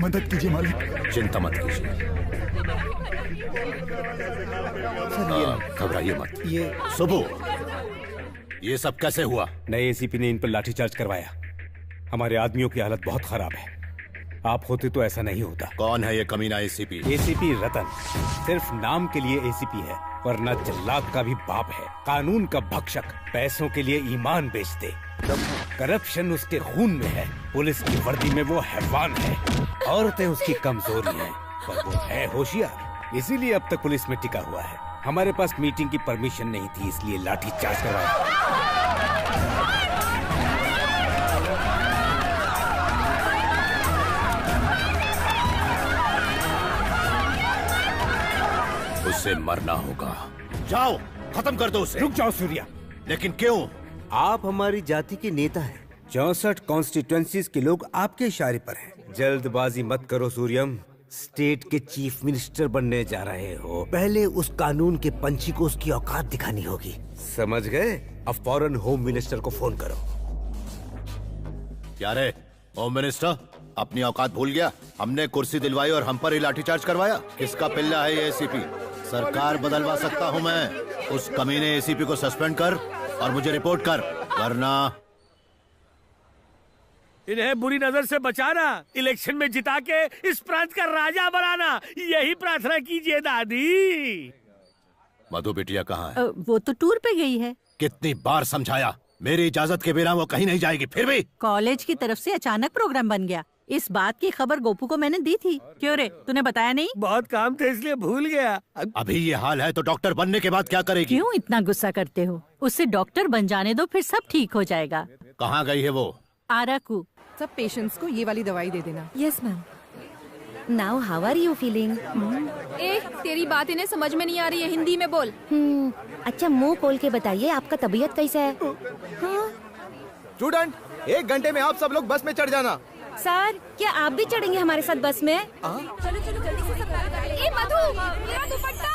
मदद कीजिए मालिक। चिंता मत कीजिए, घबराइए मत। ये सुबह ये सब कैसे हुआ? नए एसीपी ने इन पर लाठीचार्ज करवाया। हमारे आदमियों की हालत बहुत खराब है। आप होते तो ऐसा नहीं होता। कौन है ये कमीना एसीपी? एसीपी रतन सिर्फ नाम के लिए एसीपी है, वरना जल्लाद का भी बाप है। कानून का भक्षक, पैसों के लिए ईमान बेच दे। करप्शन उसके खून में है। पुलिस की वर्दी में वो हैवान है। औरतें उसकी कमजोरी है, पर वो है होशियार, इसीलिए अब तक पुलिस में टिका हुआ है। हमारे पास मीटिंग की परमिशन नहीं थी, इसलिए लाठीचार्ज करवाया। उसे मरना होगा। जाओ, खत्म कर दो उसे। रुक जाओ सूर्या। लेकिन क्यों? आप हमारी जाति के नेता हैं। 64 कॉन्स्टिट्यूएंसीज के लोग आपके इशारे पर हैं। जल्दबाजी मत करो सूर्यम। स्टेट के चीफ मिनिस्टर बनने जा रहे हो, पहले उस कानून के पंछी को उसकी औकात दिखानी होगी। समझ गए? अब फौरन होम मिनिस्टर को फोन करो। क्या रे होम मिनिस्टर, अपनी औकात भूल गया? हमने कुर्सी दिलवाई और हम पर ही लाठीचार्ज करवाया। किसका पिल्ला है ये एसीपी? सरकार बदलवा सकता हूँ मैं। उस कमीने एसीपी को सस्पेंड कर और मुझे रिपोर्ट कर, वरना इन्हें बुरी नजर से बचाना, इलेक्शन में जिता के इस प्रांत का राजा बनाना, यही प्रार्थना कीजिए दादी। मधु बिटिया कहाँ है? वो तो टूर पे गई है। कितनी बार समझाया, मेरी इजाजत के बिना वो कहीं नहीं जाएगी। फिर भी कॉलेज की तरफ से अचानक प्रोग्राम बन गया। इस बात की खबर गोपू को मैंने दी थी। क्यों रे, तूने बताया नहीं? बहुत काम थे इसलिए भूल गया। अभी ये हाल है तो डॉक्टर बनने के बाद क्या करेगी? क्यों इतना गुस्सा करते हो? उससे डॉक्टर बन जाने दो, फिर सब ठीक हो जाएगा। कहाँ गई है वो? आराकू। सब पेशेंट्स को ये वाली दवाई दे देना। Yes ma'am. Now how are you feeling? तेरी बात इन्हें समझ में नहीं आ रही है, हिंदी में बोल। अच्छा मुंह खोल के बताइए, आपका तबीयत कैसा है? स्टूडेंट, 1 घंटे में आप सब लोग बस में चढ़ जाना। सर, क्या आप भी चढ़ेंगे हमारे साथ बस में? चलो चलो जल्दी से सब ए मधु, मेरा दुपट्टा।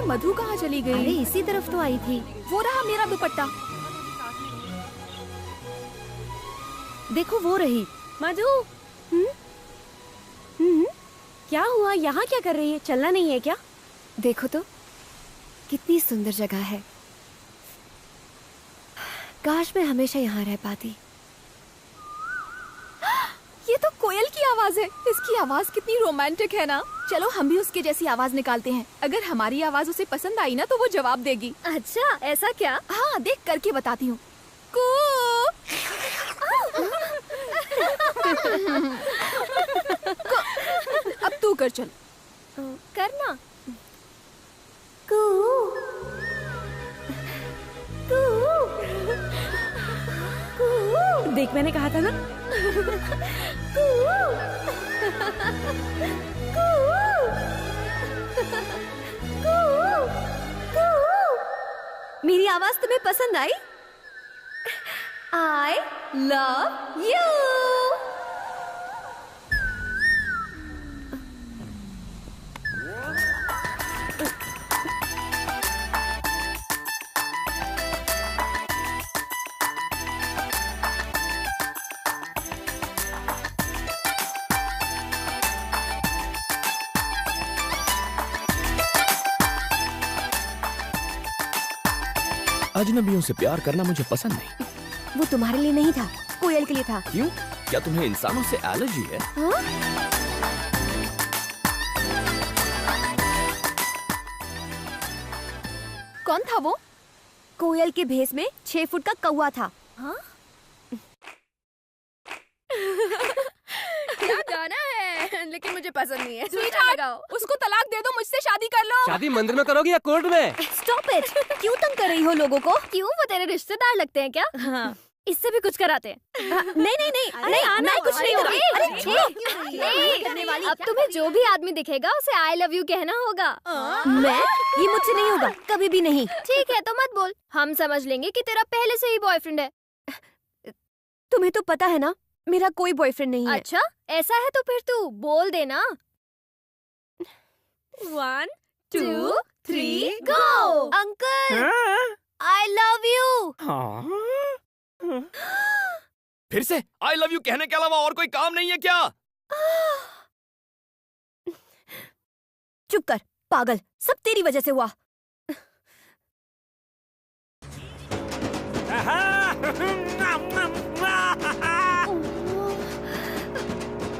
मधु कहाँ चली गई? अरे इसी तरफ तो आई थी। वो रहा मेरा दुपट्टा। देखो वो रही। मधु। क्या हुआ? यहाँ क्या कर रही है? चलना नहीं है क्या? देखो तो कितनी सुंदर जगह है। काश मैं हमेशा यहाँ रह पाती। ये तो कोयल की आवाज है। इसकी आवाज कितनी रोमांटिक है ना। चलो हम भी उसके जैसी आवाज निकालते हैं। अगर हमारी आवाज उसे पसंद आई ना तो वो जवाब देगी। अच्छा, ऐसा क्या? हाँ, देख करके बताती हूँ। अब तू कर चल। करना। देख, मैंने कहा था ना। मेरी आवाज तुम्हें पसंद आई? I love you. अजनबियों से प्यार करना मुझे पसंद नहीं। वो तुम्हारे लिए नहीं था, कोयल के लिए था। क्यों? क्या तुम्हें इंसानों से एलर्जी है? हाँ? कौन था वो? कोयल के भेष में 6 फुट का कौवा था। हाँ? क्या गाना है, लेकिन मुझे पसंद नहीं है। स्वीटहार्ट, उसको तलाक दे दो, मुझसे शादी कर लो। शादी मंदिर में करोगी या कोर्ट में? Stop it! क्यों तंग कर रही हो लोगों को? क्यों, वो तेरे रिश्तेदार लगते हैं क्या? हाँ। इससे भी कुछ कराते हैं। नहीं नहीं नहीं, मैं कुछ नहीं करूँगी। अब तुम्हें जो भी आदमी दिखेगा उसे आई लव यू कहना होगा। मैं? ये मुझसे नहीं होगा, कभी भी नहीं। ठीक है तो मत बोल, हम समझ लेंगे कि तेरा पहले से ही बॉयफ्रेंड है। तुम्हें तो पता है ना, मेरा कोई बॉयफ्रेंड नहीं है। अच्छा, ऐसा है तो फिर तू बोल देना। 1 2 3 go. Uncle, I love you. फिर से आई लव यू कहने के अलावा और कोई काम नहीं है क्या? चुप कर पागल, सब तेरी वजह से हुआ।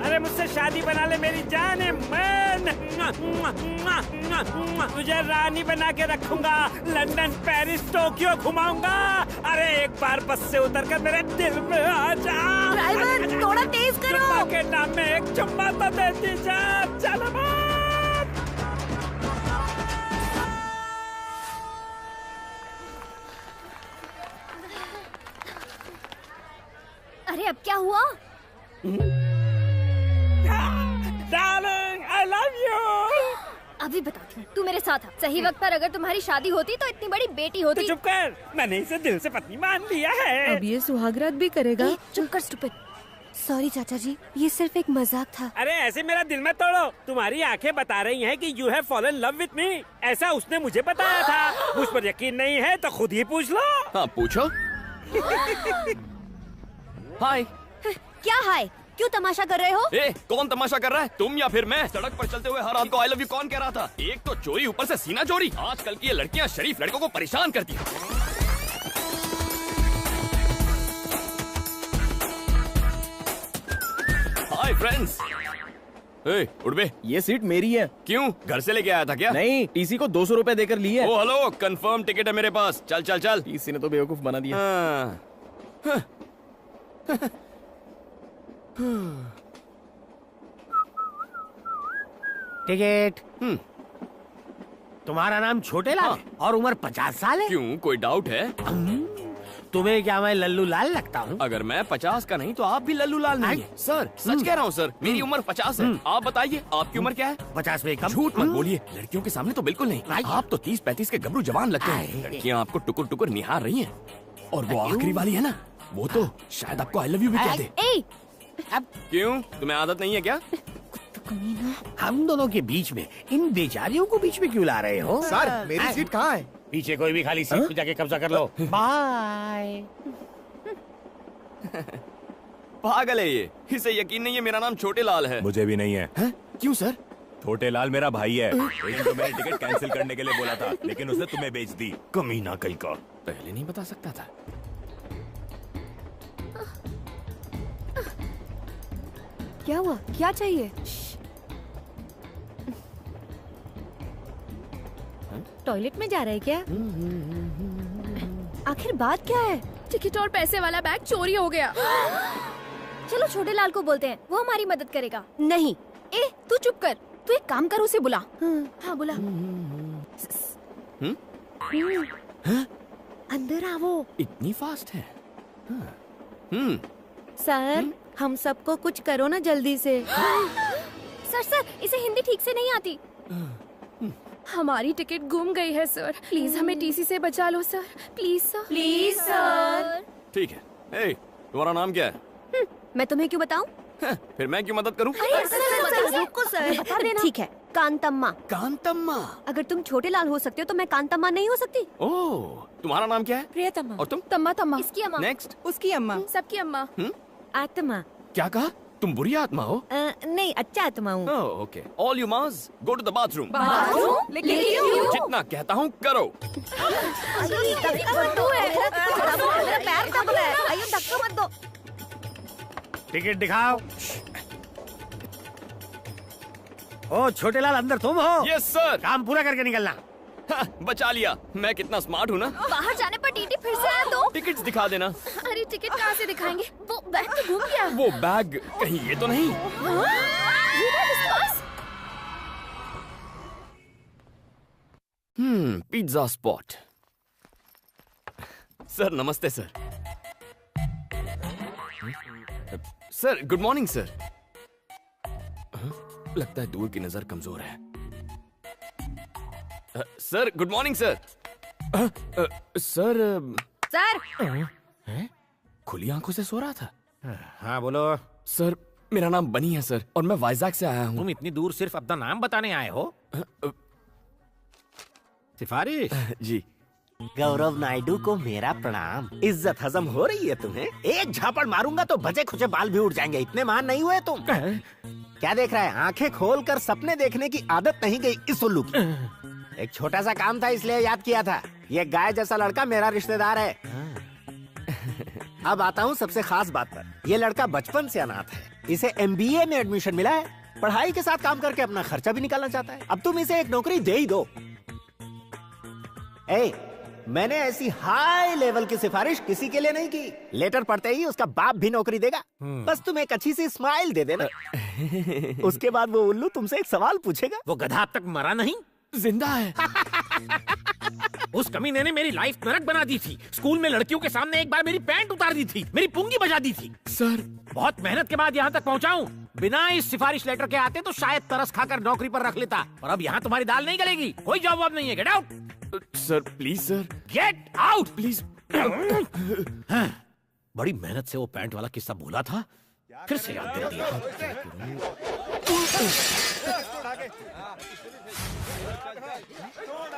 अरे मुझसे शादी बना ले मेरी जान है, मैं तुझे रानी बना के रखूंगा, लंदन पेरिस टोक्यो घुमाऊंगा। अरे एक बार बस से उतरकर मेरे दिल में आ जा। ड्राइवर, थोड़ा तेज करो। चुम्मा के नाम में एक चुम्मा तो देती जा। चल अरे अब क्या हुआ? Darling, I love you। अभी बताती हूँ, तू मेरे साथ आ। सही वक्त पर अगर तुम्हारी शादी होती तो इतनी बड़ी बेटी होती। तो चुप कर, मैंने इसे दिल से पत्नी मान लिया है। अब ये सुहागरात भी करेगा। चुप कर स्टूपिड। सॉरी चाचा जी, ये सिर्फ एक मजाक था। अरे ऐसे मेरा दिल मत तोड़ो। तुम्हारी आंखें बता रही हैं कि you have fallen love with me. ऐसा उसने मुझे बताया था। मुझ पर यकीन नहीं है तो खुद ही पूछ लो। हाँ पूछो। हाय। क्या हाय? क्यों तमाशा कर रहे हो? ए, कौन तमाशा कर रहा है, तुम या फिर मैं? सड़क पर चलते हुए हर आदमी को आई लव यू कौन कह रहा था? एक तो चोरी, ऊपर से सीना चोरी। आजकल की ये लड़कियां शरीफ लड़कों को परेशान करती हैं। Hi friends. ए, उठ बे। ये सीट मेरी है। क्यों, घर से लेके आया था क्या? नहीं, टीसी को 200 रुपए देकर ली है। ओ हेलो, कंफर्म टिकट है मेरे पास। चल चल चल। टीसी ने तो बेवकूफ बना दिया। हाँ। टिकट। तुम्हारा नाम छोटे लाल है और उम्र 50 साल है। क्यों, कोई डाउट है? तुम्हें क्या मैं लल्लू लाल लगता हूँ? अगर मैं 50 का नहीं तो आप भी लल्लू लाल नहीं है। सर सच कह रहा हूँ सर, मेरी उम्र 50 है। आप बताइए आपकी उम्र क्या है? 50 में कम। झूठ मत बोलिए, लड़कियों के सामने तो बिल्कुल नहीं। आप तो 30-35 के गबरू जवान लगते हैं। लड़कियाँ आपको टुकुर टुकुर निहार रही हैं। और वो आखिरी वाली है ना, वो तो शायद आपको आई लव यू भी कह दे। अब क्यों, तुम्हें आदत नहीं है क्या? हम दोनों के बीच में इन बेचारियों को बीच में क्यों ला रहे हो? सर, मेरी सीट कहाँ है? पीछे कोई भी खाली सीट पे जाके कब्जा कर लो। बाय। पागल है ये, इसे यकीन नहीं है मेरा नाम छोटे लाल है। मुझे भी नहीं है। क्यों सर? छोटे लाल मेरा भाई है। एक दिन तो मैंने टिकट कैंसिल करने के लिए बोला था, लेकिन उसने तुम्हें बेच दी। कमीना कहीं का। पहले नहीं बता सकता था। क्या हुआ? क्या चाहिए? टॉयलेट में जा रहे हैं क्या? आखिर बात क्या है? टिकट और पैसे वाला बैग चोरी हो गया। चलो छोटे लाल को बोलते हैं, वो हमारी मदद करेगा। नहीं। ए, तू चुप कर। तू एक काम कर, उसे बुला। हाँ बुला। अंदर आओ। इतनी फास्ट है? सर, हम सबको कुछ करो ना जल्दी से। सर, इसे हिंदी ठीक से नहीं आती। हमारी टिकट गुम गई है सर। प्लीज हमें टीसी से बचा लो sir. Please sir. Please sir. ठीक है। ए, तुम्हारा नाम क्या है? मैं तुम्हें क्यों बताऊं? फिर मैं क्यों मदद करूं? रुको सर, बता देना। ठीक है, कांतम्मा। कांतम्मा। अगर तुम छोटे लाल हो सकते हो तो मैं कांतम्मा नहीं हो सकती? ओह, तुम्हारा नाम क्या है? प्रियतमा। और तुम? तम्मा तम्मा। इसकी अम्मा। नेक्स्ट। उसकी अम्मा। सबकी अम्मा। आत्मा। क्या कहा? तुम बुरी आत्मा हो? नहीं, अच्छा आत्मा हूँ। Oh, okay. All you must go to the bathroom. Bathroom? लेकिन क्यों? जितना कहता हूँ करो। पैर दब रहा है। आइए, धक्का मत दो। टिकट दिखाओ। ओ छोटे लाल, अंदर तुम हो? Yes sir. काम पूरा करके निकलना। बचा लिया। मैं कितना स्मार्ट हूँ ना। बाहर जाने पर टीटी फिर से आया तो? टिकट्स दिखा देना। अरे टिकट कहाँ से दिखाएंगे? वो बैग तो घूम गया। वो बैग कहीं ये तो नहीं? ये बैग इसके पास? Pizza spot. सर नमस्ते sir. Sir good morning sir. लगता है दूर की नजर कमजोर है। Sir good morning sir. Sir खुली आंखों से सो रहा था। हाँ बोलो। सर मेरा नाम बनी है सर, और मैं वाइजैक से आया हूँ। तुम इतनी दूर सिर्फ अपना नाम बताने आए हो? सिफारिश? जी। गौरव नायडू को मेरा प्रणाम। इज्जत हजम हो रही है तुम्हें? एक झापड़ मारूंगा तो बचे खुचे बाल भी उड़ जाएंगे। इतने महान नहीं हुए तुम। क्या देख रहा है? आंखें खोलकर सपने देखने की आदत नहीं गई इस उल्लू की। एक छोटा सा काम था इसलिए याद किया था। ये गाय जैसा लड़का मेरा रिश्तेदार है। अब आता हूँ सबसे खास बात पर। ये लड़का बचपन से अनाथ है। इसे MBA में एडमिशन मिला है। पढ़ाई के साथ काम करके अपना खर्चा भी निकालना चाहता है। अब तुम इसे एक नौकरी दे ही दो। मैंने ऐसी हाई लेवल की सिफारिश किसी के लिए नहीं की। लेटर पढ़ते ही उसका बाप भी नौकरी देगा। बस तुम एक अच्छी सी स्माइल दे देना। उसके बाद वो उल्लू तुमसे एक सवाल पूछेगा। वो गधा अब तक मरा नहीं? जिंदा है। उस कमीने ने मेरी लाइफ नरक बना दी थी। स्कूल में लड़कियों के सामने एक बार मेरी पैंट उतार दी थी, मेरी पुंगी बजा दी थी। सर बहुत मेहनत के बाद यहाँ तक पहुँचा हूँ। बिना इस सिफारिश लेटर के आते तो शायद तरस खाकर नौकरी पर रख लेता। और अब यहाँ तुम्हारी दाल नहीं गलेगी। कोई जवाब नहीं है। Get out. Sir please sir. Get out please. बड़ी मेहनत से वो पैंट वाला किस्सा भूला था, फिर से याद दिला दिया।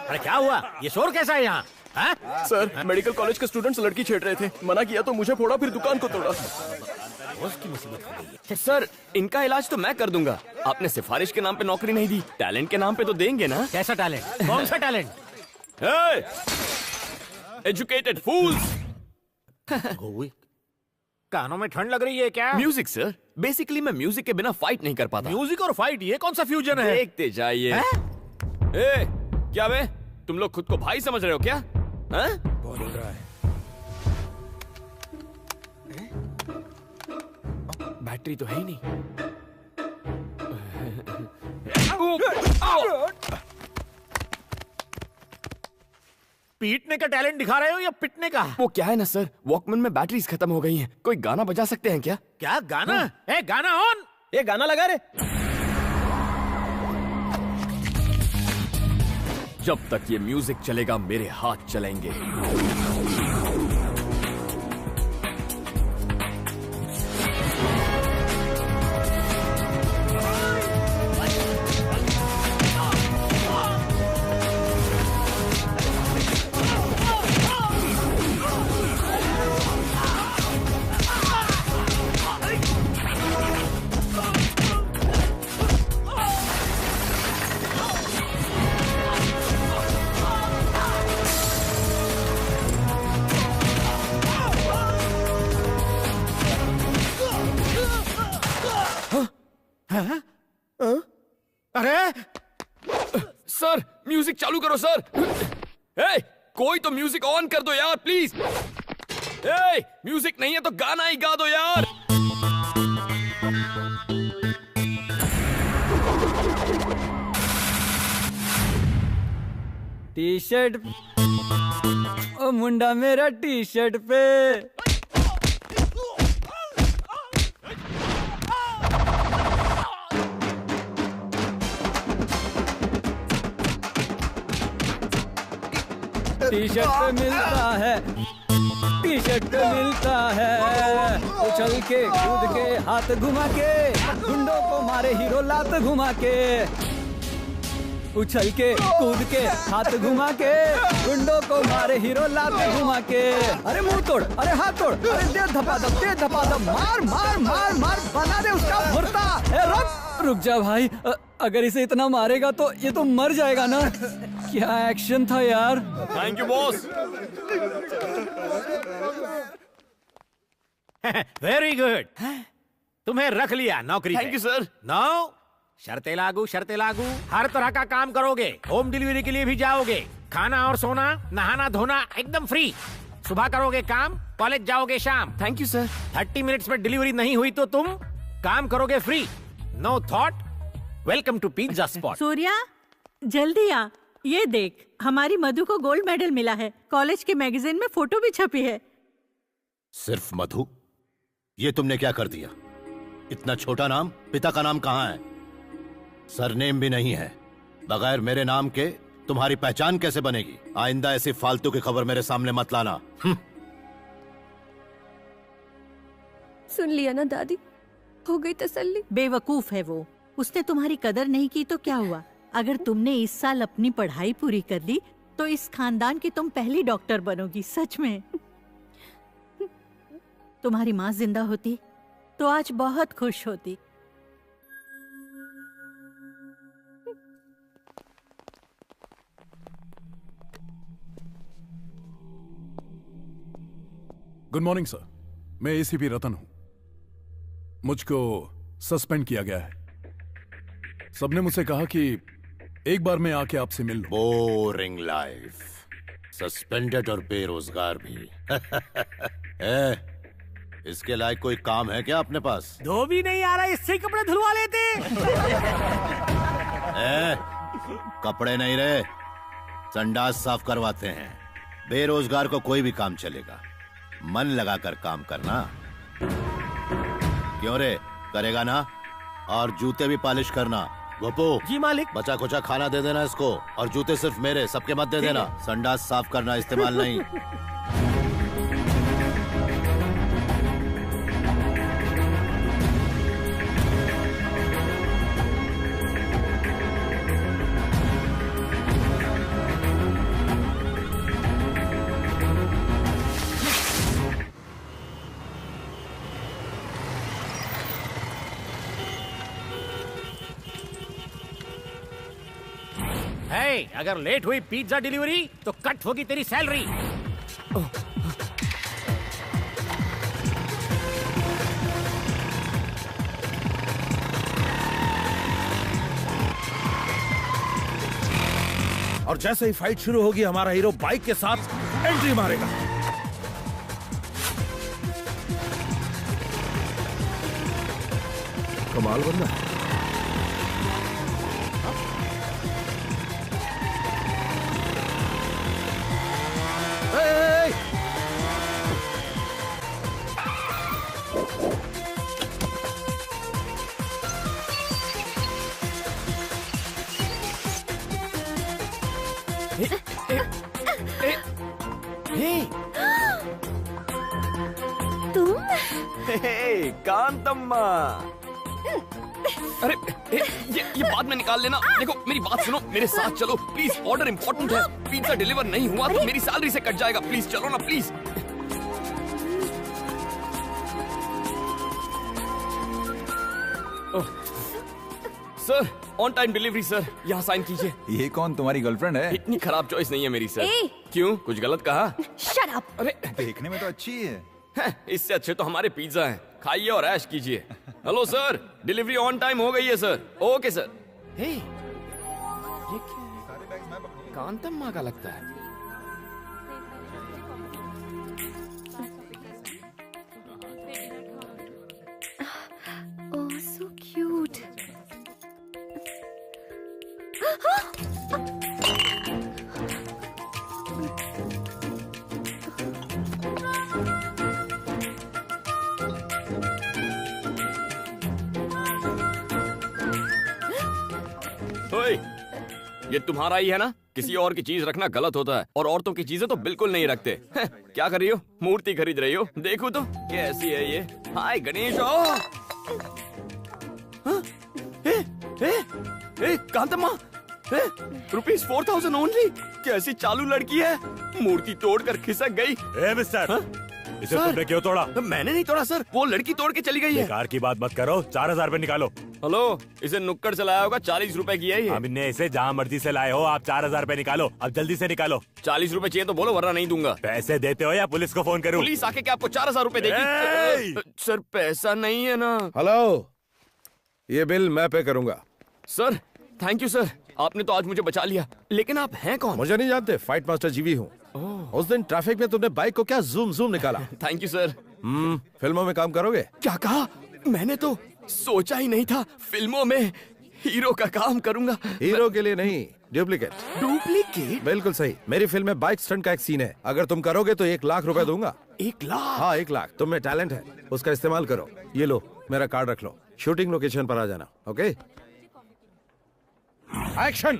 अरे क्या हुआ? ये शोर कैसा है यहाँ? सर मेडिकल कॉलेज के स्टूडेंट्स लड़की छेड़ रहे थे। मना किया तो मुझे फोड़ा, फिर दुकान को तोड़ा। उसकी मुसीबत हो गई है। सर इनका इलाज तो मैं कर दूंगा। आपने सिफारिश के नाम पे नौकरी नहीं दी, टैलेंट के नाम पे तो देंगे ना? कैसा टैलेंट? कौन सा टैलेंट? एजुकेटेड फूल्स। कानों में ठंड लग रही है क्या? Music sir. बेसिकली मैं म्यूजिक के बिना फाइट नहीं कर पाता। म्यूजिक और फाइट, ये कौन सा फ्यूजन है? देखते जाइए। क्या बे, तुम लोग खुद को भाई समझ रहे हो क्या? बोल रहा है। बैटरी तो है ही नहीं। पीटने का टैलेंट दिखा रहे हो या पिटने का? वो क्या है ना सर, वॉकमैन में बैटरीज खत्म हो गई हैं। कोई गाना बजा सकते हैं क्या? क्या गाना? गाना ऑन। ये गाना लगा रे। जब तक ये म्यूजिक चलेगा मेरे हाथ चलेंगे। सर म्यूजिक चालू करो सर। ए, कोई तो म्यूजिक ऑन कर दो यार प्लीज। ए, म्यूजिक नहीं है तो गाना ही गा दो यार। टी शर्ट ओ मुंडा मेरा टी शर्ट पे। टी शर्ट पे मिलता है, टी शर्ट पे मिलता है। उछल के कूद के हाथ घुमा के, गुंडों को मारे हीरो लात घुमा के। उछल के कूद के हाथ घुमा के, गुंडों को मारे हीरो लात घुमा के। अरे मुंह तोड़, अरे हाथ तोड़, अरे दे धपाधप, दे धपाधप, मार मार मार मार, बना दे उसका भुर्ता। रुक जा भाई, अगर इसे इतना मारेगा तो ये तो मर जाएगा ना। क्या एक्शन था यार। Thank you boss. Very good, तुम्हें रख लिया नौकरी। Thank you sir. नो, शर्तें लागू, शर्तें लागू। हर तरह का काम करोगे, होम डिलीवरी के लिए भी जाओगे, खाना और सोना, नहाना धोना एकदम फ्री। सुबह करोगे काम, कॉलेज जाओगे शाम। Thank you sir. 30 मिनट्स में डिलीवरी नहीं हुई तो तुम काम करोगे free. No thought, welcome to pizza spot. Surya जल्दी आ, ये देख हमारी मधु को गोल्ड मेडल मिला है। कॉलेज के मैगजीन में फोटो भी छपी है। सिर्फ मधु? ये तुमने क्या कर दिया? इतना छोटा नाम, पिता का नाम कहाँ है? सरनेम भी नहीं है। बगैर मेरे नाम के तुम्हारी पहचान कैसे बनेगी? आइंदा ऐसी फालतू की खबर मेरे सामने मत लाना। सुन लिया ना दादी, हो गई तसल्ली। बेवकूफ है वो, उसने तुम्हारी कदर नहीं की तो क्या हुआ? अगर तुमने इस साल अपनी पढ़ाई पूरी कर ली तो इस खानदान की तुम पहली डॉक्टर बनोगी। सच में। तुम्हारी माँ जिंदा होती तो आज बहुत खुश होती। गुड मॉर्निंग सर, मैं एसीपी रतन हूं। मुझको सस्पेंड किया गया है। सबने मुझसे कहा कि एक बार मैं आके आपसे मिल लूं। बोरिंग लाइफ, सस्पेंडेड और बेरोजगार भी। इसके लायक कोई काम है क्या अपने पास? दो भी नहीं आ रहा, इससे कपड़े धुलवा लेते। कपड़े नहीं रहे, संडास साफ करवाते हैं। बेरोजगार को कोई भी काम चलेगा, मन लगाकर काम करना। क्यों रे, करेगा ना? और जूते भी पॉलिश करना। गोपू जी मालिक। बचा कुचा खाना दे देना इसको, और जूते सिर्फ मेरे, सबके मत दे देना। संडास साफ करना, इस्तेमाल नहीं। अगर लेट हुई पिज्जा डिलीवरी तो कट होगी तेरी सैलरी। और जैसे ही फाइट शुरू होगी हमारा हीरो बाइक के साथ एंट्री मारेगा। कमाल बंदा है। कांतम्मा, अरे ये बाद में निकाल लेना। देखो मेरी बात सुनो, मेरे साथ चलो प्लीज। ऑर्डर इंपॉर्टेंट है, पिज्जा डिलीवर नहीं हुआ तो मेरी सैलरी से कट जाएगा। प्लीज चलो ना please. Sir on time delivery sir, यहाँ साइन कीजिए। ये कौन, तुम्हारी गर्लफ्रेंड है? इतनी खराब चॉइस नहीं है मेरी सर। क्यों, कुछ गलत कहा? Shut up. अरे देखने में तो अच्छी है। इससे अच्छे तो हमारे पिज्जा हैं, खाइए और ऐश कीजिए। Hello sir, delivery on time हो गई है सर। Okay sir. ये क्या है? कांतम माँ का लगता है। ओह सो क्यूट। ओए, ये तुम्हारा ही है ना? किसी और की चीज रखना गलत होता है और औरतों की चीजें तो बिल्कुल नहीं रखते। क्या कर रही हो? मूर्ति खरीद रही हो? देखो तो कैसी है ये। हाय गणेश। कांतम्मा, ₹4000 ओनली। कैसी चालू लड़की है, मूर्ति तोड़कर खिसक गई। मिस्टर, इसे तुमने क्यों तोड़ा? मैंने नहीं तोड़ा सर, वो लड़की तोड़ के चली गई है। बेकार की बात मत करो, 4000 रुपए निकालो। हेलो, इसे नुक्कड़ से लाया होगा, 40 रुपए की है ये। हमने इसे जहाँ मर्जी से लाए हो, आप 4000 रुपए निकालो, अब जल्दी से निकालो। 40 रुपए चाहिए तो बोलो, वरना नहीं दूंगा। पैसे देते हो या पुलिस को फोन करूं? पुलिस आके क्या आपको 4000 रुपए देगी? सर पैसा नहीं है ना। हेलो, ये बिल मैं पे करूंगा। सर थैंक यू सर, आपने तो आज मुझे बचा लिया। लेकिन आप हैं कौन? मुझे नहीं जानते, फाइट मास्टर जीवी हूँ। उस दिन ट्रैफिक में तुमने बाइक को क्या जूम जूम निकाला। Thank you sir. फिल्मों में काम करोगे? क्या कहा? मैंने तो सोचा ही नहीं था फिल्मों में हीरो का काम करूंगा। हीरो के लिए नहीं, डुप्लीकेट। डुप्लीकेट? बिल्कुल सही। मेरी फिल्म में बाइक स्टंट का एक सीन है, अगर तुम करोगे तो 1 लाख रुपए दूंगा। 1 लाख? हाँ 1 लाख। तुम में टैलेंट है, उसका इस्तेमाल करो। ये लो मेरा कार्ड रख लो, शूटिंग लोकेशन पर आ जाना। Okay, action.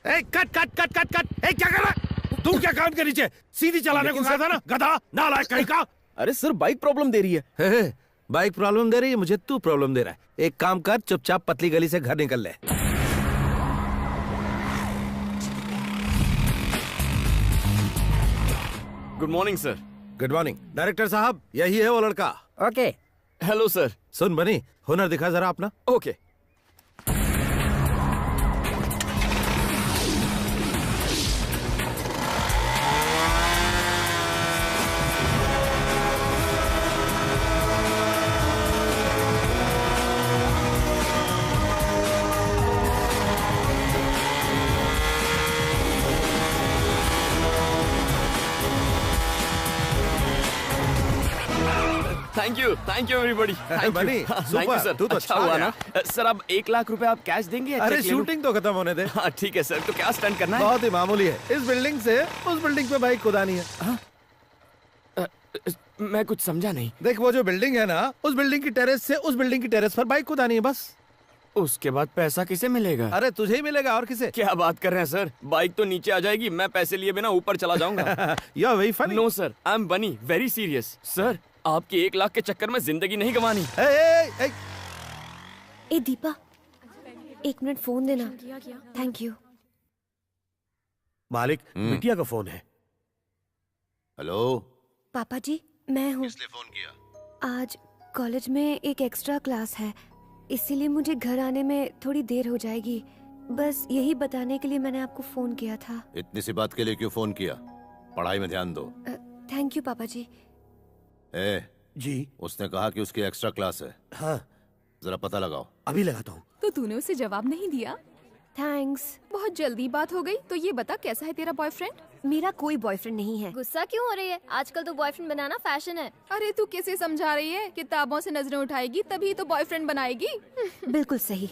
Cut cut cut cut cut. क्या कर रहा? तू क्या काम के नीचे सीधी चलाने को कहा था ना, गधा नालायक कहीं का। अरे सर, बाइक प्रॉब्लम दे रही है। बाइक प्रॉब्लम दे रही है, मुझे तू प्रॉब्लम दे रहा है। एक काम कर, चुपचाप पतली गली से घर निकल ले। Good morning sir. Good morning. Director साहब, यही है वो लड़का। ओके। Hello sir. सुन बनी, हुनर दिखा जरा अपना। ओके। Thank you everybody. बनी, थैंक यू सर। तू तो अच्छा हुआ ना सर। अब 1 लाख रुपए आप कैश देंगे? अरे शूटिंग तो खत्म होने दे। हाँ ठीक है सर। तो क्या स्टंट करना है? बहुत ही मामूली है। इस बिल्डिंग से उस बिल्डिंग पे बाइक कुदानी है। मैं कुछ समझा नहीं। देख, वो जो बिल्डिंग है ना, उस बिल्डिंग की टेरेस से उस बिल्डिंग की टेरेस पर बाइक कुदानी है, बस। उसके बाद पैसा किसे मिलेगा? अरे तुझे ही मिलेगा, और किसे? क्या बात कर रहे हैं सर, बाइक तो नीचे आ जाएगी, मैं पैसे लिए बिना ऊपर चला जाऊंगा। You are very funny. No sir, I am Bunny, very serious. Sir आपके 1 लाख के चक्कर में जिंदगी नहीं गंवानी। ए दीपा, 1 मिनट फोन देना। Thank you. मालिक, बिटिया का फोन है। हेलो पापा जी, मैं हूँ। किसने फोन किया? आज कॉलेज में एक एक्स्ट्रा क्लास है, इसीलिए मुझे घर आने में थोड़ी देर हो जाएगी। बस यही बताने के लिए मैंने आपको फोन किया था। इतनी सी बात के लिए क्यों फोन किया? पढ़ाई में ध्यान दो। थैंक यू पापा जी। जी, उसने कहा कि उसकी एक्स्ट्रा क्लास है। हाँ, जरा पता लगाओ। अभी लगाता हूँ। तो तूने उसे जवाब नहीं दिया? थैंक्स। बहुत जल्दी बात हो गई। तो ये बता, कैसा है तेरा बॉयफ्रेंड? मेरा कोई बॉयफ्रेंड नहीं है। गुस्सा क्यों हो रही है? आजकल तो बॉयफ्रेंड बनाना फैशन है। अरे तू कैसे समझा रही है? किताबों से नजरें उठाएगी तभी तो बॉयफ्रेंड बनाएगी। बिल्कुल सही।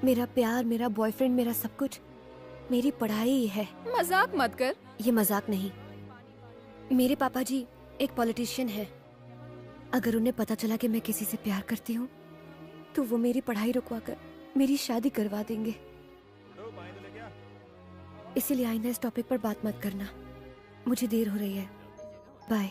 मेरा प्यार, मेरा बॉयफ्रेंड, मेरा सब कुछ मेरी पढ़ाई है। मजाक मत कर। ये मजाक नहीं। मेरे पापा जी एक पॉलिटिशियन है। अगर उन्हें पता चला कि मैं किसी से प्यार करती हूँ तो वो मेरी पढ़ाई रुकवाकर मेरी शादी करवा देंगे। इसीलिए आइंदा इस टॉपिक पर बात मत करना। मुझे देर हो रही है। बाय।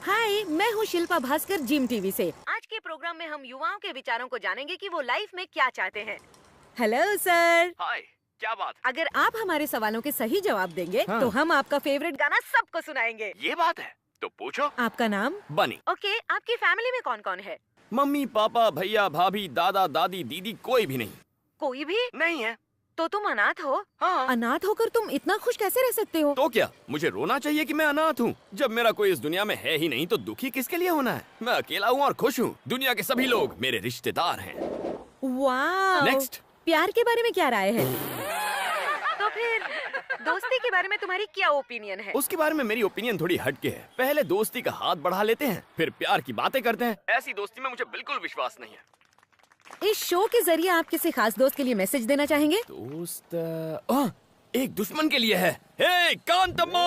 हाय, मैं हूँ शिल्पा भास्कर, जिम टीवी से। आज के प्रोग्राम में हम युवाओं के विचारों को जानेंगे कि वो लाइफ में क्या चाहते हैं। Hello sir. हाय, क्या बात? अगर आप हमारे सवालों के सही जवाब देंगे हाँ। तो हम आपका फेवरेट गाना सबको सुनाएंगे। ये बात है, तो पूछो। आपका नाम? बनी। ओके, आपकी फैमिली में कौन कौन है? मम्मी पापा भैया भाभी दादा दादी दीदी कोई भी नहीं। कोई भी नहीं है। तो तुम अनाथ हो? हाँ। अनाथ होकर तुम इतना खुश कैसे रह सकते हो? तो क्या मुझे रोना चाहिए कि मैं अनाथ हूँ? जब मेरा कोई इस दुनिया में है ही नहीं तो दुखी किसके लिए होना है? मैं अकेला हूँ और खुश हूँ। दुनिया के सभी लोग मेरे रिश्तेदार हैं। वाह। नेक्स्ट। प्यार के बारे में क्या राय है? तो फिर दोस्ती के बारे में तुम्हारी क्या ओपिनियन है? उसके बारे में मेरी ओपिनियन थोड़ी हटके है। पहले दोस्ती का हाथ बढ़ा लेते हैं, फिर प्यार की बातें करते हैं। ऐसी दोस्ती में मुझे बिल्कुल विश्वास नहीं है। इस शो के जरिए आप किसी खास दोस्त के लिए मैसेज देना चाहेंगे? दोस्त एक दुश्मन के लिए है। हे कांतम्मा,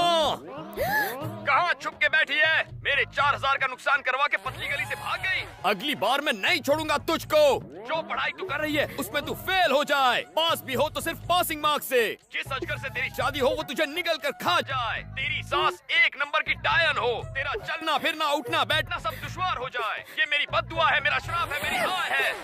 कहाँ छुप के बैठी है? मेरे 4000 का नुकसान करवा के पतली गली से भाग गई। अगली बार मैं नहीं छोड़ूंगा तुझको। जो पढ़ाई तू कर रही है उसमें तू फेल हो जाए, पास भी हो तो सिर्फ पासिंग मार्क्स से। जिस अजगर से तेरी शादी हो वो तुझे निगल कर खा जाए। तेरी सास 1 नंबर की डायन हो। तेरा चलना फिरना उठना बैठना सब दुश्वार हो जाए। ये मेरी बद्दुआ है, मेरा श्राप है, मेरी हाय है।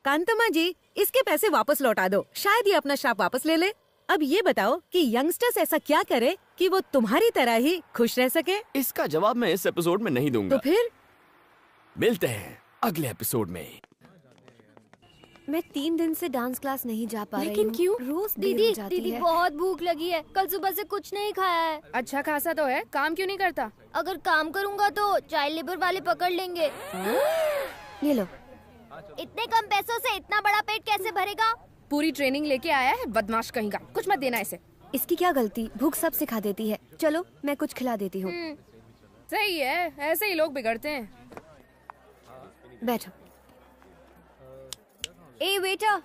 कांतम्मा जी, इसके पैसे वापस लौटा दो, शायद ये अपना श्राप वापस ले ले। अब ये बताओ कि यंगस्टर्स ऐसा क्या करे कि वो तुम्हारी तरह ही खुश रह सके? इसका जवाब मैं इस एपिसोड में नहीं दूंगा। तो फिर मिलते हैं अगले एपिसोड में। मैं 3 दिन से डांस क्लास नहीं जा पा रही हूँ। लेकिन क्यों? रोज दीदी बहुत भूख लगी है। कल सुबह से कुछ नहीं खाया है। अच्छा खासा तो है, काम क्यों नहीं करता? अगर काम करूँगा तो चाइल्ड लेबर वाले पकड़ लेंगे। ये लो। इतने कम पैसों से इतना बड़ा पेट कैसे भरेगा? पूरी ट्रेनिंग लेके आया है बदमाश कहीं का। कुछ मत देना इसे। इसकी क्या गलती, भूख सब सिखा देती है। चलो मैं कुछ खिला देती हूँ। सही है, ऐसे ही लोग बिगड़ते हैं। बैठो। ए बेटा।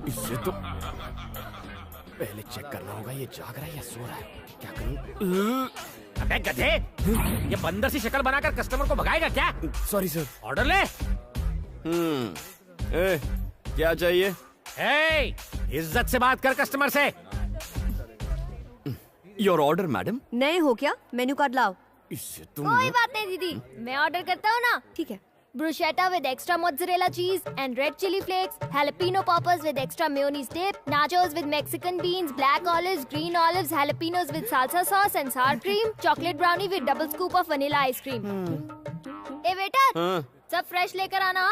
इससे तो पहले चेक करना होगा ये जाग रहा है या सो रहा है। क्या करूं? अबे गधे, ये बंदर सी शक्ल बनाकर कस्टमर को भगाएगा क्या? Sorry sir. ऑर्डर ले। क्या चाहिए? इज्जत से बात कर कस्टमर से। Your order madam. नए हो क्या? मेन्यू कार्ड लाओ। इससे तुम कोई बात नहीं दीदी, मैं ऑर्डर करता हूँ ना। ठीक है। Bruschetta with extra mozzarella cheese and red chili flakes, jalapeno poppers with extra mayonnaise dip, nachos with Mexican beans, black olives, green olives, jalapenos with salsa sauce and sour cream, chocolate brownie with double scoop of vanilla ice cream. ए बेटा, सब fresh लेकर आना।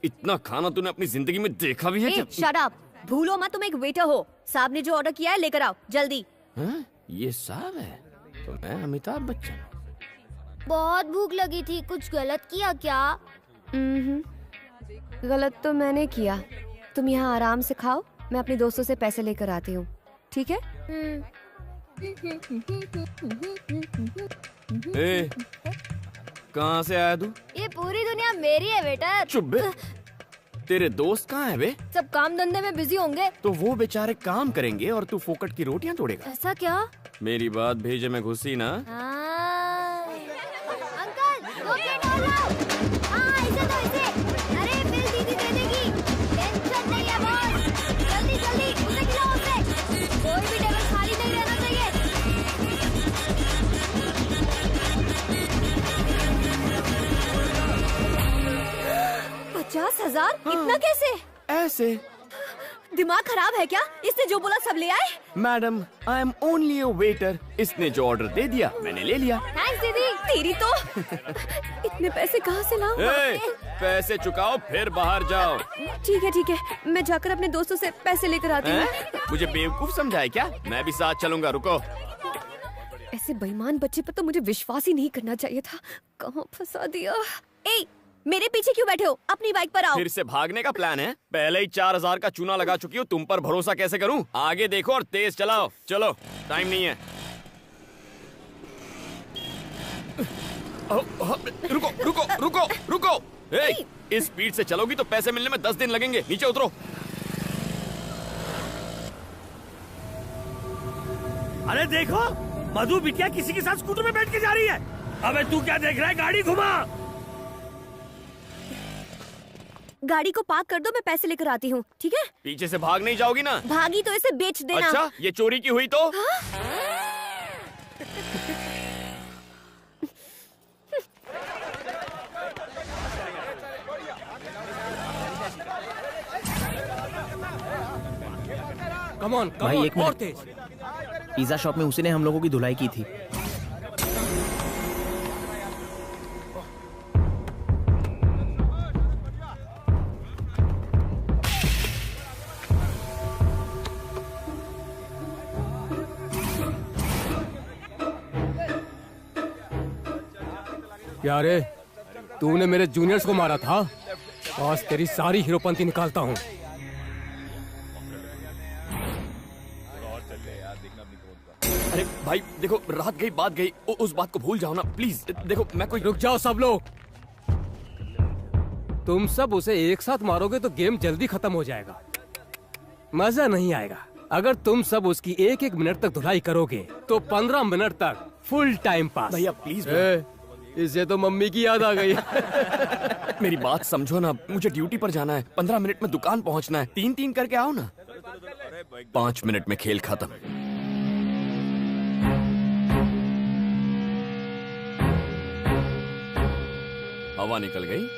इतना खाना तूने अपनी जिंदगी में देखा भी है क्या? शट अप, भूलो मत तुम एक वेटर हो। साहब ने जो ऑर्डर किया है लेकर आओ जल्दी। ये साहब है तो मैं अमिताभ बच्चन। बहुत भूख लगी थी, कुछ गलत किया क्या? गलत तो मैंने किया। तुम यहाँ आराम से खाओ, मैं अपने दोस्तों से पैसे लेकर आती हूँ, ठीक है? कहाँ से आया तू? ये पूरी दुनिया मेरी है बेटा। चुप बे। तेरे दोस्त कहाँ है बे? सब काम धंधे में बिजी होंगे। तो वो बेचारे काम करेंगे और तू फोकट की रोटियां तोड़ेगा। ऐसा क्या? मेरी बात भेजे में घुसी ना। अंकल, 2 प्लेट और लाओ। इसे तो इसे। अरे बिल दीदी दे देगी, टेंशन नहीं है बॉस। जल्दी जल्दी उसे खिलाओ उसे। कोई भी टेबल खाली नहीं रहना चाहिए। 50,000? इतना कैसे? ऐसे। दिमाग खराब है क्या? इसने जो बोला सब ले आए? Madam, I am only a waiter. इसने जो ऑर्डर दे दिया मैंने ले लिया। थैंक्स दीदी। तेरी तो इतने पैसे कहाँ से लाऊं? पैसे चुकाओ फिर बाहर जाओ। ठीक है, मैं जाकर अपने दोस्तों से पैसे लेकर आती हूँ। मुझे बेवकूफ समझा है क्या? मैं भी साथ चलूंगा, रुको। ऐसे बेईमान बच्चे पर तो मुझे विश्वास ही नहीं करना चाहिए था। कहाँ फंसा दिया? मेरे पीछे क्यों बैठे हो? अपनी बाइक पर आओ। फिर से भागने का प्लान है? पहले ही 4000 का चूना लगा चुकी हूँ, तुम पर भरोसा कैसे करूँ? आगे देखो और तेज चलाओ। चलो, टाइम नहीं है। रुको रुको रुको रुको। इस स्पीड से चलोगी तो पैसे मिलने में 10 दिन लगेंगे। नीचे उतरो। अरे देखो, मधु बिटिया किसी के साथ स्कूटर में बैठ के जा रही है। अबे तू क्या देख रहा है? गाड़ी घुमा। गाड़ी को पार्क कर दो, मैं पैसे लेकर आती हूँ, ठीक है? पीछे से भाग नहीं जाओगी ना? भागी तो इसे बेच देना। अच्छा, ये चोरी की हुई तो? कम ऑन, भाई एक मिनट। पिज्जा शॉप में उसी ने हम लोगों की धुलाई की थी। क्या रे, तूने मेरे जूनियर्स को मारा था? आज तेरी सारी हीरोपंती निकालता हूँ। अरे भाई देखो, रात गई बात गई, उस बात को भूल जाओ ना प्लीज। देखो मैं कोई। रुक जाओ सब लोग। तुम सब उसे एक साथ मारोगे तो गेम जल्दी खत्म हो जाएगा, मजा नहीं आएगा। अगर तुम सब उसकी एक एक मिनट तक धुलाई करोगे तो 15 मिनट तक फुल टाइम पास। भैया प्लीज। इससे तो मम्मी की याद आ गई। मेरी बात समझो ना, मुझे ड्यूटी पर जाना है, 15 मिनट में दुकान पहुंचना है। 3-3 करके आओ ना। 5 मिनट में खेल खत्म। हवा निकल गई।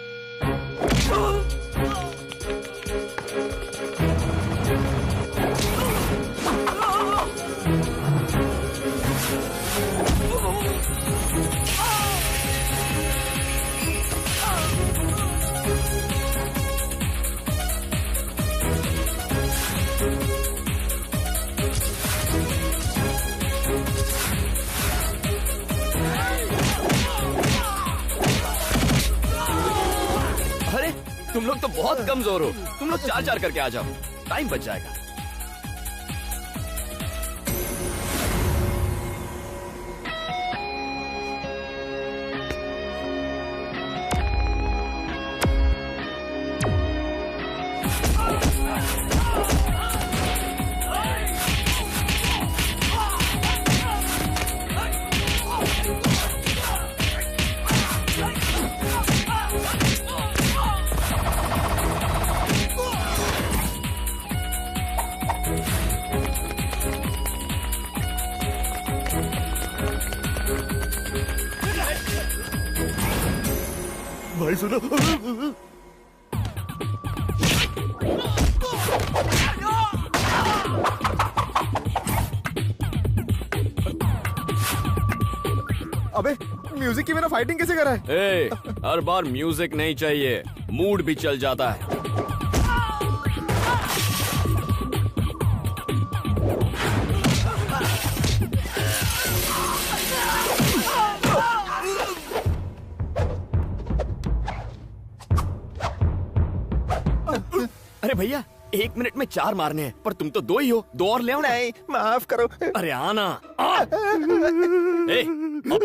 तुम लोग तो बहुत कमजोर हो। तुम लोग 4-4 करके आ जाओ, टाइम बच जाएगा। भाई सुनो। अबे म्यूजिक की बिना फाइटिंग कैसे कर रहा है? ए, हर बार म्यूजिक नहीं चाहिए, मूड भी चल जाता है। अरे भैया 1 मिनट में 4 मारने हैं, पर तुम तो 2 ही हो। 2 और ले आओ। नहीं, माफ करो। अरे आना। अब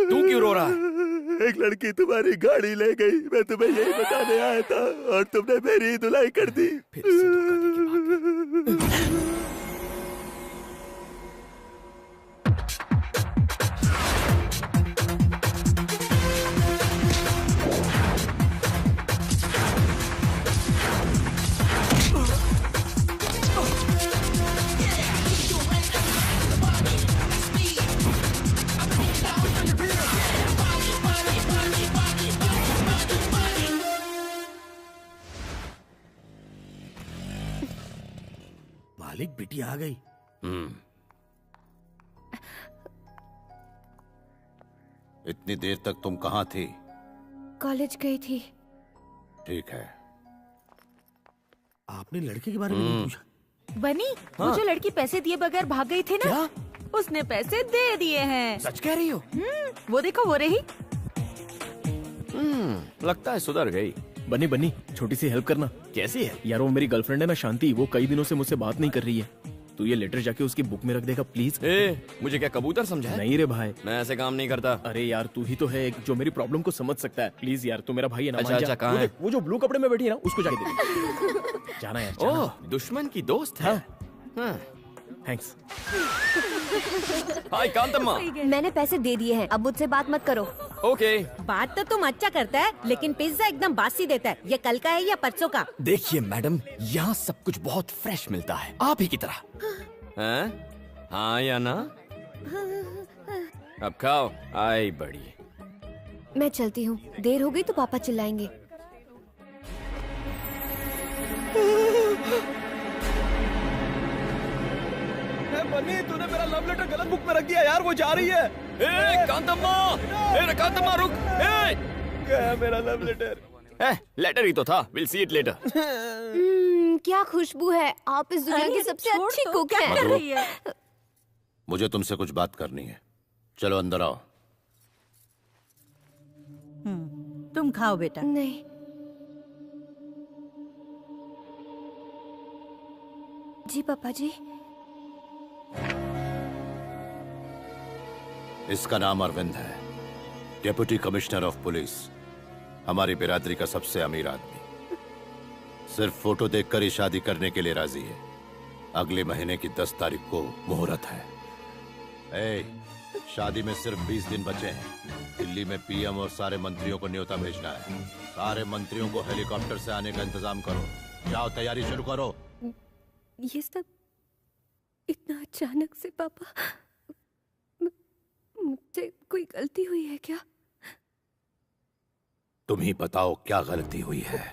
तू क्यों रो रहा है? एक लड़की तुम्हारी गाड़ी ले गई, मैं तुम्हें यही बताने आया था और तुमने मेरी धुलाई कर दी। फिर से धोखा की बात। मालिक बेटी आ गई। इतनी देर तक तुम कहाँ थी? कॉलेज गई थी। ठीक है। आपने लड़के के बारे में नहीं पूछा? बनी, वो जो लड़की पैसे दिए बगैर भाग गई थी ना, उसने पैसे दे दिए हैं। सच कह रही हो? वो देखो, वो रही। लगता है सुधर गई। बनी बनी, छोटी सी हेल्प करना। कैसी है? यार वो मेरी गर्लफ्रेंड है ना शांति, वो कई दिनों से मुझसे बात नहीं कर रही है। तू ये लेटर जाके उसकी बुक में रख देगा प्लीज। मुझे क्या कबूतर समझा है? नहीं रे भाई, मैं ऐसे काम नहीं करता। अरे यार तू ही तो है एक जो मेरी प्रॉब्लम को समझ सकता है। प्लीज यार, तू मेरा भाई है ना। अच्छा, कहाँ है? वो जो ब्लू कपड़े में बैठी है ना, उसको जाके दे। जाना यार, जाना। ओह, दुश्मन की दोस्त है। थैंक्स। हाय कांतम्मा। मैंने पैसे दे दिए हैं, अब मुझसे बात मत करो। ओके। बात तो तुम अच्छा करता है, लेकिन पिज्जा एकदम बासी देता है। ये कल का है या परसों का? देखिए मैडम, यहाँ सब कुछ बहुत फ्रेश मिलता है, आप ही की तरह। हैं? हाँ या ना? अब खाओ। आई बड़ी। मैं चलती हूँ, देर हो गई तो पापा चिल्लाएंगे। बनी, तूने मेरा लव लेटर गलत बुक में रख दिया यार, वो जा रही है। कांतम्मा, कांतम्मा रुक। क्या है मेरा लव लेटर? लेटर ही तो था। Will see it later. क्या खुशबू है, आप इस दुनिया की सबसे अच्छी कुक क्या कर रही हैं। मुझे तुमसे कुछ बात करनी है, चलो अंदर आओ। तुम खाओ बेटा। नहीं, जी पापा जी। इसका नाम अरविंद है, डेप्यूटी कमिश्नर ऑफ पुलिस, हमारी बिरादरी का सबसे अमीर आदमी। सिर्फ फोटो देखकर ही शादी करने के लिए राजी है। अगले महीने की 10 तारीख को मुहूर्त है। शादी में सिर्फ 20 दिन बचे हैं। दिल्ली में पीएम और सारे मंत्रियों को न्योता भेजना है। सारे मंत्रियों को हेलीकॉप्टर से आने का इंतजाम करो। जाओ, तैयारी शुरू करो। ये सब इतना अचानक से पापा, मुझसे कोई गलती हुई है क्या? तुम ही बताओ क्या गलती हुई है।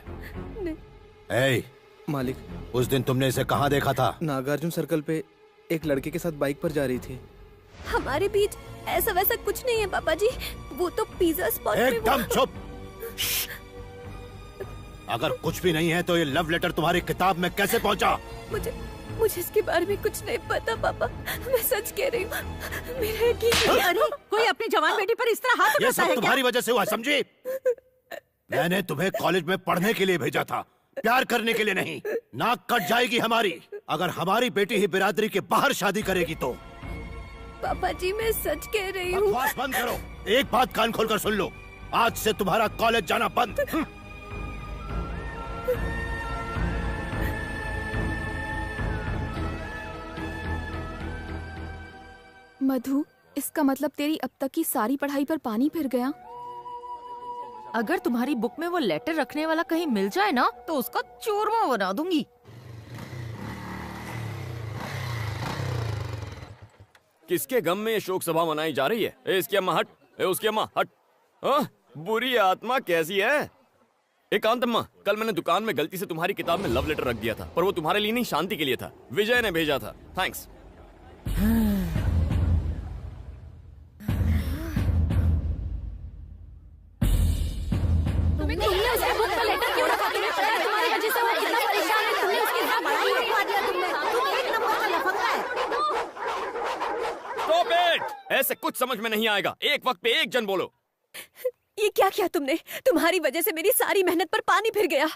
नहीं। मालिक, उस दिन तुमने इसे कहाँ देखा था? नागार्जुन सर्कल पे एक लड़के के साथ बाइक पर जा रही थी। हमारे बीच ऐसा वैसा कुछ नहीं है पापा जी। वो तो पिज्जा स्पॉट में एकदम चुप। अगर कुछ भी नहीं है तो ये लव लेटर तुम्हारी किताब में कैसे पहुंचा? मुझे इसके बारे में कुछ नहीं पता पापा, मैं सच कह रही हूँ। मेरा यकीन। अरे कोई अपनी जवान बेटी पर इस तरह हाथ उठाता है क्या? ये सब तुम्हारी वजह से हुआ, समझी? मैंने तुम्हें कॉलेज में पढ़ने के लिए भेजा था, प्यार करने के लिए नहीं। नाक कट जाएगी हमारी अगर हमारी बेटी ही बिरादरी के बाहर शादी करेगी तो। पापा जी मैं सच कह रही हूँ। बकवास बंद करो। एक बात कान खोलकर सुन लो, आज से तुम्हारा कॉलेज जाना बंद। मधु, इसका मतलब तेरी अब तक की सारी पढ़ाई पर पानी फिर गया। अगर तुम्हारी बुक में वो लेटर रखने वाला कहीं मिल जाए ना तो उसका चूरमा बना दूंगी। किसके गम में ये शोक सभा मनाई जा रही है? इसकी अम्मा हट, उसकी अम्मा हट। बुरी आत्मा कैसी है? एकांत अम्मा, कल मैंने दुकान में गलती से तुम्हारी किताब में लव लेटर रख दिया था, पर वो तुम्हारे लिए नहीं, शांति के लिए था। विजय ने भेजा था। थैंक्स। ऐसे कुछ समझ में नहीं आएगा। एक वक्त पे एक जन बोलो। ये क्या किया तुमने? तुम्हारी वजह से मेरी सारी मेहनत पर पानी फिर गया।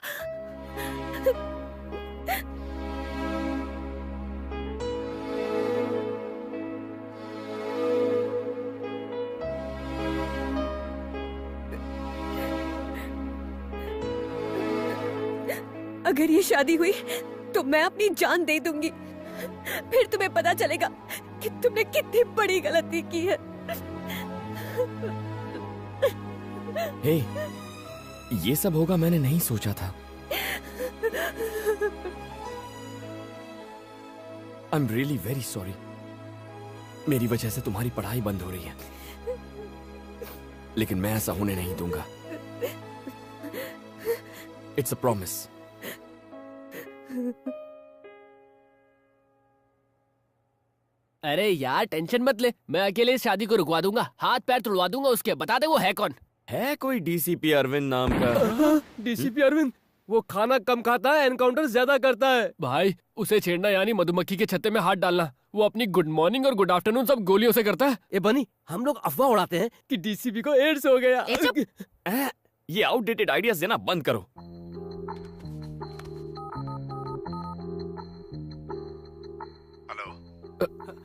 अगर ये शादी हुई तो मैं अपनी जान दे दूंगी। फिर तुम्हें पता चलेगा कि तुमने कितनी बड़ी गलती की है। हे, ये सब होगा मैंने नहीं सोचा था। I am really very sorry. मेरी वजह से तुम्हारी पढ़ाई बंद हो रही है, लेकिन मैं ऐसा होने नहीं दूंगा। It's a promise. अरे यार टेंशन मत ले, मैं अकेले इस शादी को रुकवा दूंगा, हाथ पैर तुड़वा दूंगा उसके। बता दे वो है कौन? है कोई डीसीपी अरविंद नाम का? डीसीपी अरविंद? वो खाना कम खाता है, एनकाउंटर ज्यादा करता है। भाई उसे छेड़ना यानी मधुमक्खी के छत्ते में हाथ डालना। वो अपनी गुड मॉर्निंग और गुड आफ्टरनून सब गोलियों से करता है। ए बनी, हम लोग अफवाह उड़ाते हैं कि डीसीपी को एड्स हो गया। ये आउटडेटेड आइडियाज देना बंद करो।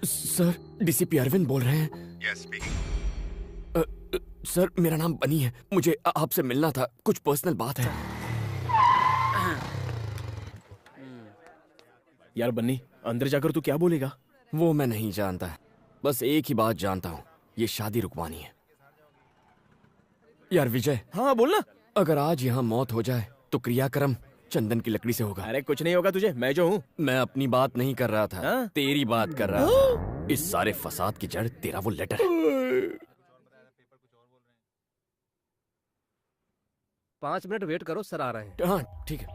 सर, डीसीपी अरविंद बोल रहे हैं? Yes, speaking. सर, मेरा नाम बनी है, मुझे आपसे मिलना था, कुछ पर्सनल बात है। यार बन्नी, अंदर जाकर तू क्या बोलेगा? वो मैं नहीं जानता, बस एक ही बात जानता हूँ, ये शादी रुकवानी है। यार विजय। हाँ बोलना। अगर आज यहाँ मौत हो जाए तो क्रियाक्रम चंदन की लकड़ी से होगा। अरे कुछ नहीं होगा तुझे, मैं जो हूँ। मैं अपनी बात नहीं कर रहा था, तेरी बात कर रहा था। इस सारे फसाद की जड़ तेरा वो लेटर है। 5 मिनट वेट करो, सर आ रहे हैं। हाँ ठीक है।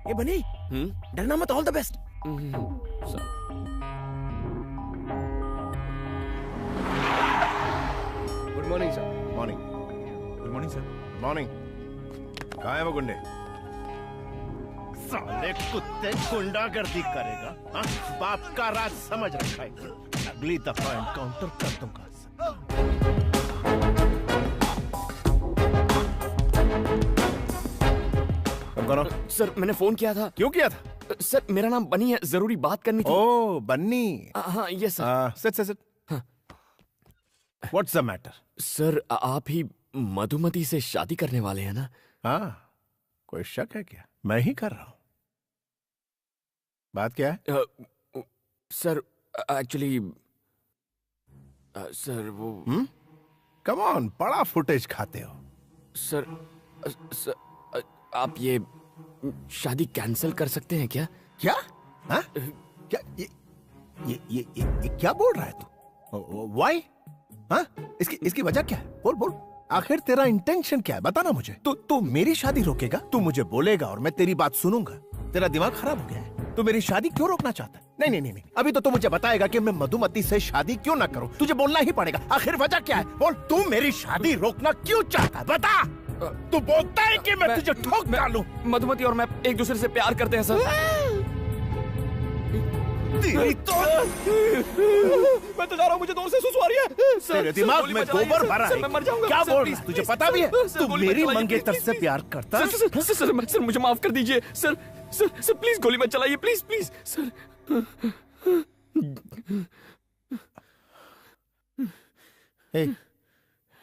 ये बनी, डरना मत, all the best. Good morning sir. Morning. Good morning sir. Morning. कहाँ है वो गुंडे? साले कुत्ते गुंडागर्दी करेगा, हाँ? बाप का राज समझ रखा है। अगली दफा एनकाउंटर कर दूंगा। सर मैंने फोन किया था। क्यों किया था? सर मेरा नाम बनी है, जरूरी बात करनी थी। ओ बन्नी। हाँ ये sir. Sit. What's the matter? Sir आप ही मधुमती से शादी करने वाले हैं ना? हाँ, कोई शक है क्या? मैं ही कर रहा हूं। बात क्या है? सर एक्चुअली सर वो कम ऑन, बड़ा फुटेज खाते हो। सर आप ये शादी कैंसिल कर सकते हैं क्या? क्या? हाँ? क्या ये क्या बोल रहा है तू? व्हाई? हाँ? इसकी वजह क्या है? बोल। आखिर तेरा इंटेंशन क्या है? बताना मुझे। तू मेरी शादी रोकेगा? तू मुझे बोलेगा और मैं तेरी बात सुनूंगा? तेरा दिमाग खराब हो गया है? तू मेरी शादी क्यों रोकना चाहता है? नहीं। अभी तो तू मुझे बताएगा कि मैं मधुमती से शादी क्यों ना करूं। तुझे बोलना ही पड़ेगा। आखिर वजह क्या है? बोल। तू मेरी शादी रोकना क्यों चाहता है? बता। तू बोलता है कि मैं तुझे ठोक डालूं। मधुमती और मैं एक दूसरे से प्यार करते हैं सर। तेरी तो मैं तो जा रहा हूँ, मुझे दूर से सुसु आ रही है। तेरे दिमाग में गोबर भरा है। मैं मर जाऊंगा। क्या बोल रहा है? तुझे पता भी है तू मेरी मंगेतर से प्यार करता है? सर मुझे माफ कर दीजिए सर। सर प्लीज गोली मत चलाइए, प्लीज सर।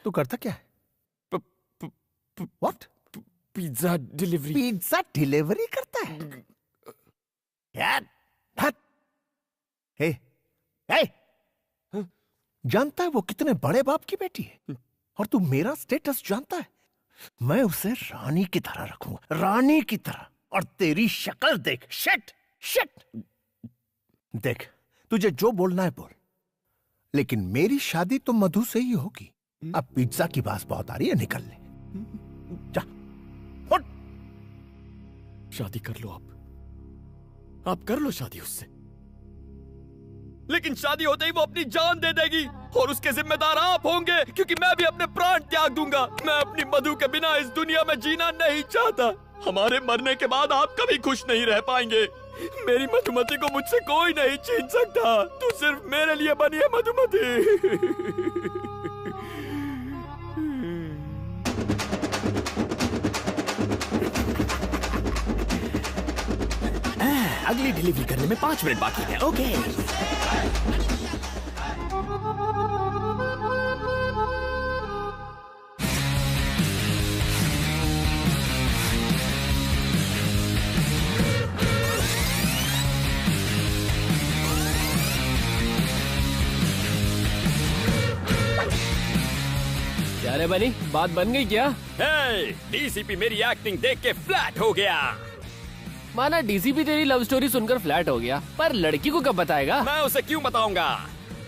तू करता क्या है? What? Pizza delivery. Pizza delivery करता है? यार हे जानता है वो कितने बड़े बाप की बेटी है? और तू मेरा स्टेटस जानता है? मैं उसे रानी की तरह रखूंगा, रानी की तरह। और तेरी शक्ल देख। शिट। देख, तुझे जो बोलना है बोल, लेकिन मेरी शादी तो मधु से ही होगी। अब पिज्जा की बात बहुत आ रही है, निकल ले। जा, उठ। शादी कर लो आप कर लो शादी उससे, लेकिन शादी होते ही वो अपनी जान दे देगी और उसके जिम्मेदार आप होंगे, क्योंकि मैं भी अपने प्राण त्याग दूंगा। मैं अपनी मधु के बिना इस दुनिया में जीना नहीं चाहता। हमारे मरने के बाद आप कभी खुश नहीं रह पाएंगे। मेरी मधुमती को मुझसे कोई नहीं छीन सकता। तू सिर्फ मेरे लिए बनी है मधुमती। अगली डिलीवरी करने में 5 मिनट बाकी है। ओके। क्या रे बनी, बात बन गई क्या? डीसीपी मेरी एक्टिंग देख के फ्लैट हो गया। माना डीसीपी तेरी लव स्टोरी सुनकर फ्लैट हो गया, पर लड़की को कब बताएगा? मैं उसे क्यों बताऊंगा?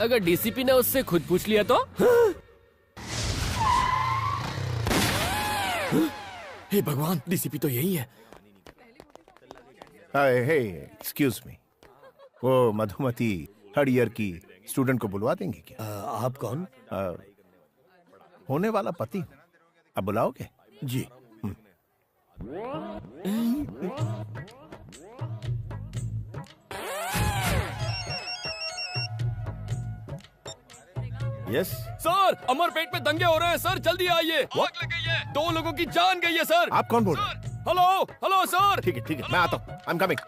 अगर डीसीपी ने उससे खुद पूछ लिया तो? हे भगवान, डीसीपी तो यही है। हे एक्सक्यूज मी, वो मधुमती थर्ड ईयर की स्टूडेंट को बुलवा देंगे क्या? आप कौन? होने वाला पति। अब बुलाओगे? जी। यस सर, अमरपेट में दंगे हो रहे हैं सर, जल्दी आइए। आग लग गई है, 2 लोगों की जान गई है सर। आप कौन बोल रहे हैं? Hello sir. ठीक है, मैं आता हूँ। I am coming.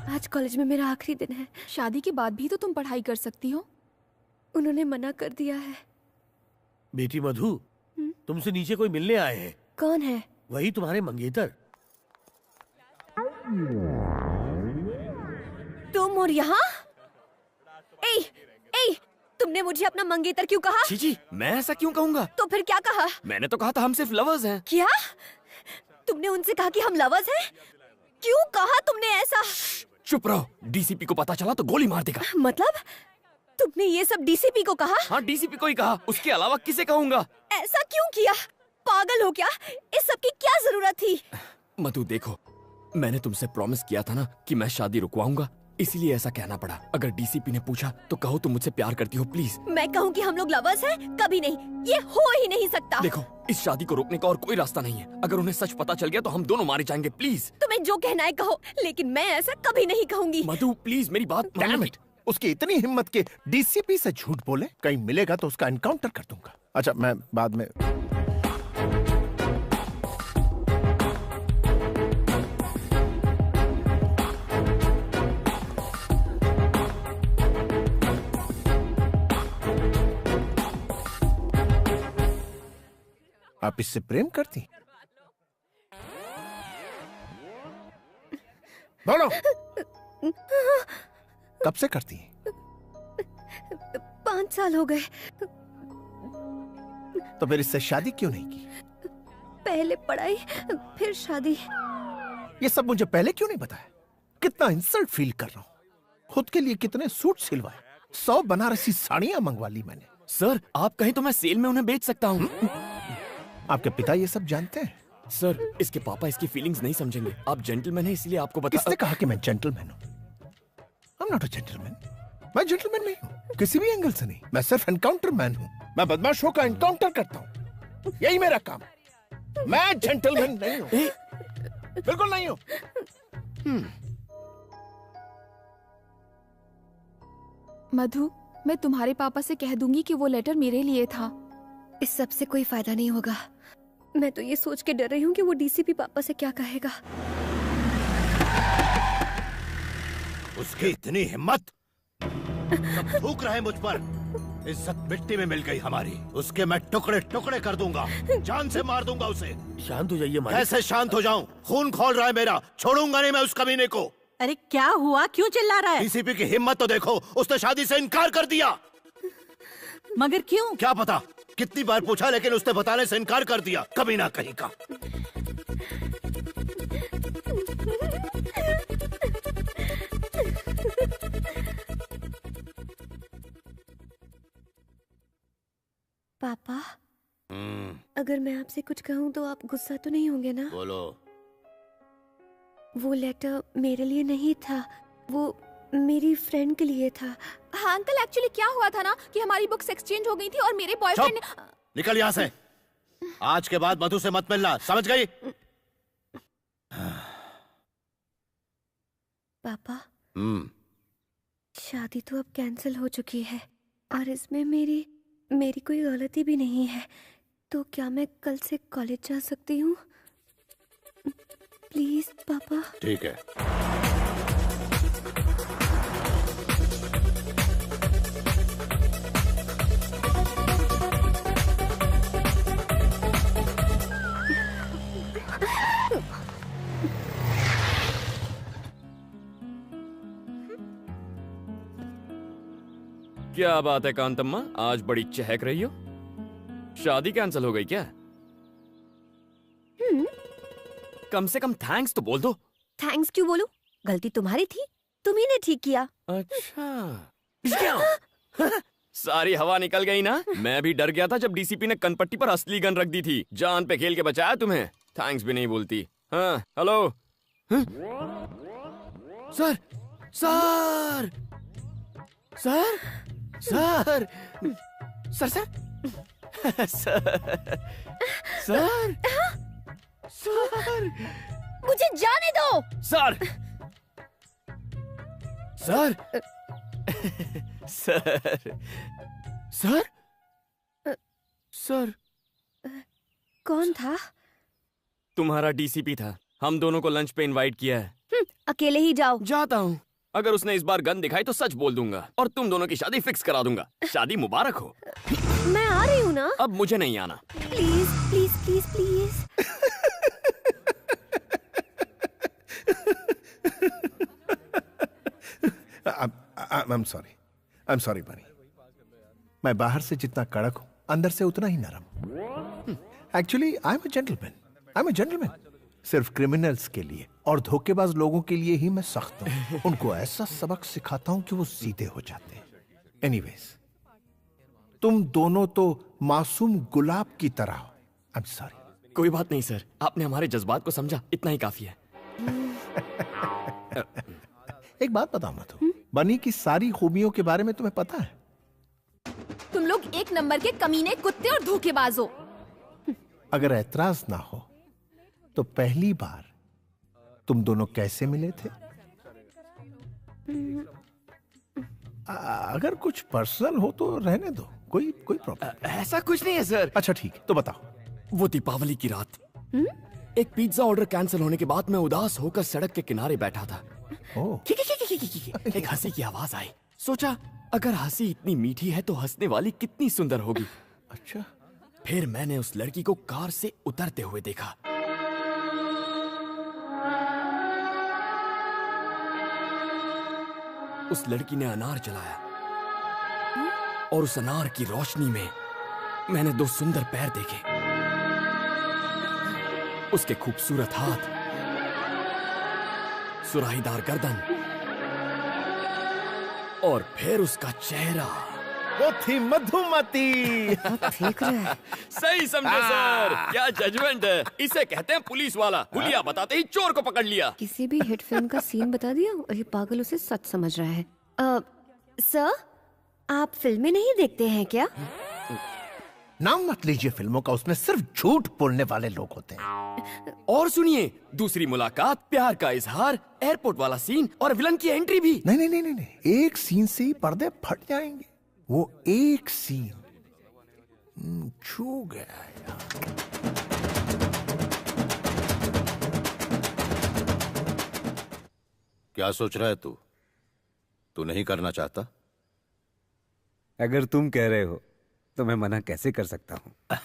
आज कॉलेज में मेरा आखिरी दिन है। शादी के बाद भी तो तुम पढ़ाई कर सकती हो। उन्होंने मना कर दिया है। बेटी मधु, तुमसे नीचे कोई मिलने आए हैं। कौन है? वही तुम्हारे मंगेतर। तुम और यहाँ? ए, तुमने मुझे अपना मंगेतर क्यों कहा? जी, मैं ऐसा क्यों कहूँगा? तो फिर क्या कहा? मैंने तो कहा था हम सिर्फ लवर्स हैं। क्या? तुमने उनसे कहा कि हम लवर्स हैं? क्यों कहा तुमने ऐसा? चुप रहो, डीसीपी को पता चला तो गोली मार देगा। मतलब तुमने ये सब डीसीपी को कहा? हाँ, डीसीपी को ही कहा, उसके अलावा किसे कहूँगा? ऐसा क्यों किया? पागल हो क्या? इस सब की क्या जरूरत थी? मधु देखो, मैंने तुमसे प्रॉमिस किया था ना कि मैं शादी रुकवाऊंगा, इसीलिए ऐसा कहना पड़ा। अगर डीसीपी ने पूछा तो कहो तुम मुझसे प्यार करती हो प्लीज। मैं कहूँ कि हम लोग लवर्स हैं? कभी नहीं, ये हो ही नहीं सकता। देखो, इस शादी को रोकने का और कोई रास्ता नहीं है। अगर उन्हें सच पता चल गया तो हम दोनों मारे जाएंगे। प्लीज तुम्हें जो कहना है कहो, लेकिन मैं ऐसा कभी नहीं कहूँगी। मधु प्लीज मेरी बात Damn it! उसकी इतनी हिम्मत के डीसीपी से झूठ बोले, कहीं मिलेगा तो उसका एनकाउंटर कर दूंगा। अच्छा, मैं बाद में। आप इससे प्रेम करती? बोलो, कब से करती? 5 साल हो गए। तो फिर इससे शादी क्यों नहीं की? पहले पढ़ाई, फिर शादी। ये सब मुझे पहले क्यों नहीं बताया? कितना इंसल्ट फील कर रहा हूँ। खुद के लिए कितने सूट सिलवाए, 100 बनारसी साड़ियां मंगवा ली मैंने। सर, आप कहीं तो मैं सेल में उन्हें बेच सकता हूँ। आपके पिता ये सब जानते हैं? सर, इसके पापा इसकी फीलिंग्स नहीं समझेंगे। आप जेंटलमैन हैं इसलिए आपको बता। किसने कहा कि मैं जेंटलमैन हूँ? I'm not a gentleman. मैं जेंटलमैन नहीं हूँ, किसी भी एंगल से नहीं। मैं सिर्फ एनकाउंटर मैन हूँ। मैं बदमाशों का एनकाउंटर करता हूँ, यही मेरा काम। मैं जेंटलमैन नहीं हूँ, बिल्कुल नहीं हूँ। मधु, मैं तुम्हारे पापा से कह दूंगी कि वो लेटर मेरे लिए था। इस सब से कोई फायदा नहीं होगा। मैं तो ये सोच के डर रही हूँ कि वो डीसीपी पापा से क्या कहेगा। उसकी इतनी हिम्मत, सब थूक रहे मुझ पर। इज्जत मिट्टी में मिल गई हमारी। उसके मैं टुकड़े टुकड़े कर दूंगा, जान से मार दूंगा उसे। शांत हो जाइए मालिक। कैसे शांत हो जाऊं? खून खौल रहा है मेरा, छोड़ूंगा नहीं मैं उस कमीने को। अरे क्या हुआ, क्यों चिल्ला रहा है? डीसीपी की हिम्मत तो देखो, उसने शादी से इनकार कर दिया। मगर क्यों? क्या पता, कितनी बार पूछा लेकिन उसने बताने से इनकार कर दिया। कमीना कहीं का। पापा, अगर मैं आपसे कुछ कहूँ तो आप गुस्सा तो नहीं होंगे ना? बोलो। वो लेटर मेरे लिए नहीं था, वो मेरी फ्रेंड के लिए था। हाँ अंकल, एक्चुअली क्या हुआ था ना कि हमारी बुक्स एक्सचेंज हो गई थी और मेरे बॉयफ्रेंड ने। निकल यहाँ से। आज के बाद मधु से मत मिलना, समझ गई? पापा, शादी तो अब कैंसिल हो चुकी है और इसमें मेरी कोई गलती भी नहीं है। तो क्या मैं कल से कॉलेज जा सकती हूँ? प्लीज पापा। ठीक है। क्या बात है कांतम्मा, आज बड़ी चहक रही हो। शादी कैंसिल हो गई क्या? कम से कम थैंक्स तो बोल दो। थैंक्स क्यों बोलूं? गलती तुम्हारी थी, तुम्ही ने ठीक किया। अच्छा सारी हवा निकल गई ना। मैं भी डर गया था जब डीसीपी ने कनपट्टी पर असली गन रख दी थी। जान पे खेल के बचाया तुम्हें। थैंक्स भी नहीं बोलती। हाँ hello sir sir sir sir sir sir sir sir मुझे जाने दो। Sir sir sir sir sir कौन था? तुम्हारा डीसीपी था। हम दोनों को लंच पे इनवाइट किया है। अकेले ही जाओ। जाता हूँ। अगर उसने इस बार गन दिखाई तो सच बोल दूंगा और तुम दोनों की शादी फिक्स करा दूंगा। शादी मुबारक हो। मैं आ रही हूँ ना। अब मुझे नहीं आना। Please please please please. I'm sorry बनी। मैं बाहर से जितना कड़क हूँ अंदर से उतना ही नरम। Actually I am a gentleman. सिर्फ क्रिमिनल्स के लिए और धोखेबाज लोगों के लिए ही मैं सख्त हूँ। उनको ऐसा सबक सिखाता हूँ कि वो सीधे हो जाते हैं। एनीवेज, तुम दोनों तो मासूम गुलाब की तरह हो। I am sorry. कोई बात नहीं सर, आपने हमारे जज्बात को समझा, इतना ही काफी है। एक बात बताओ मधु, बनी की सारी खूबियों के बारे में तुम्हें पता है? तुम लोग एक नंबर के कमीने, कुत्ते और धोखेबाज हो। अगर ऐतराज ना हो तो पहली बार तुम दोनों कैसे मिले थे? अगर कुछ पर्सनल हो तो रहने दो, कोई प्रॉब्लम। ऐसा कुछ नहीं है सर। अच्छा ठीक है, तो बताओ। वो दीपावली की रात एक पिज्जा ऑर्डर कैंसिल होने के बाद मैं उदास होकर सड़क के किनारे बैठा था। एक हंसी की आवाज आई। सोचा अगर हंसी इतनी मीठी है तो हंसने वाली कितनी सुंदर होगी। अच्छा। फिर मैंने उस लड़की को कार से उतरते हुए देखा। उस लड़की ने अनार जलाया और उस अनार की रोशनी में मैंने दो सुंदर पैर देखे, उसके खूबसूरत हाथ, सुराहीदार गर्दन और फिर उसका चेहरा। वो थी मधुमती। ठीक है। सही समझे सर, क्या जजमेंट है। इसे कहते हैं पुलिस वाला। हुलिया बताते ही चोर को पकड़ लिया। किसी भी हिट फिल्म का सीन बता दिया और ये पागल उसे सच समझ रहा है। सर, आप फिल्में नहीं देखते हैं क्या? नाम मत लीजिए फिल्मों का, उसमें सिर्फ झूठ बोलने वाले लोग होते हैं। और सुनिए, दूसरी मुलाकात, प्यार का इजहार, एयरपोर्ट वाला सीन और विलन की एंट्री भी। नहीं, एक सीन से ही पर्दे फट जाएंगे। वो एक सीन छू गया यार। क्या सोच रहा है तू? तू नहीं करना चाहता? अगर तुम कह रहे हो तो मैं मना कैसे कर सकता हूँ।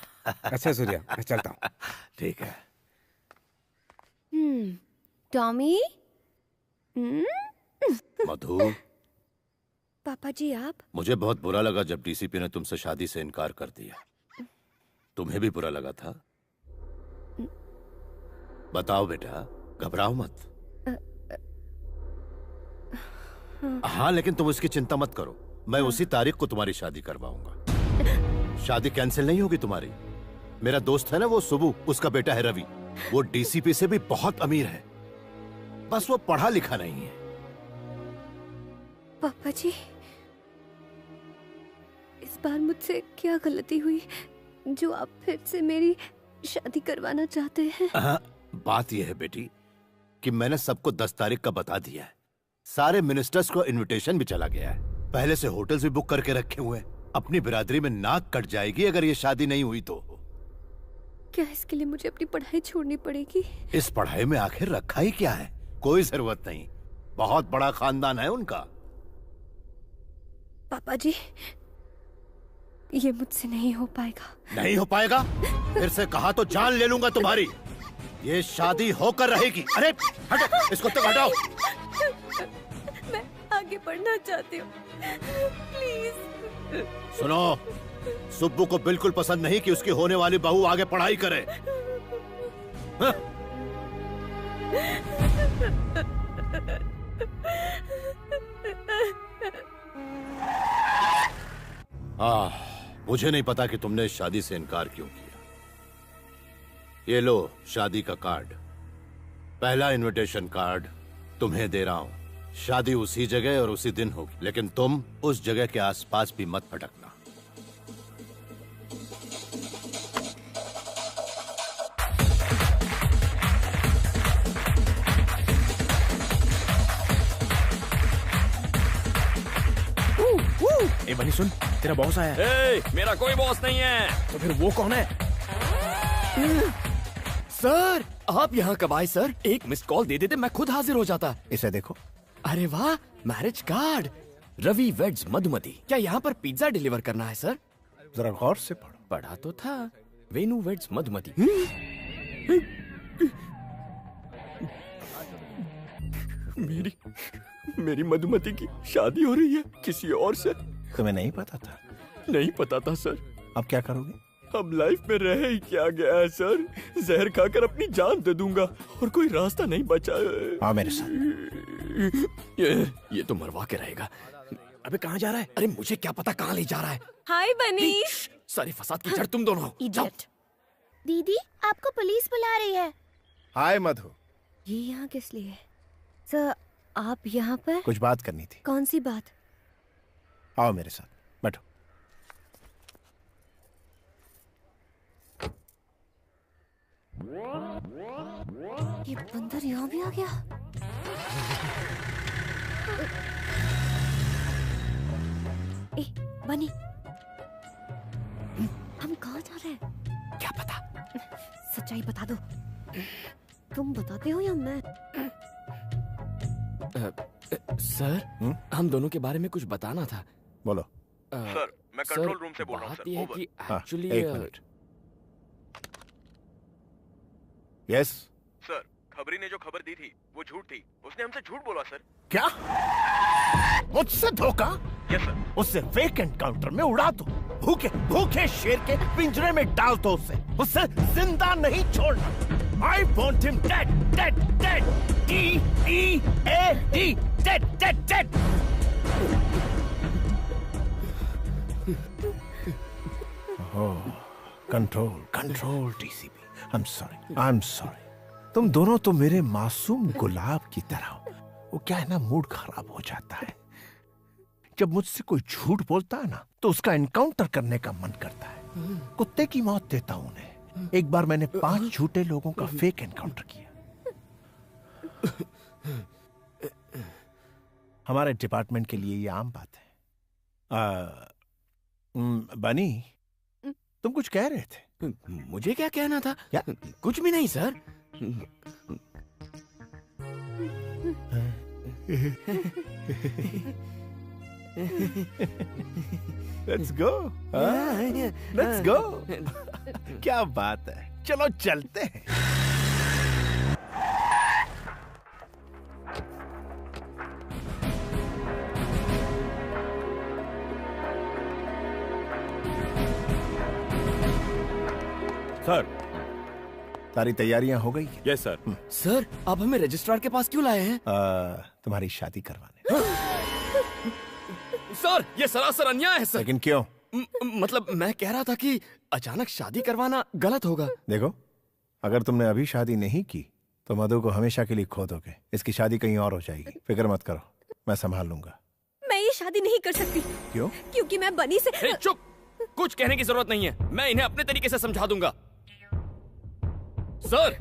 अच्छा सूर्या, मैं चलता हूँ। ठीक है। टॉमी। मधु, पापा जी आप? मुझे बहुत बुरा लगा जब डीसीपी ने तुमसे शादी से इनकार कर दिया। तुम्हें भी बुरा लगा था? बताओ बेटा, घबराओ मत। हाँ, लेकिन तुम उसकी चिंता मत करो, मैं उसी तारीख को तुम्हारी शादी करवाऊंगा। शादी कैंसिल नहीं होगी तुम्हारी। मेरा दोस्त है ना वो सुबू, उसका बेटा है रवि, वो डीसीपी से भी बहुत अमीर है, बस वो पढ़ा लिखा नहीं है। पापा जी, इस बार मुझसे क्या गलती हुई जो आप फिर से मेरी शादी करवाना चाहते हैं? बात यह है बेटी कि मैंने सबको 10 तारीख का बता दिया है। सारे मिनिस्टर्स को इनविटेशन भी चला गया है। पहले से होटल्स भी बुक करके रखे हुए हैं। अपनी बिरादरी में नाक कट जाएगी अगर ये शादी नहीं हुई तो। क्या इसके लिए मुझे अपनी पढ़ाई छोड़नी पड़ेगी? इस पढ़ाई में आखिर रखा ही क्या है? कोई जरूरत नहीं, बहुत बड़ा खानदान है उनका। पापा जी, ये मुझसे नहीं हो पाएगा। नहीं हो पाएगा? फिर से कहा तो जान ले लूंगा तुम्हारी। ये शादी होकर रहेगी। अरे हटो, इसको तो हटाओ। मैं आगे बढ़ना चाहती हूँ, प्लीज। सुनो, सुब्बू को बिल्कुल पसंद नहीं कि उसकी होने वाली बहू आगे पढ़ाई करे। मुझे नहीं पता कि तुमने इस शादी से इनकार क्यों किया। ये लो शादी का कार्ड, पहला इनविटेशन कार्ड तुम्हें दे रहा हूं। शादी उसी जगह और उसी दिन होगी, लेकिन तुम उस जगह के आसपास भी मत भटकना। ए बनी सुन, तेरा बॉस आया है। ए, मेरा कोई बॉस नहीं है। तो फिर वो कौन है? सर, आप यहाँ कब आए सर? एक मिस्ड कॉल दे देते मैं खुद हाजिर हो जाता। इसे देखो। अरे वाह, marriage card. Ravi weds Madhumati. क्या यहाँ पर पिज्जा डिलीवर करना है सर? जरा गौर से पढ़ो। पढ़ा तो था, वेनु वेड्स मधुमती। मेरी मधुमती की शादी हो रही है किसी और से। तुम्हें नहीं पता था? नहीं पता था सर। अब क्या करोगे? अब लाइफ में रह ही क्या गया है सर, जहर खाकर अपनी जान दे दूंगा और कोई रास्ता नहीं बचा। हाँ मेरे साथ। ये तो मरवा के रहेगा। अबे कहाँ जा रहा है? अरे मुझे क्या पता कहाँ ले जा रहा है। हाय बनी। सारे फसाद की जड़ तुम दोनों। इडियट। दीदी, आपको पुलिस बुला रही है। हाय मधु। ये यहाँ किस लिए? सर, आप यहाँ पर? कुछ बात करनी थी। कौन सी बात? आओ मेरे साथ, बैठो। ये बंदर यहाँ भी आ गया। ए, बनी, हम कहाँ जा रहे हैं? क्या पता? सच्चाई बता दो। तुम बताते हो या मैं? सर, हम दोनों के बारे में कुछ बताना था। बोलो। सर, मैं कंट्रोल रूम से बोल रहा हूँ, बात सर। ये है ओवर। कि हाँ, एक्चुअली एक मिनट। यस सर, खबरी ने जो खबर दी थी वो झूठ थी। उसने हमसे झूठ बोला सर। क्या? मुझसे धोखा? Yes sir. उससे फेक एनकाउंटर में उड़ा दो। भूखे भूखे शेर के पिंजरे में डाल दो उसे जिंदा नहीं छोड़ना। I want him dead, dead, dead. D-E-A-D, dead, dead, dead. Control TCP. I'm sorry. तुम दोनों तो मेरे मासूम गुलाब की तरह हो। वो क्या है ना, मूड खराब हो जाता है जब मुझसे कोई झूठ बोलता है ना, तो उसका एनकाउंटर करने का मन करता है। कुत्ते की मौत देता हूं उन्हें। एक बार मैंने 5 झूठे लोगों का फेक एनकाउंटर किया। हमारे डिपार्टमेंट के लिए ये आम बात है। बनी, तुम कुछ कह रहे थे? मुझे क्या कहना था? क्या? कुछ भी नहीं sir. Let's go. Let's go. क्या बात है, चलो चलते हैं। सर, सारी तैयारियां हो गई? Yes sir. सर, आप हमें रजिस्ट्रार के पास क्यों लाए हैं? तुम्हारी शादी करवाने। सर, ये सरासर अन्याय है सर। लेकिन क्यों? मतलब मैं कह रहा था कि अचानक शादी करवाना गलत होगा। देखो, अगर तुमने अभी शादी नहीं की तो मधु को हमेशा के लिए खो दोगे। इसकी शादी कहीं और हो जाएगी। फिक्र मत करो, मैं संभाल लूंगा। मैं ये शादी नहीं कर सकती। क्यों? क्योंकि मैं बनी से। चुप! कुछ कहने की जरूरत नहीं है, मैं इन्हें अपने तरीके से समझा दूंगा। सर,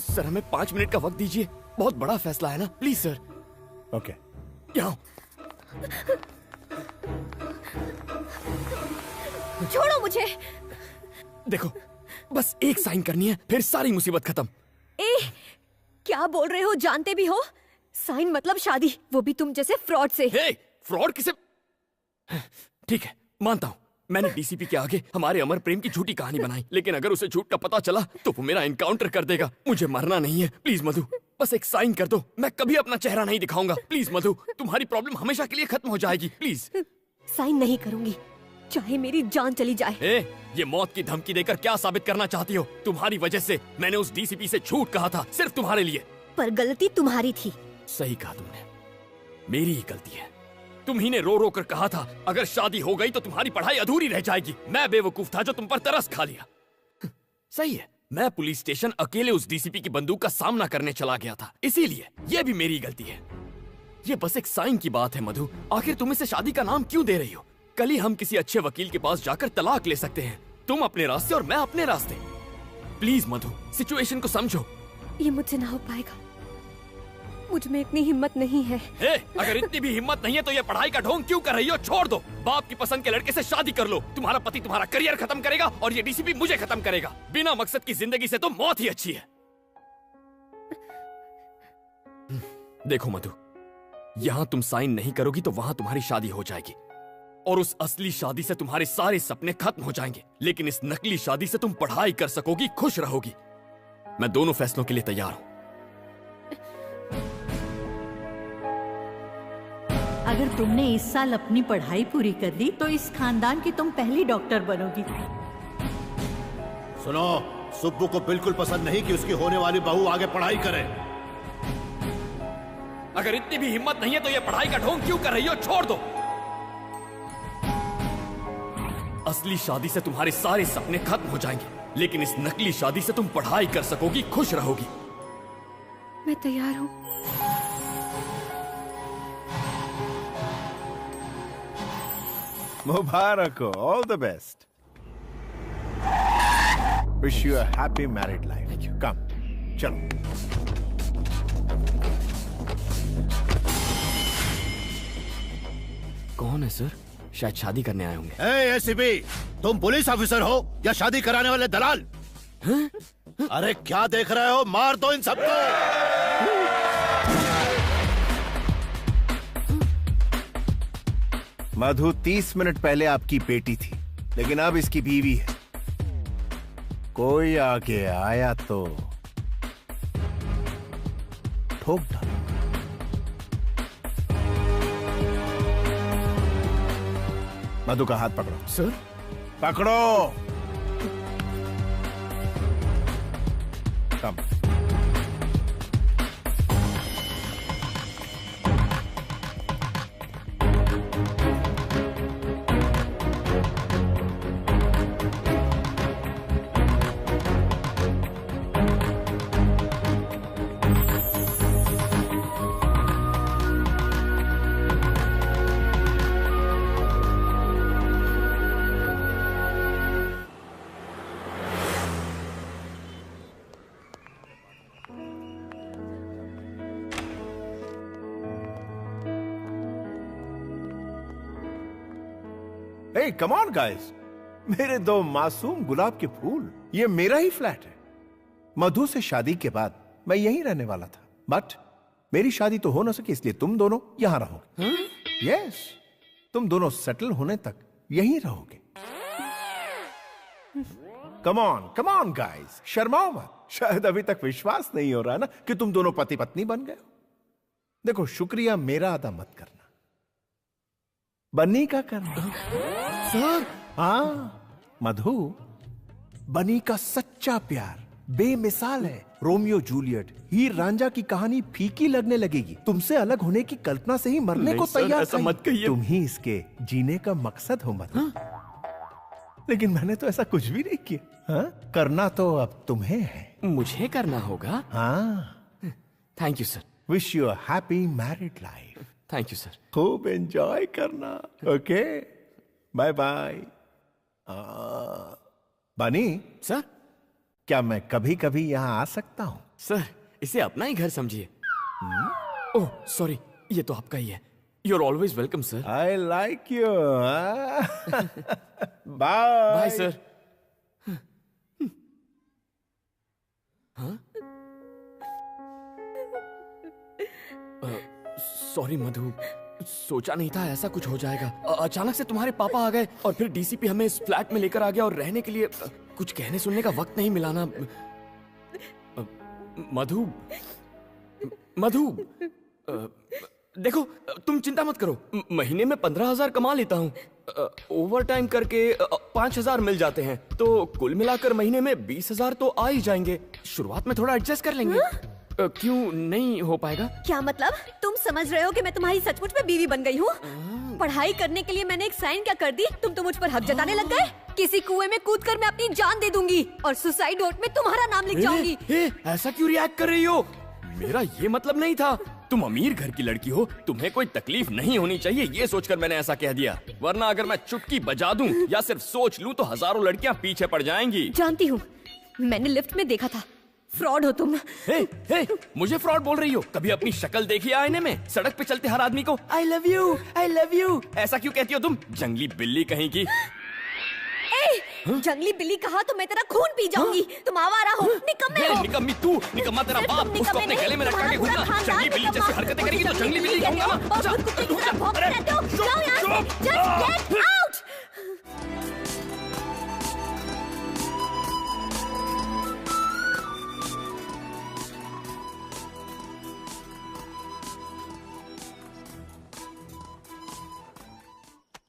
सर हमें 5 मिनट का वक्त दीजिए। बहुत बड़ा फैसला है ना, प्लीज सर। ओके। यहाँ छोड़ो मुझे। देखो, बस एक साइन करनी है, फिर सारी मुसीबत खत्म। ए, क्या बोल रहे हो? जानते भी हो? साइन मतलब शादी, वो भी तुम जैसे फ्रॉड से। हे, फ्रॉड किसे? ठीक है, मानता हूँ मैंने डीसीपी के आगे हमारे अमर प्रेम की झूठी कहानी बनाई, लेकिन अगर उसे झूठ का पता चला तो वो मेरा एनकाउंटर कर देगा। मुझे मरना नहीं है। प्लीज मधु, बस एक साइन कर दो। मैं कभी अपना चेहरा नहीं दिखाऊंगा। प्लीज मधु, तुम्हारी प्रॉब्लम हमेशा के लिए खत्म हो जाएगी। प्लीज। साइन नहीं करूंगी, चाहे मेरी जान चली जाए। ये मौत की धमकी देकर क्या साबित करना चाहती हो? तुम्हारी वजह से मैंने उस डीसीपी से झूठ कहा था, सिर्फ तुम्हारे लिए। पर गलती तुम्हारी थी। सही कहा तुमने, मेरी ही गलती है। तुम ही ने रो रो कर कहा था अगर शादी हो गई तो तुम्हारी पढ़ाई अधूरी रह जाएगी। मैं बेवकूफ था जो तुम पर तरस खा लिया। सही है, मैं पुलिस स्टेशन अकेले उस डीसीपी की बंदूक का सामना करने चला गया था, इसीलिए ये भी मेरी गलती है। ये बस एक साइन की बात है मधु। आखिर तुम इसे शादी का नाम क्यों दे रही हो? कल ही हम किसी अच्छे वकील के पास जाकर तलाक ले सकते हैं। तुम अपने रास्ते और मैं अपने रास्ते। प्लीज मधु, सिचुएशन को समझो। ये मुझसे ना हो पाएगा, मुझ में इतनी हिम्मत नहीं है। अगर इतनी भी हिम्मत नहीं है तो ये पढ़ाई का ढोंग क्यों कर रही हो? छोड़ दो, बाप की पसंद के लड़के से शादी कर लो। तुम्हारा पति तुम्हारा करियर खत्म करेगा और ये डीसीपी मुझे खत्म करेगा। बिना मकसद की जिंदगी से तो मौत ही अच्छी है। देखो मधु, यहाँ तुम साइन नहीं करोगी तो वहाँ तुम्हारी शादी हो जाएगी और उस असली शादी से तुम्हारे सारे सपने खत्म हो जाएंगे। लेकिन इस नकली शादी से तुम पढ़ाई कर सकोगी, खुश रहोगी। मैं दोनों फैसलों के लिए तैयार हूँ। अगर तुमने इस साल अपनी पढ़ाई पूरी कर ली तो इस खानदान की तुम पहली डॉक्टर बनोगी। सुनो, सुब्बू को बिल्कुल पसंद नहीं कि उसकी होने वाली बहू आगे पढ़ाई करे। अगर इतनी भी हिम्मत नहीं है तो ये पढ़ाई का ढोंग क्यों कर रही हो? छोड़ दो। असली शादी से तुम्हारे सारे सपने खत्म हो जाएंगे, लेकिन इस नकली शादी से तुम पढ़ाई कर सकोगी, खुश रहोगी। मैं तैयार हूँ। मुबारक हो, all the best. Wish you a happy married life. Come, चलो। कौन है सर? शायद शादी करने आए होंगे। एसीपी, तुम पुलिस ऑफिसर हो या शादी कराने वाले दलाल? अरे क्या देख रहे हो? मार दो इन सबको। मधु 30 मिनट पहले आपकी बेटी थी, लेकिन अब इसकी बीवी है। कोई आगे आया तो ठोक डालो। मधु का हाथ पकड़ो। सर? पकड़ो। कम। Hey, come on guys, मेरे दो मासूम गुलाब के फूल, ये मेरा ही फ्लैट है। मधु से शादी के बाद मैं यहीं रहने वाला था, बट मेरी शादी तो हो ना सकी, इसलिए तुम दोनों यहां रहोगे। यस, तुम दोनों सेटल होने तक यहीं रहोगे। कम ऑन गाइस, शर्माओ मत। शायद अभी तक विश्वास नहीं हो रहा ना कि तुम दोनों पति पत्नी बन गए हो। देखो, शुक्रिया मेरा अदा मत करना, बन्नी का करना। सर? हाँ मधु, बन्नी का सच्चा प्यार बेमिसाल है। रोमियो जूलियट, हीर रांझा की कहानी फीकी लगने लगेगी। तुमसे अलग होने की कल्पना से ही मरने को तैयार। ऐसा मत कहिए। तुम ही इसके जीने का मकसद हो मधु। लेकिन मैंने तो ऐसा कुछ भी नहीं किया। हाँ? करना तो अब तुम्हें है। मुझे करना होगा? हाँ। Thank you sir. Wish you a happy married life. Thank you sir. खूब एंजॉय करना। Okay, bye bye. Bunny sir, क्या मैं कभी कभी यहाँ आ सकता हूँ? सर, इसे अपना ही घर समझिए। ओह सॉरी, ये तो आपका ही है। You are always welcome sir. I like you. Bye bye sir. हाँ? सॉरी मधु, सोचा नहीं था ऐसा कुछ हो जाएगा। अचानक से तुम्हारे पापा आ गए और फिर डीसीपी हमें इस फ्लैट में लेकर आ गया और रहने के लिए कुछ कहने सुनने का वक्त नहीं मिला ना। मधु, देखो तुम चिंता मत करो, महीने में 15,000 कमा लेता हूँ। ओवर टाइम करके 5,000 मिल जाते हैं, तो कुल मिलाकर महीने में 20,000 तो आ ही जाएंगे। शुरुआत में थोड़ा एडजस्ट कर लेंगे। क्यों नहीं हो पाएगा? क्या मतलब? तुम समझ रहे हो कि मैं तुम्हारी सचमुच में बीवी बन गई हूँ? पढ़ाई करने के लिए मैंने एक साइन क्या कर दी, तुम तो मुझ पर हक जताने लग गए। किसी कुएं में कूदकर मैं अपनी जान दे दूंगी और सुसाइड नोट में तुम्हारा नाम लिख जाऊंगी। ऐसा क्यों रिएक्ट कर रही हो? मेरा ये मतलब नहीं था। तुम अमीर घर की लड़की हो, तुम्हें कोई तकलीफ नहीं होनी चाहिए, ये सोचकर मैंने ऐसा कह दिया। वरना अगर मैं चुटकी बजा दूं या सिर्फ सोच लूं तो हजारों लड़कियां पीछे पड़ जाएंगी। जानती हूँ, मैंने लिफ्ट में देखा था। फ्रॉड हो तुम। हे, मुझे फ्रॉड बोल रही हो? कभी अपनी शक्ल देखी आईने में? सड़क पे चलते हर आदमी को आई लव यू ऐसा क्यों कहती हो तुम? जंगली बिल्ली कहीं की। जंगली बिल्ली कहा तो मैं तेरा खून पी जाऊंगी। तुम आवारा हो, निकम्मे हो। निकम्मी तू, निकम्मा तेरा बाप। उसको अपने गले में लटका के घूमना। जंगली बिल्ली जैसी हरकतें करेगी तो जंगली बिल्ली कहूंगा ना।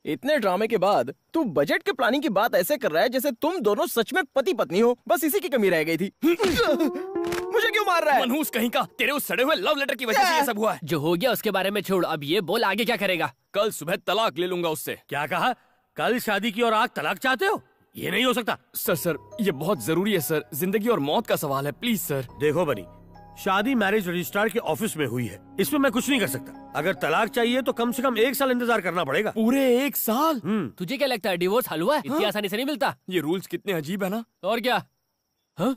इतने ड्रामे के बाद तू बजट के प्लानिंग की बात ऐसे कर रहा है जैसे तुम दोनों सच में पति पत्नी हो। बस इसी की कमी रह गई थी। मुझे क्यों मार रहा है? मनहूस कहीं का, तेरे उस सड़े हुए लव लेटर की वजह से ये सब हुआ है। जो हो गया उसके बारे में छोड़, अब ये बोल आगे क्या करेगा? कल सुबह तलाक ले लूंगा उससे। क्या कहा? कल शादी की और आज तलाक चाहते हो? ये नहीं हो सकता। सर ये बहुत जरूरी है सर, जिंदगी और मौत का सवाल है, प्लीज सर। देखो बनी, शादी मैरिज रजिस्ट्रार के ऑफिस में हुई है, इसमें मैं कुछ नहीं कर सकता। अगर तलाक चाहिए तो कम से कम 1 साल इंतजार करना पड़ेगा। पूरे 1 साल? तुझे क्या लगता है डिवोर्स हलवा है? इतनी आसानी से नहीं मिलता। ये रूल्स कितने अजीब है ना। और क्या? हाँ?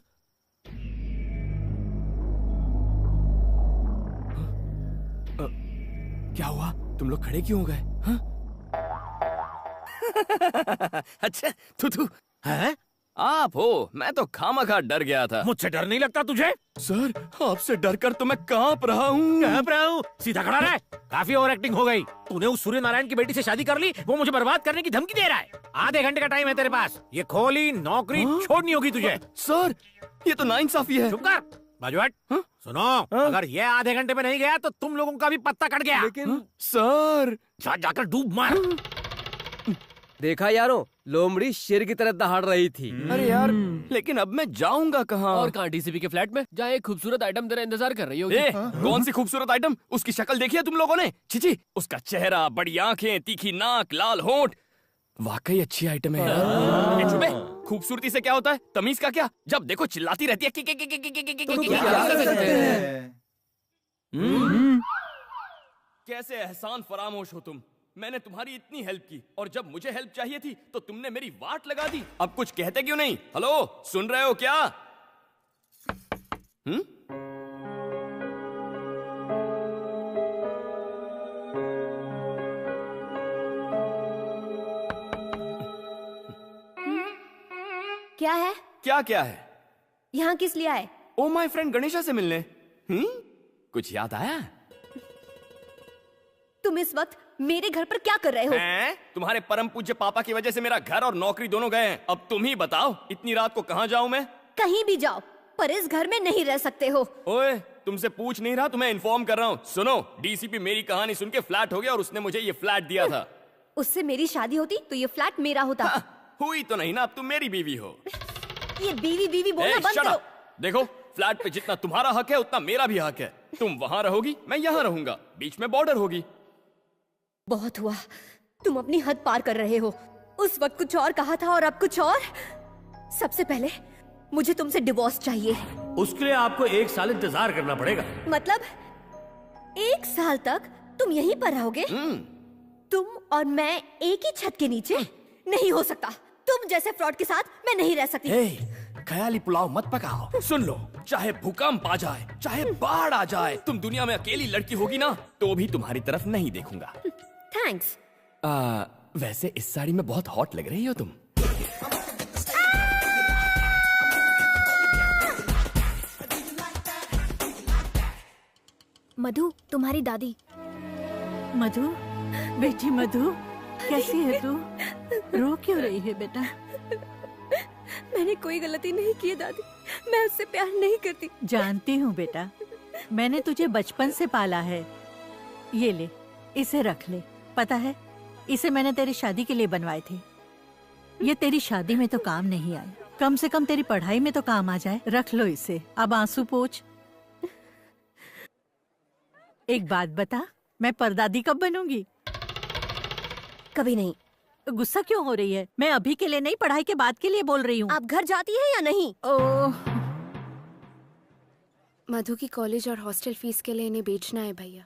क्या हुआ? तुम लोग खड़े क्यों हो गए? हाँ? अच्छा तू है? आप हो? मैं तो खामखा डर गया था। मुझसे डर नहीं लगता तुझे? सर आपसे डर कर तो मैं कांप रहा हूँ। सीधा खड़ा रहे। काफी ओवर एक्टिंग हो गई। तूने उस सूर्य नारायण की बेटी से शादी कर ली, वो मुझे बर्बाद करने की धमकी दे रहा है। आधे घंटे का टाइम है तेरे पास, ये खोली नौकरी छोड़नी होगी तुझे। सर ये तो नाइंसाफी है। चुप कर बाजू हट। सुनो, अगर ये आधे घंटे में नहीं गया तो तुम लोगों का भी पत्ता कट गया। लेकिन सर जाकर डूब मार। देखा यारों, लोमड़ी शेर की तरह दहाड़ रही थी। अरे यार, लेकिन अब मैं जाऊंगा कहाँ? और कहाँ? डीसीपी के फ्लैट में, जहाँ एक खूबसूरत आइटम तेरा इंतजार कर रही होगी। कौन सी खूबसूरत आइटम? उसकी शक्ल देखी है तुम लोगों ने? छिची, उसका चेहरा, बड़ी आंखें, तीखी नाक, लाल होंठ, वाकई अच्छी आइटम है यार। ए, चुप है। खूबसूरती से क्या होता है? तमीज का क्या? जब देखो चिल्लाती रहती है। कैसे एहसान फरामोश हो तुम। मैंने तुम्हारी इतनी हेल्प की और जब मुझे हेल्प चाहिए थी तो तुमने मेरी वाट लगा दी। अब कुछ कहते क्यों नहीं? हेलो, सुन रहे हो क्या? क्या है? क्या है? यहाँ किस लिए आए? ओ माय फ्रेंड गणेशा से मिलने। कुछ याद आया? तुम इस वक्त मेरे घर पर क्या कर रहे हो? तुम्हारे परम पूज्य पापा की वजह से मेरा घर और नौकरी दोनों गए हैं। अब तुम ही बताओ, इतनी रात को कहाँ जाऊँ मैं? कहीं भी जाओ, पर इस घर में नहीं रह सकते हो। ओए, तुमसे पूछ नहीं रहा, तुम्हें इन्फॉर्म कर रहा हूँ। सुनो, डीसीपी मेरी कहानी सुन के फ्लैट हो गया और उसने मुझे ये फ्लैट दिया था। उससे मेरी शादी होती तो ये फ्लैट मेरा होता। हुई तो नहीं ना, अब तुम मेरी बीवी हो। ये बीवी बोलना बंद करो। देखो, फ्लैट पे जितना तुम्हारा हक है उतना मेरा भी हक है। तुम वहाँ रहोगी, मैं यहाँ रहूंगा, बीच में बॉर्डर होगी। बहुत हुआ, तुम अपनी हद पार कर रहे हो। उस वक्त कुछ और कहा था और अब कुछ और। सबसे पहले मुझे तुमसे डिवोर्स चाहिए। उसके लिए आपको 1 साल इंतजार करना पड़ेगा। मतलब 1 साल तक तुम यहीं पर रहोगे? तुम और मैं एक ही छत के नीचे? नहीं हो सकता। तुम जैसे फ्रॉड के साथ मैं नहीं रह सकती। ख्याली पुलाव मत पकाओ। सुन लो, चाहे भूकंप आ जाए, चाहे बाढ़ आ जाए, तुम दुनिया में अकेली लड़की होगी ना तो भी तुम्हारी तरफ नहीं देखूंगा। थैंक्स। वैसे इस साड़ी में बहुत हॉट लग रही हो तुम। मधु, तुम्हारी दादी। मधु, बेटी मधु, कैसी है तू? रो क्यों रही है बेटा? मैंने कोई गलती नहीं की है दादी, मैं उससे प्यार नहीं करती। जानती हूँ बेटा, मैंने तुझे बचपन से पाला है। ये ले, इसे रख ले। पता है, इसे मैंने तेरी शादी के लिए बनवाए थे। ये तेरी शादी में तो काम नहीं आए, कम से कम तेरी पढ़ाई में तो काम आ जाए। रख लो इसे, अब आंसू पोंछ। एक बात बता, मैं परदादी कब बनूंगी? कभी नहीं। गुस्सा क्यों हो रही है? मैं अभी के लिए नहीं, पढ़ाई के बाद के लिए बोल रही हूँ। आप घर जाती है या नहीं? मधु की कॉलेज और हॉस्टल फीस के लिए इन्हें बेचना है भैया।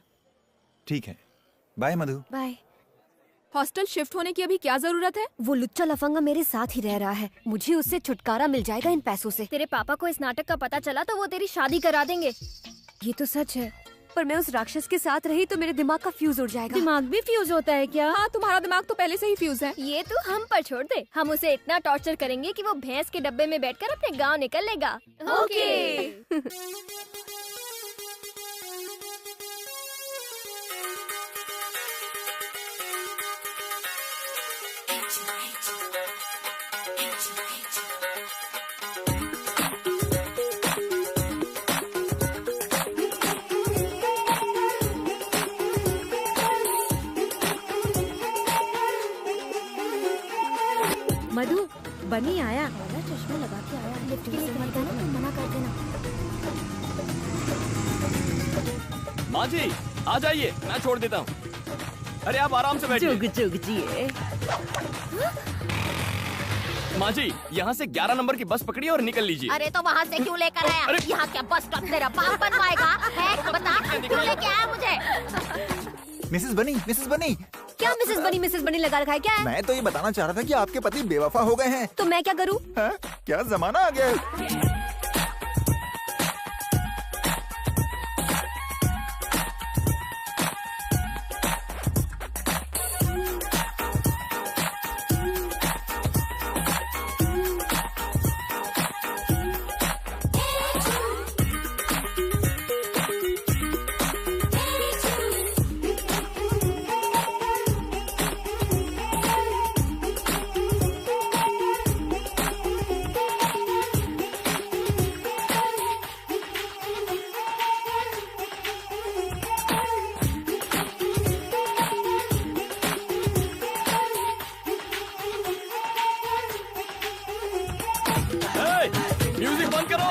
ठीक है, बाय मधु। बाय। हॉस्टल शिफ्ट होने की अभी क्या जरूरत है? वो लुच्चा लफंगा मेरे साथ ही रह रहा है, मुझे उससे छुटकारा मिल जाएगा इन पैसों से। तेरे पापा को इस नाटक का पता चला तो वो तेरी शादी करा देंगे। ये तो सच है, पर मैं उस राक्षस के साथ रही तो मेरे दिमाग का फ्यूज उड़ जाएगा। दिमाग भी फ्यूज होता है क्या? हाँ, तुम्हारा दिमाग तो पहले से ही फ्यूज है। ये तो हम पर छोड़ दे, हम उसे इतना टॉर्चर करेंगे कि वो भैंस के डब्बे में बैठकर अपने गांव निकलेगा। ओके। मधु, बनी आया। चश्मा लगा के आया, लिफ्ट के लिए मत देना, तुम मना कर देना। माँ जी आ जाइए, मैं छोड़ देता हूँ। अरे आप आराम से बैठिए। जुग जुग जिए। माँ जी, यहाँ से 11 नंबर की बस पकड़ी और निकल लीजिए। अरे तो वहाँ से क्यों लेकर आया? यहाँ क्या बस स्टॉप तेरा बाप बनवाएगा? है बता, क्यों लेके आया मुझे? मिसेस बनी क्या मिसेस बनी लगा रखा है क्या है? मैं तो ये बताना चाह रहा था कि आपके पति बेवफा हो गए हैं। तो मैं क्या करूँ? क्या जमाना आ गया है। म्यूजिक बंद करो।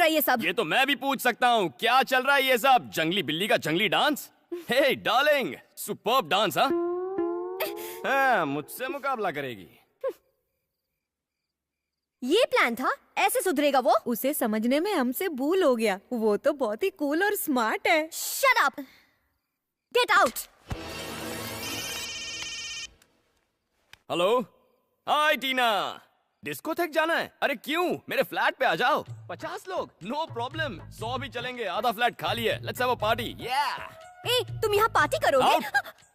ये सब? ये तो मैं भी पूछ सकता हूँ, क्या चल रहा है ये सब? जंगली बिल्ली का जंगली डांस? हे डार्लिंग, सुपर्ब डांस। हाँ, मुझसे मुकाबला करेगी। ये प्लान था? ऐसे सुधरेगा वो? उसे समझने में हमसे भूल हो गया। वो तो बहुत ही कूल और स्मार्ट है। Shut up! Get out! Hello, hi Tina. Discotheque जाना है? अरे क्यों, मेरे फ्लैट पे आ जाओ। 50 लोग, नो प्रॉब्लम। 100 भी चलेंगे, आधा फ्लैट खाली है। Let's have a party. ए, तुम यहाँ पार्टी करोगे?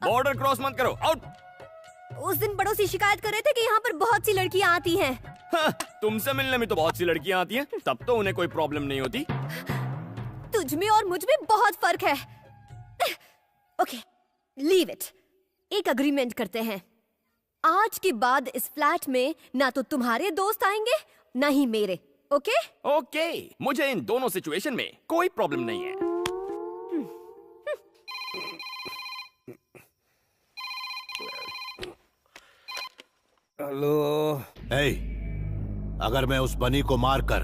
बॉर्डर क्रॉस मत करो, आउट। उस दिन पड़ोसी शिकायत कर रहे थे कि यहाँ पर बहुत सी लड़कियाँ आती हैं। तुमसे मिलने में तो बहुत सी लड़कियाँ आती हैं, तब तो उन्हें कोई प्रॉब्लम नहीं होती। तुझ में और मुझ में बहुत फर्क है। Okay, leave it. एक अग्रीमेंट करते हैं। आज के बाद इस फ्लैट में ना तो तुम्हारे दोस्त आएंगे ना ही मेरे। ओके? ओके, मुझे इन दोनों सिचुएशन में कोई प्रॉब्लम नहीं है। हेलो। हे, अगर मैं उस बनी को मारकर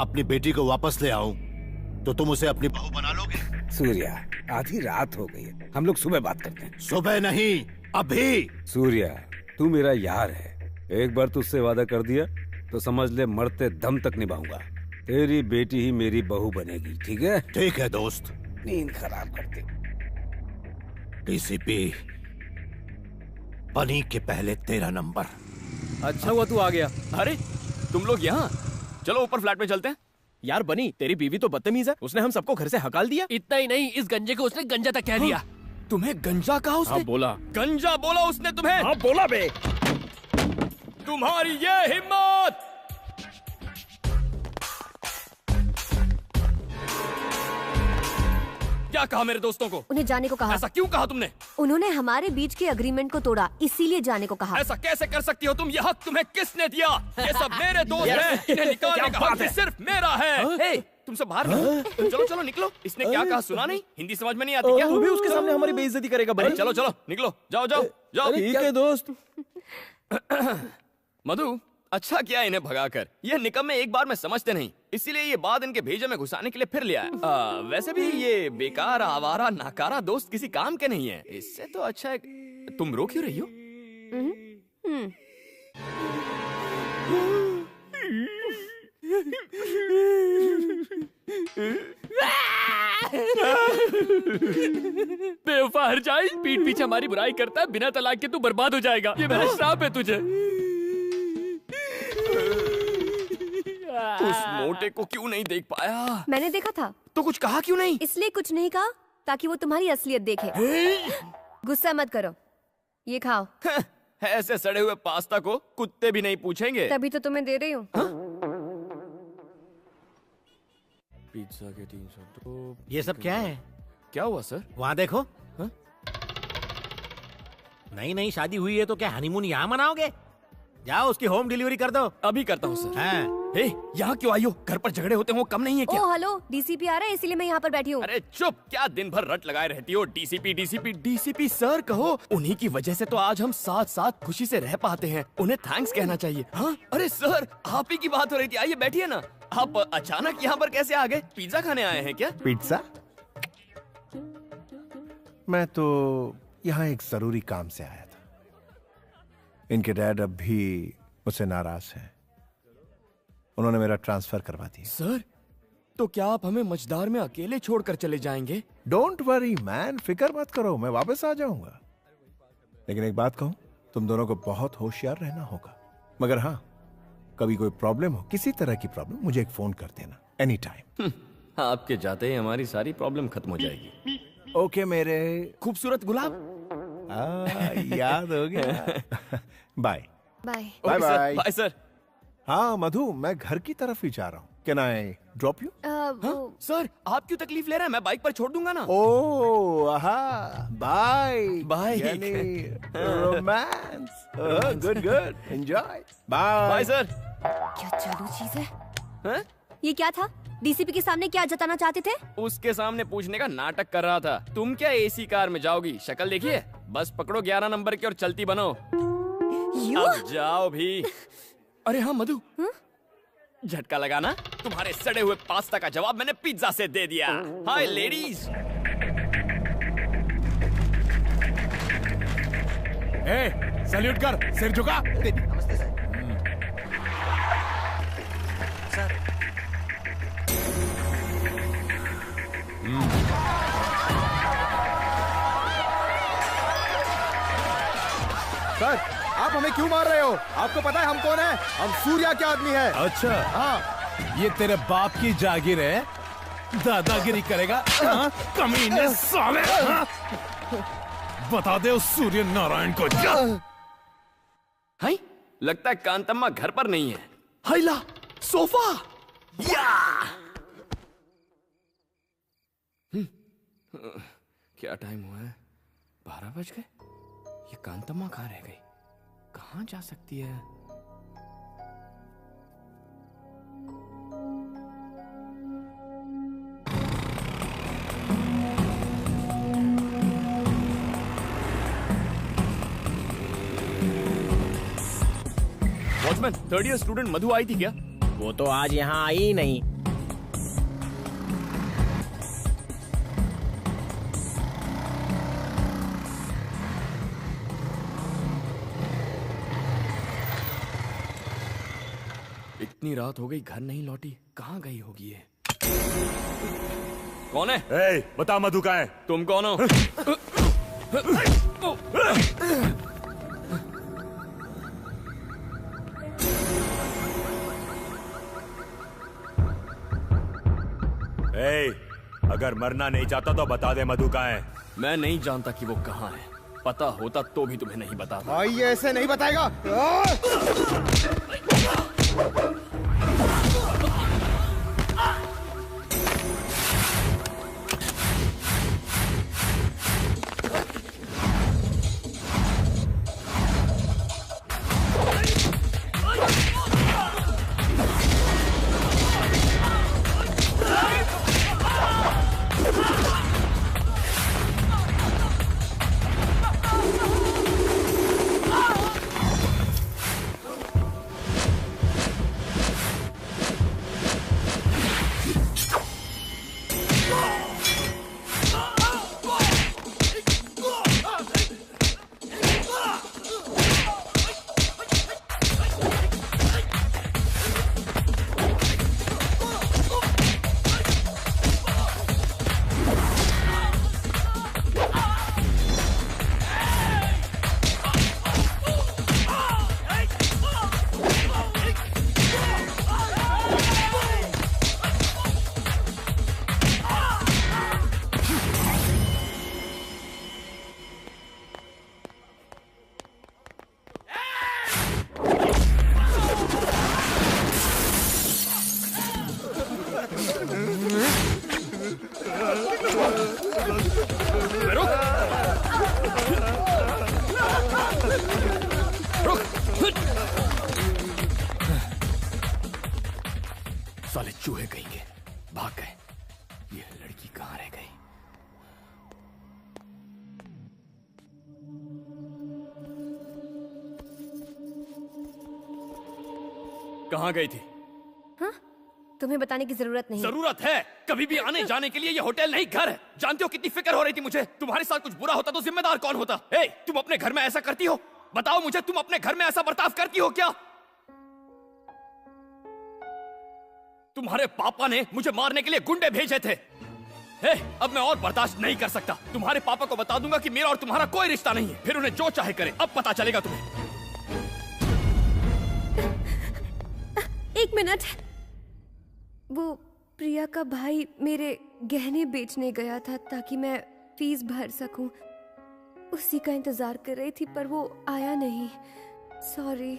अपनी बेटी को वापस ले आऊं तो तुम उसे अपनी बहू बना लोगे? सूर्या, आधी रात हो गई है, हम लोग सुबह बात करते हैं। सुबह नहीं, अभी। सूर्या, तू मेरा यार है। एक बार तुझसे वादा कर दिया तो समझ ले मरते दम तक निभाऊंगा। तेरी बेटी ही मेरी बहू बनेगी, ठीक है? ठीक है दोस्त। नींद खराब करते। डीसीपी, बनी के पहले तेरा नंबर। अच्छा हुआ तू आ गया। अरे तुम लोग यहाँ, चलो ऊपर फ्लैट में चलते हैं। यार बनी, तेरी बीवी तो बदतमीज है, उसने हम सबको घर से हकाल दिया। इतना ही नहीं, इस गंजे को उसने गंजा तक कह दिया। तुम्हें गंजा कहा उसने? हाँ बोला। गंजा बोला उसने तुम्हें? हाँ बोला बे। तुम्हारी ये हिम्मत! क्या कहा मेरे दोस्तों को? उन्हें जाने को कहा। ऐसा क्यों कहा तुमने? उन्होंने हमारे बीच के अग्रीमेंट को तोड़ा, इसीलिए जाने को कहा। ऐसा कैसे कर सकती हो तुम? ये हक तुम्हें किसने दिया? ये सब मेरे दोस्त हैं, इन्हें निकालने का हक सिर्फ मेरा है। तुम सब बाहर चलो चलो निकलो। इसने क्या कहा सुना नहीं? हिंदी समझ में नहीं आती क्या? तू भी उसके सामने हमारी बेइज्जती करेगा बनी। चलो चलो निकलो, जाओ जाओ जाओ। ठीक है दोस्त। मधु, अच्छा किया इन्हें भगाकर। ये निकम्मे एक बार में समझते नहीं, इसीलिए ये बात इनके भेजे में घुसाने के लिए फिर लिया है। वैसे भी ये बेकार आवारा नाकारा दोस्त किसी काम के नहीं है। इससे तो अच्छा है। तुम रो क्यों रही हो? बेवफा हर जाए, पीठ पीछे हमारी बुराई करता है, बिना तलाक के तू बर्बाद हो जाएगा। ये मेरा श्राप है तुझे। उस मोटे को क्यों नहीं देख पाया? मैंने देखा था। तो कुछ कहा क्यों नहीं? इसलिए कुछ नहीं कहा ताकि वो तुम्हारी असलियत देखे। गुस्सा मत करो, ये खाओ। ऐसे सड़े हुए पास्ता को कुत्ते भी नहीं पूछेंगे। तभी तो तुम्हें दे रही हूँ। पिज्जा के 302। ये सब क्या है? क्या हुआ सर? वहाँ देखो। हाँ? नई शादी हुई है तो क्या हनीमून यहाँ मनाओगे? जाओ उसकी होम डिलीवरी कर दो। अभी करता हूँ सर। हाँ। हे, यहाँ क्यों आई हो? घर पर झगड़े होते हैं वो कम नहीं है क्या? ओ हेलो, डीसीपी आ रहा है इसीलिए मैं यहाँ पर बैठी हूँ। अरे चुप, क्या दिन भर रट लगाए रहती हो? डीसीपी डीसीपी डीसीपी सर कहो। उन्हीं की वजह से तो आज हम साथ साथ खुशी से रह पाते हैं। उन्हें थैंक्स कहना चाहिए। हाँ? अरे सर, आप ही की बात हो रही थी। आइए बैठिए ना। आप अचानक यहाँ पर कैसे आ गए? पिज्जा खाने आए हैं क्या? पिज्जा? मैं तो यहाँ एक जरूरी काम से आया था। इनके डैड अब भी मुझसे नाराज हैं। उन्होंने मेरा ट्रांसफर करवा दिया। सर, तो क्या आप हमें मझदार में अकेले छोड़कर चले जाएंगे? डोंट वरी मैन, फिक्र मत करो, मैं वापस आ जाऊंगा। लेकिन एक बात कहूं, तुम दोनों को बहुत होशियार रहना होगा। मगर हाँ, कभी कोई प्रॉब्लम हो, किसी तरह की प्रॉब्लम, मुझे एक फोन कर देना एनी टाइम। आपके जाते ही हमारी सारी प्रॉब्लम खत्म हो जाएगी। ओके मेरे खूबसूरत गुलाब। याद हो गया। Bye bye bye bye bye sir. हाँ मधु, मैं घर की तरफ ही जा रहा हूँ। Can I drop you? Sir, आप क्यों तकलीफ ले रहे हैं? मैं बाइक पर छोड़ दूंगा ना। Oh bye bye. Romance. Good good, enjoy. Bye bye sir. क्या चालू चीज है? ये क्या था? डीसीपी के सामने क्या जताना चाहते थे? उसके सामने पूछने का नाटक कर रहा था। तुम क्या एसी कार में जाओगी? शक्ल देखिए। बस पकड़ो 11 नंबर की और चलती बनो। अब जाओ भी। अरे हाँ मधु, झटका लगाना। तुम्हारे सड़े हुए पास्ता का जवाब मैंने पिज्जा से दे दिया। हाय लेडीज। सैल्यूट कर, सिर झुका। नमस्ते सर। सर, आप हमें क्यों मार रहे हो? आपको पता है हम कौन है? हम सूर्या के आदमी है। अच्छा, हाँ। ये तेरे बाप की जागीर है? दादागिरी करेगा? हाँ? कमीने साले! हाँ? बता दे उस सूर्य नारायण को। हाय, लगता है कांतम्मा घर पर नहीं है। हाइला, सोफा। या! क्या टाइम हुआ है? 12 बज गए। ये कांतम्मा कहाँ रह गई? कहाँ जा सकती है? वॉचमैन, 3rd ईयर स्टूडेंट मधु आई थी क्या? वो तो आज यहाँ आई ही नहीं। इतनी रात हो गई, घर नहीं लौटी। कहाँ गई होगी ये? कौन है? बता मधु कहाँ है? तुम कौन हो? अगर मरना नहीं चाहता तो बता दे मधु कहाँ है। मैं नहीं जानता कि वो कहाँ है। पता होता तो भी तुम्हें नहीं बताता। भाई ये ऐसे नहीं बताएगा। साले चूहे कहेंगे, भाग गए। ये लड़की कहाँ रह गई? कहाँ गई थी? हाँ? तुम्हें बताने की जरूरत नहीं। जरूरत है। कभी भी आने जाने के लिए ये होटल नहीं घर है। जानते हो कितनी फिक्र हो रही थी मुझे? तुम्हारे साथ कुछ बुरा होता तो जिम्मेदार कौन होता? ए, तुम अपने घर में ऐसा करती हो? बताओ मुझे, तुम अपने घर में ऐसा बर्ताव करती हो क्या? तुम्हारे पापा ने मुझे मारने के लिए गुंडे भेजे थे। अब मैं और बर्दाश्त नहीं कर सकता। तुम्हारे पापा को बता दूंगा कि मेरा और तुम्हारा कोई रिश्ता नहीं है। फिर उन्हें जो चाहे करे। अब पता चलेगा तुम्हें। एक मिनट। वो प्रिया का भाई मेरे गहने बेचने गया था ताकि मैं फीस भर सकूं। उसी का इंतजार कर रही थी पर वो आया नहीं। सॉरी।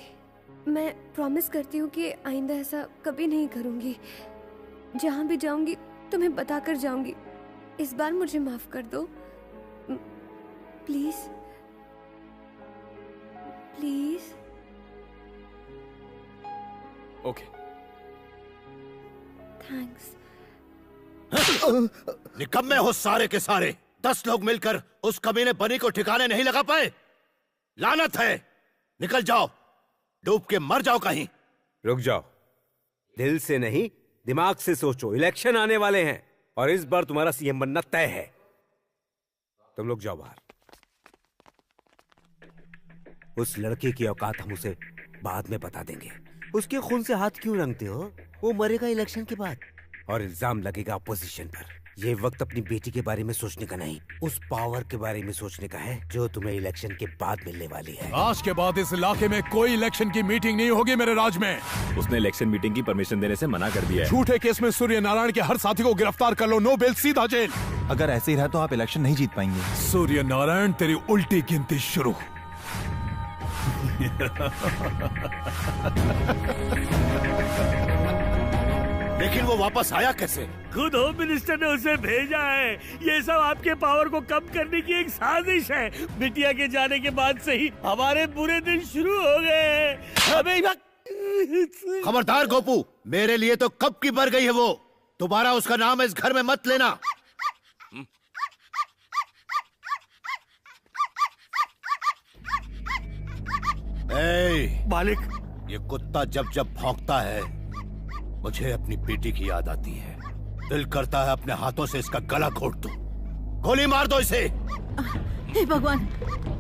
मैं प्रॉमिस करती हूँ कि आइंदा ऐसा कभी नहीं करूँगी। जहाँ भी जाऊँगी तुम्हें बताकर जाऊँगी। इस बार मुझे माफ कर दो प्लीज। प्लीज। ओके। थैंक्स। निकम्मे हो सारे के सारे। 10 लोग मिलकर उस कमीने बनी को ठिकाने नहीं लगा पाए। लानत है। निकल जाओ, डूब के मर जाओ कहीं। रुक जाओ। दिल से नहीं, दिमाग से सोचो। इलेक्शन आने वाले हैं और इस बार तुम्हारा सीएम बनना तय है। तुम लोग जाओ बाहर। उस लड़के की औकात हम उसे बाद में बता देंगे। उसके खून से हाथ क्यों रंगते हो? वो मरेगा इलेक्शन के बाद। और इल्जाम लगेगा अपोजिशन पर। ये वक्त अपनी बेटी के बारे में सोचने का नहीं, उस पावर के बारे में सोचने का है जो तुम्हें इलेक्शन के बाद मिलने वाली है। आज के बाद इस इलाके में कोई इलेक्शन की मीटिंग नहीं होगी मेरे राज में। उसने इलेक्शन मीटिंग की परमिशन देने से मना कर दिया है। झूठे केस में सूर्य नारायण के हर साथी को गिरफ्तार कर लो। नो बेल, सीधा जेल। अगर ऐसे ही रहा तो आप इलेक्शन नहीं जीत पाएंगे। सूर्य नारायण, तेरी उल्टी गिनती शुरू। लेकिन वो वापस आया कैसे? खुद होम मिनिस्टर ने उसे भेजा है। ये सब आपके पावर को कम करने की एक साजिश है। बिटिया के जाने के बाद से ही हमारे बुरे दिन शुरू हो गए हैं। हमें खबरदार गोपू, मेरे लिए तो कब की मर गई है वो। दोबारा उसका नाम इस घर में मत लेना। मालिक, ये कुत्ता जब जब भौंकता है मुझे अपनी बेटी की याद आती है। दिल करता है अपने हाथों से इसका गला घोट दूं। गोली मार दो इसे। हे भगवान।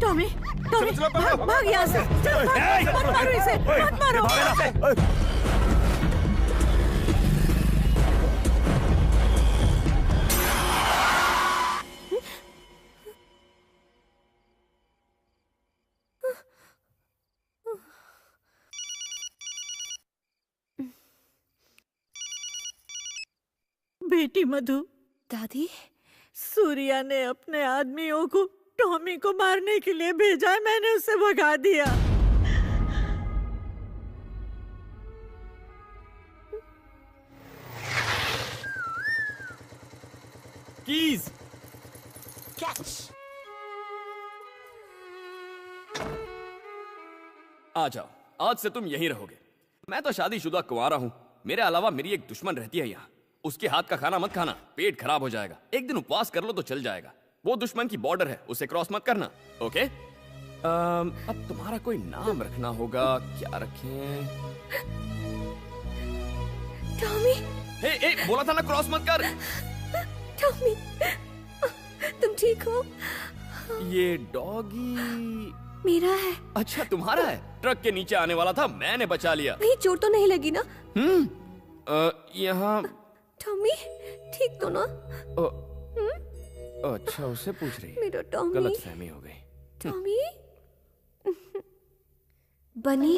टॉमी, टॉमी, भाग यहाँ से। मत मारो इसे, मत मारो। बेटी मधु। दादी, सूर्या ने अपने आदमियों को टॉमी को मारने के लिए भेजा है। मैंने उसे भगा दिया। कीज। आ जाओ, आज से तुम यहीं रहोगे। मैं तो शादीशुदा कुंवारा हूँ। मेरे अलावा मेरी एक दुश्मन रहती है यहाँ। उसके हाथ का खाना मत खाना, पेट खराब हो जाएगा। एक दिन उपवास कर लो तो चल जाएगा। वो दुश्मन की बॉर्डर है, उसे क्रॉस मत करना। ओके? अब तुम्हारा कोई नाम रखना होगा। क्या रखें? टॉमी। हे, बोला था ना क्रॉस मत कर। टॉमी, तुम ठीक हो? ये डॉगी मेरा है। अच्छा, तुम्हारा है? ट्रक के नीचे आने वाला था, मैंने बचा लिया। कहीं चोट तो नहीं लगी ना? यहाँ टॉमी ठीक तो ना? अच्छा, उसे पूछ रही है। मेरा टॉमी। गलतफहमी हो गई। टॉमी। बनी।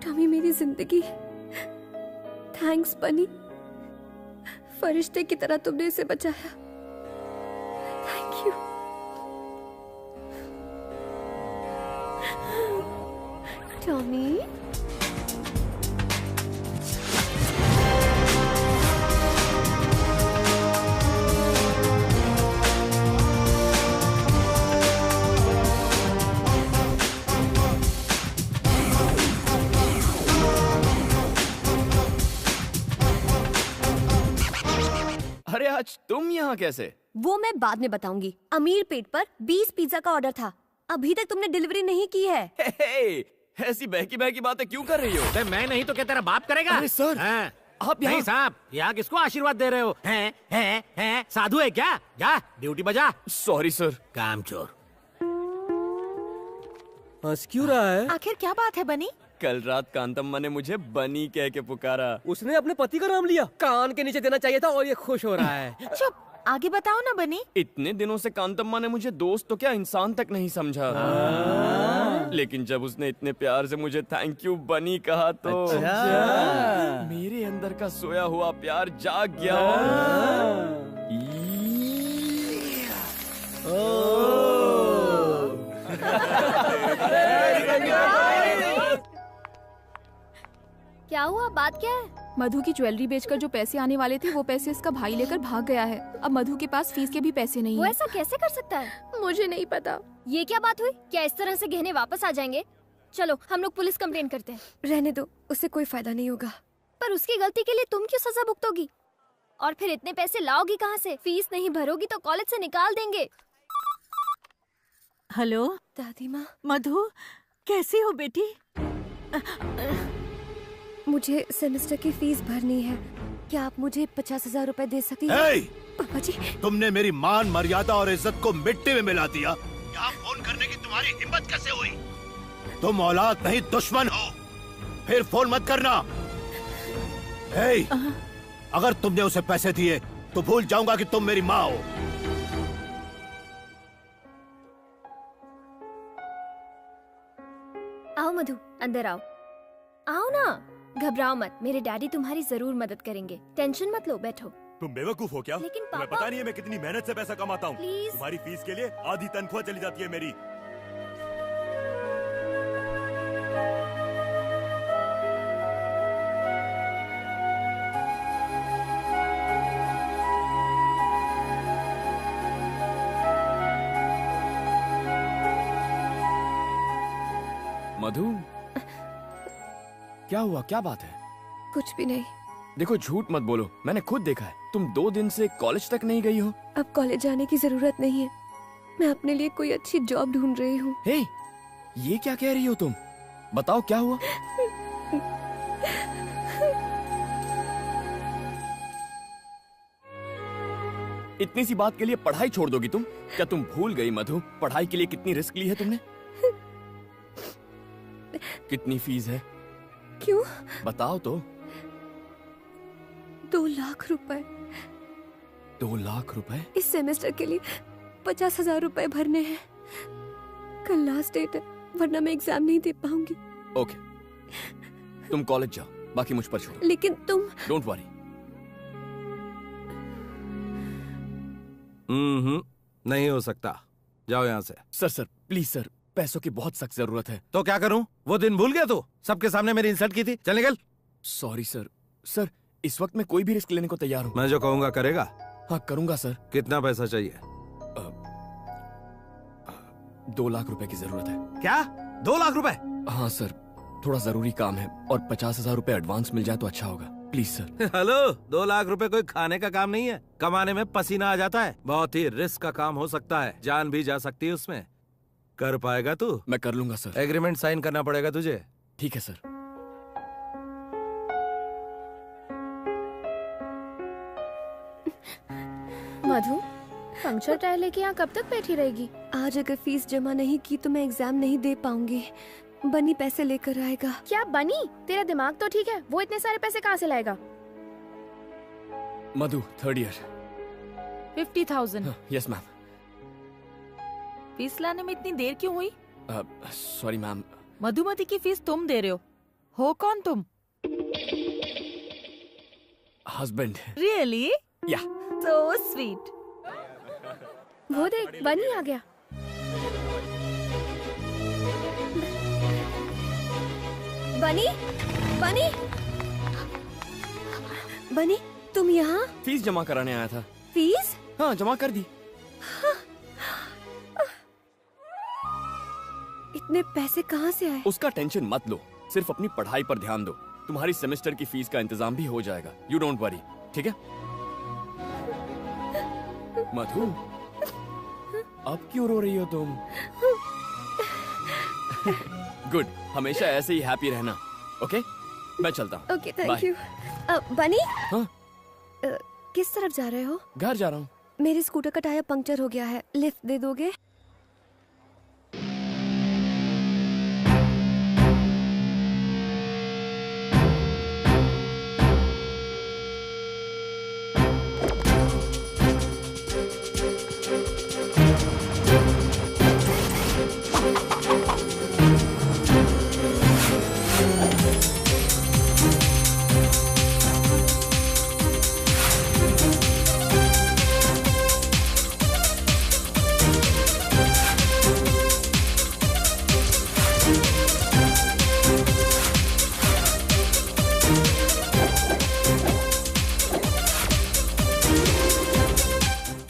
टॉमी मेरी जिंदगी। थैंक्स बनी। फरिश्ते की तरह तुमने इसे बचाया। Thank you. टॉमी। यहाँ कैसे? वो मैं बाद में बताऊंगी। अमीर पेट पर 20 पिज्जा का ऑर्डर था, अभी तक तुमने डिलीवरी नहीं की है। ऐसी बहकी बहकी बातें क्यों कर रही हो? मैं नहीं तो क्या तेरा बाप करेगा? अरे सर, आप नहीं साहब, यहाँ किसको आशीर्वाद दे रहे हो? हैं? साधु है क्या? जा ड्यूटी बजा। Sorry sir. कामचोर। हंस क्यों रहा है? आखिर क्या बात है बनी? कल रात कांतम्मा ने मुझे बनी कह के पुकारा। उसने अपने पति का नाम लिया। कान के नीचे देना चाहिए था और ये खुश हो रहा है। चुप, आगे बताओ ना बनी। इतने दिनों से कांतम्मा ने मुझे दोस्त तो क्या इंसान तक नहीं समझा। लेकिन जब उसने इतने प्यार से मुझे थैंक यू बनी कहा तो मेरे अंदर का सोया हुआ प्यार जाग गया। क्या हुआ? बात क्या है? मधु की ज्वेलरी बेचकर जो पैसे आने वाले थे वो पैसे इसका भाई लेकर भाग गया है। अब मधु के पास फीस के भी पैसे नहीं वो हैं। ऐसा कैसे कर सकता है? मुझे नहीं पता। ये क्या बात हुई? क्या इस तरह से गहने वापस आ जाएंगे? चलो हम लोग पुलिस कंप्लेन करते हैं। रहने दो, उससे कोई फायदा नहीं होगा। पर उसकी गलती के लिए तुम क्यों सजा भुगतोगी? और फिर इतने पैसे लाओगी कहाँ से? फीस नहीं भरोगी तो कॉलेज से निकाल देंगे। हेलो दादी माँ। मधु, कैसी हो बेटी? मुझे सेमेस्टर की फीस भरनी है, क्या आप मुझे 50,000 रुपए दे सकती हैं? हे! पापा जी, तुमने मेरी मान मर्यादा और इज्जत को मिट्टी में मिला दिया। यहाँ फोन करने की तुम्हारी हिम्मत कैसे हुई? तुम औलाद नहीं दुश्मन हो, फिर फोन मत करना। हे! अगर तुमने उसे पैसे दिए तो भूल जाऊंगा कि तुम मेरी माँ हो। आओ मधु, अंदर आओ। आओ ना, घबराओ मत, मेरे डैडी तुम्हारी जरूर मदद करेंगे। टेंशन मत लो, बैठो। तुम बेवकूफ हो क्या? लेकिन तुम्हें पापा- पता नहीं है मैं कितनी मेहनत से पैसा कमाता हूँ। प्लीज। तुम्हारी फीस के लिए आधी तनख्वाह चली जाती है मेरी। मधु, क्या हुआ? क्या बात है? कुछ भी नहीं। देखो झूठ मत बोलो, मैंने खुद देखा है तुम 2 दिन से कॉलेज तक नहीं गई हो। अब कॉलेज जाने की जरूरत नहीं है, मैं अपने लिए कोई अच्छी जॉब ढूंढ रही हूँ। हे, ये क्या कह रही हो तुम? बताओ क्या हुआ? इतनी सी बात के लिए पढ़ाई छोड़ दोगी तुम? क्या तुम भूल गई मधु, पढ़ाई के लिए कितनी रिस्क ली है तुमने? कितनी फीस है? क्यों? बताओ तो। 2 लाख रुपए। 2 लाख रुपए? इस सेमेस्टर के लिए 50,000 रुपए भरने हैं। कल लास्ट डेट है, वरना मैं एग्जाम नहीं दे पाऊंगी। ओके, तुम कॉलेज जाओ, बाकी मुझ पर छोड़ो। लेकिन तुम। Don't worry. नहीं हो सकता, जाओ यहाँ से। सर प्लीज सर, पैसों की बहुत सख्त जरूरत है। तो क्या करूं? वो दिन भूल गया तू? सबके सामने मेरी इंसल्ट की थी। चल निकल। सॉरी सर, इस वक्त मैं कोई भी रिस्क लेने को तैयार हूँ। मैं जो कहूंगा करेगा? हाँ करूंगा सर। कितना पैसा चाहिए? 2 लाख रुपए की जरूरत है। क्या? 2 लाख रुपए? हाँ सर, थोड़ा जरूरी काम है और 50,000 रुपए एडवांस मिल जाए तो अच्छा होगा, प्लीज सर। हेलो, 2 लाख रुपए कोई खाने का काम नहीं है। कमाने में पसीना आ जाता है, बहुत ही रिस्क का काम हो सकता है, जान भी जा सकती है उसमें। कर पाएगा तू? मैं कर लूंगा सर। एग्रीमेंट साइन करना पड़ेगा तुझे। ठीक है सर। मधु, पंक्चर टायर लेके यहाँ कब तक बैठी रहेगी? आज अगर फीस जमा नहीं की तो मैं एग्जाम नहीं दे पाऊंगी। बनी पैसे लेकर आएगा। क्या बनी? तेरा दिमाग तो ठीक है, वो इतने सारे पैसे कहाँ से लाएगा? मधु, 3rd year. 50,000। Yes ma'am. Fees लाने में इतनी देर क्यों हुई? Sorry ma'am. मधुमती की फीस तुम दे रहे हो कौन तुम? हस्बैंड। रियली? या। So sweet. वो देख, बनी आ गया। बनी, बनी, बनी, तुम यहाँ? फीस जमा कराने आया था। फीस? हाँ, जमा कर दी। इतने पैसे कहाँ से आए? उसका टेंशन मत लो, सिर्फ अपनी पढ़ाई पर ध्यान दो। तुम्हारी सेमेस्टर की फीस का इंतजाम भी हो जाएगा। यू डोंट वरी, ठीक है? मधु, अब क्यों रो रही हो तुम? गुड, हमेशा ऐसे ही हैप्पी रहना। ओके, मैं चलता हूँ। Okay, thank you. बनी, हाँ? किस तरफ जा रहे हो? घर जा रहा हूँ। मेरे स्कूटर का टायर पंक्चर हो गया है, लिफ्ट दे दोगे?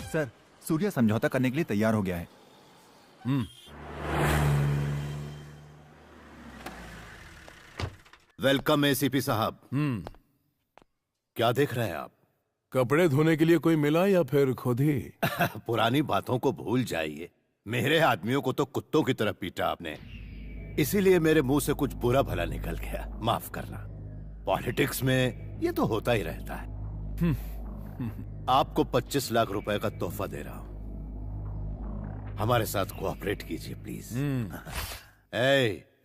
सर, सूर्या समझौता करने के लिए तैयार हो गया है। वेलकम एसीपी साहब। क्या देख रहे हैं आप? कपड़े धोने के लिए कोई मिला या फिर खुद ही? पुरानी बातों को भूल जाइए। मेरे आदमियों को तो कुत्तों की तरह पीटा आपने, इसीलिए मेरे मुंह से कुछ बुरा भला निकल गया, माफ करना। पॉलिटिक्स में ये तो होता ही रहता है। आपको 25 लाख रुपए का तोहफा दे रहा हूं, हमारे साथ कोऑपरेट कीजिए प्लीज।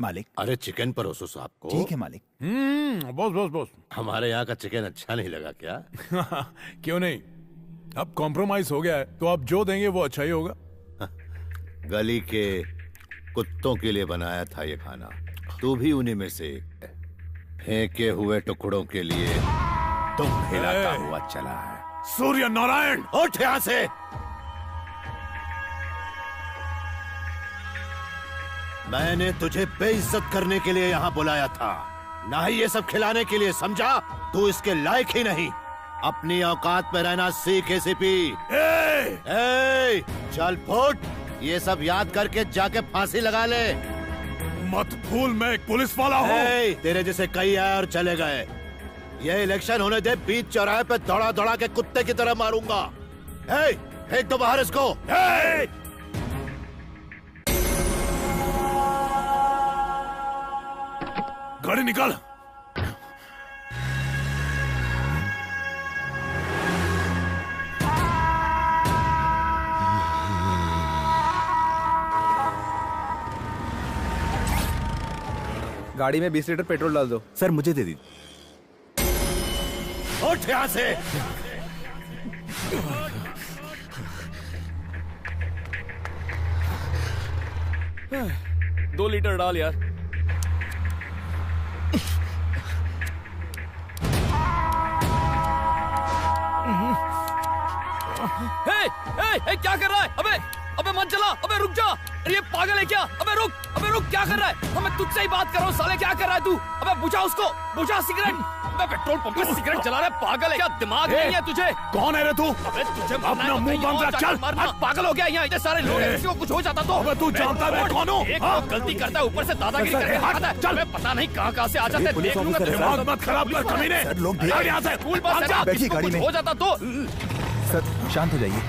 मालिक। अरे चिकन परोसो साहब को। ठीक है मालिक। बॉस बॉस बॉस, हमारे यहाँ का चिकन अच्छा नहीं लगा क्या? क्यों नहीं, अब कॉम्प्रोमाइज हो गया है तो आप जो देंगे वो अच्छा ही होगा। गली के कुत्तों के लिए बनाया था ये खाना, तू भी उन्हीं में से एक है। फेंके हुए टुकड़ों के लिए तुम हिलाता हुआ चला है। सूर्य नारायण, उठ यहाँ से। मैंने तुझे बेइज्जत करने के लिए यहाँ बुलाया था, ना ही ये सब खिलाने के लिए, समझा? तू इसके लायक ही नहीं। अपनी औकात में रहना सीख एसीपी। चल फुट, ये सब याद करके जाके फांसी लगा ले। मत भूल मैं एक पुलिस वाला हूँ। तेरे जैसे कई आए और चले गए। ये इलेक्शन होने दे, बीच चौराहे पे दौड़ा दौड़ा के कुत्ते की तरह मारूंगा। फेंक दो बाहर इसको। गाड़ी निकाल। गाड़ी में 20 लीटर पेट्रोल डाल दो। सर मुझे दे दी। उठ यहाँ से। 2 लीटर डाल यार। क्या कर रहा है? अबे मन चला। अबे रुक जा। ये पागल है क्या? अबे रुक क्या कर रहा है? मैं तुझसे ही बात कर रहा हूँ साले, क्या कर रहा है तू? अबे बुझा उसको, बुझा सिगरेट। अबे पेट्रोल पंप पे सिगरेट जला रहा है, पागल है क्या? दिमाग नहीं है तुझे? कौन है रे तू? अबे तुझे अपना मुंह बंद रख, चल। पागल हो गया यहाँ, इतने सारे लोग हैं, किसी को कुछ हो जाता तो? अबे तू जानता है मैं कौन हूँ? एक गलती करता है, ऊपर से दादागिरी करके आता है। चल, पता नहीं कहाँ से आ जाते हैं। देख लूंगा। दिमाग मत खराब कर कमीने। लोग यहाँ से स्कूल बस है ना, बैठिए गाड़ी में। हो जाता तो? सर शांत हो जाइए।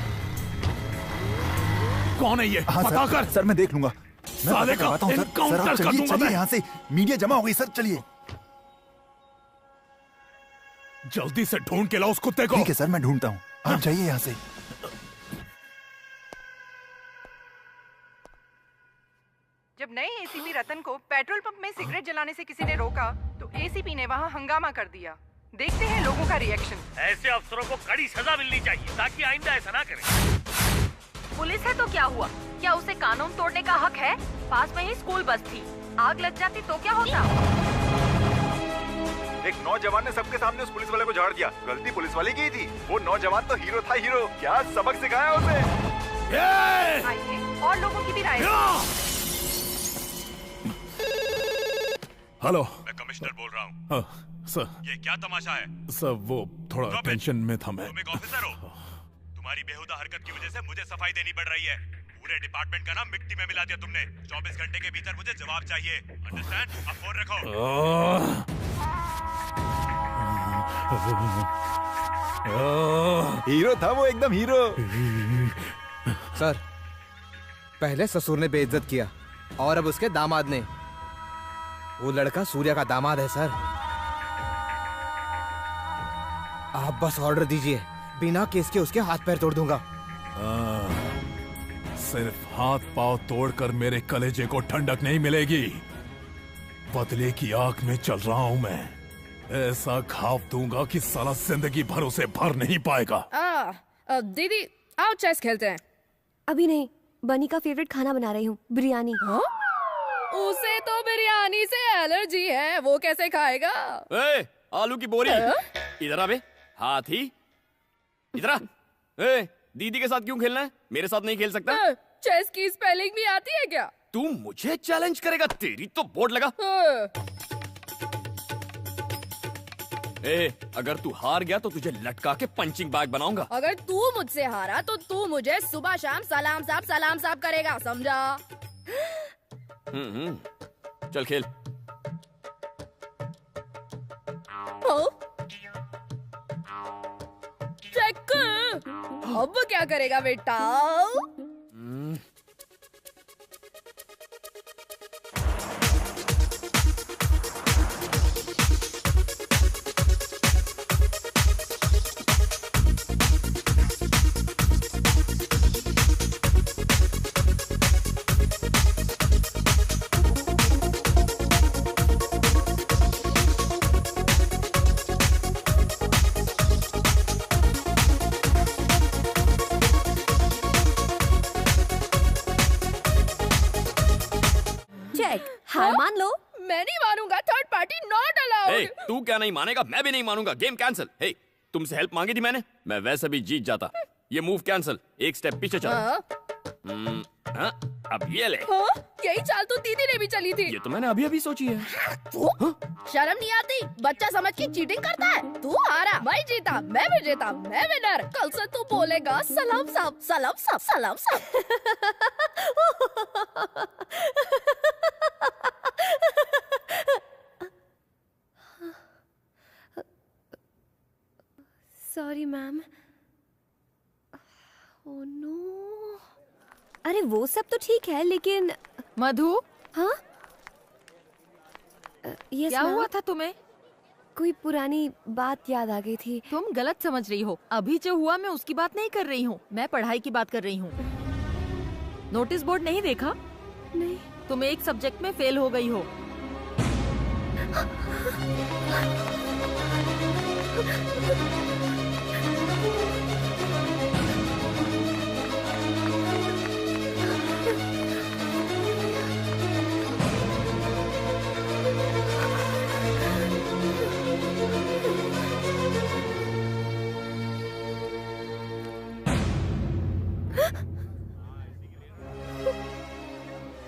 कौन है ये? हाँ, पता कर। सर मैं देख लूंगा। साले का एनकाउंटर कर दूंगा मैं। यहाँ से मीडिया जमा हो गई सर, चलिए। जल्दी से ढूंढ के लाओ उस कुत्ते को। ठीक है सर, मैं ढूंढता हूँ, आप जाइए यहाँ से। जब नए एसीपी रतन को पेट्रोल पंप में सिगरेट जलाने से किसी ने रोका तो एसीपी ने वहाँ हंगामा कर दिया। देखते हैं लोगों का रिएक्शन। ऐसे अफसरों को कड़ी सजा मिलनी चाहिए ताकि आइंदा ऐसा ना करें। पुलिस है तो क्या हुआ? क्या उसे कानून तोड़ने का हक है? पास में ही स्कूल बस थी, आग लग जाती तो क्या होता? एक नौजवान ने सबके सामने उस पुलिस वाले को झाड़ दिया। गलती पुलिस वाले की थी। वो नौजवान तो हीरो था, हीरो। क्या सबक सिखाया उसे। आइए और लोगों की भी राय। हेलो, मैं कमिश्नर बोल रहा हूँ। सर ये क्या तमाशा है? सर वो थोड़ा टेंशन में था मैं। तुम एक ऑफिसर हो, तुम्हारी बेहुदा हरकत की वजह से मुझे सफाई देनी पड़ रही है। पूरे डिपार्टमेंट का नाम मिट्टी में मिला दिया तुमने। 24 घंटे के भीतर मुझे जवाब चाहिए। अंडरस्टैंड? अब फोन रखो। हीरो था वो, एकदम हीरो। सर, पहले ससुर ने बेइज्जत किया और अब उसके दामाद ने। वो लड़का सूर्या का दामाद है सर। आप बस ऑर्डर दीजिए, बिना केस के उसके हाथ पैर तोड़ दूंगा। सिर्फ हाथ पांव तोड़कर मेरे कलेजे को ठंडक नहीं मिलेगी। बदले की आग में चल रहा हूं मैं। ऐसा घाव दूंगा कि साला जिंदगी भर उसे भर नहीं पाएगा। दीदी आओ चेस खेलते हैं। अभी नहीं, बनी का फेवरेट खाना बना रही हूँ, बिरयानी। उसे तो बिरयानी से एलर्जी है, वो कैसे खाएगा? ए, आलू की बोरी इधर आ बे, हाथी इधर आ। ए, दीदी के साथ क्यों खेलना है, मेरे साथ नहीं खेल सकता? चेस की स्पेलिंग भी आती है क्या? तू मुझे चैलेंज करेगा? तेरी तो बोर्ड लगा। ए, अगर तू हार गया तो तुझे लटका के पंचिंग बैग बनाऊंगा। अगर तू मुझसे हारा तो तू मुझे सुबह शाम सलाम साहब करेगा, समझा? चल खेल। चेक। अब क्या करेगा बेटा? हार मान लो। मैं नहीं मानूंगा, थर्ड पार्टी नॉट अलाउड। तू क्या नहीं मानेगा? मैं भी नहीं मानूंगा। Game cancel. हे, तुमसे हेल्प मांगी थी मैंने, मैं वैसे भी जीत जाता। ये मूव कैंसिल, एक स्टेप पीछे चल। अब ये ले। यही चाल तो दीदी ने भी चली थी। ये तो मैंने अभी अभी सोची है। शर्म नहीं आती? बच्चा समझ के चीटिंग करता है। तू हारा, मैं जीता, मैं विजेता, मैं विनर। कल से तू बोलेगा सलाम साहब, सलाम साहब, सलाम साहब। Sorry ma'am. Oh no. अरे वो सब तो ठीक है, लेकिन मधु। हाँ? क्या हुआ था तुम्हें? कोई पुरानी बात याद आ गई थी। तुम गलत समझ रही हो। अभी जो हुआ मैं उसकी बात नहीं कर रही हूँ, मैं पढ़ाई की बात कर रही हूँ। नोटिस बोर्ड नहीं देखा? नहीं। तुम एक सब्जेक्ट में फेल हो गई हो।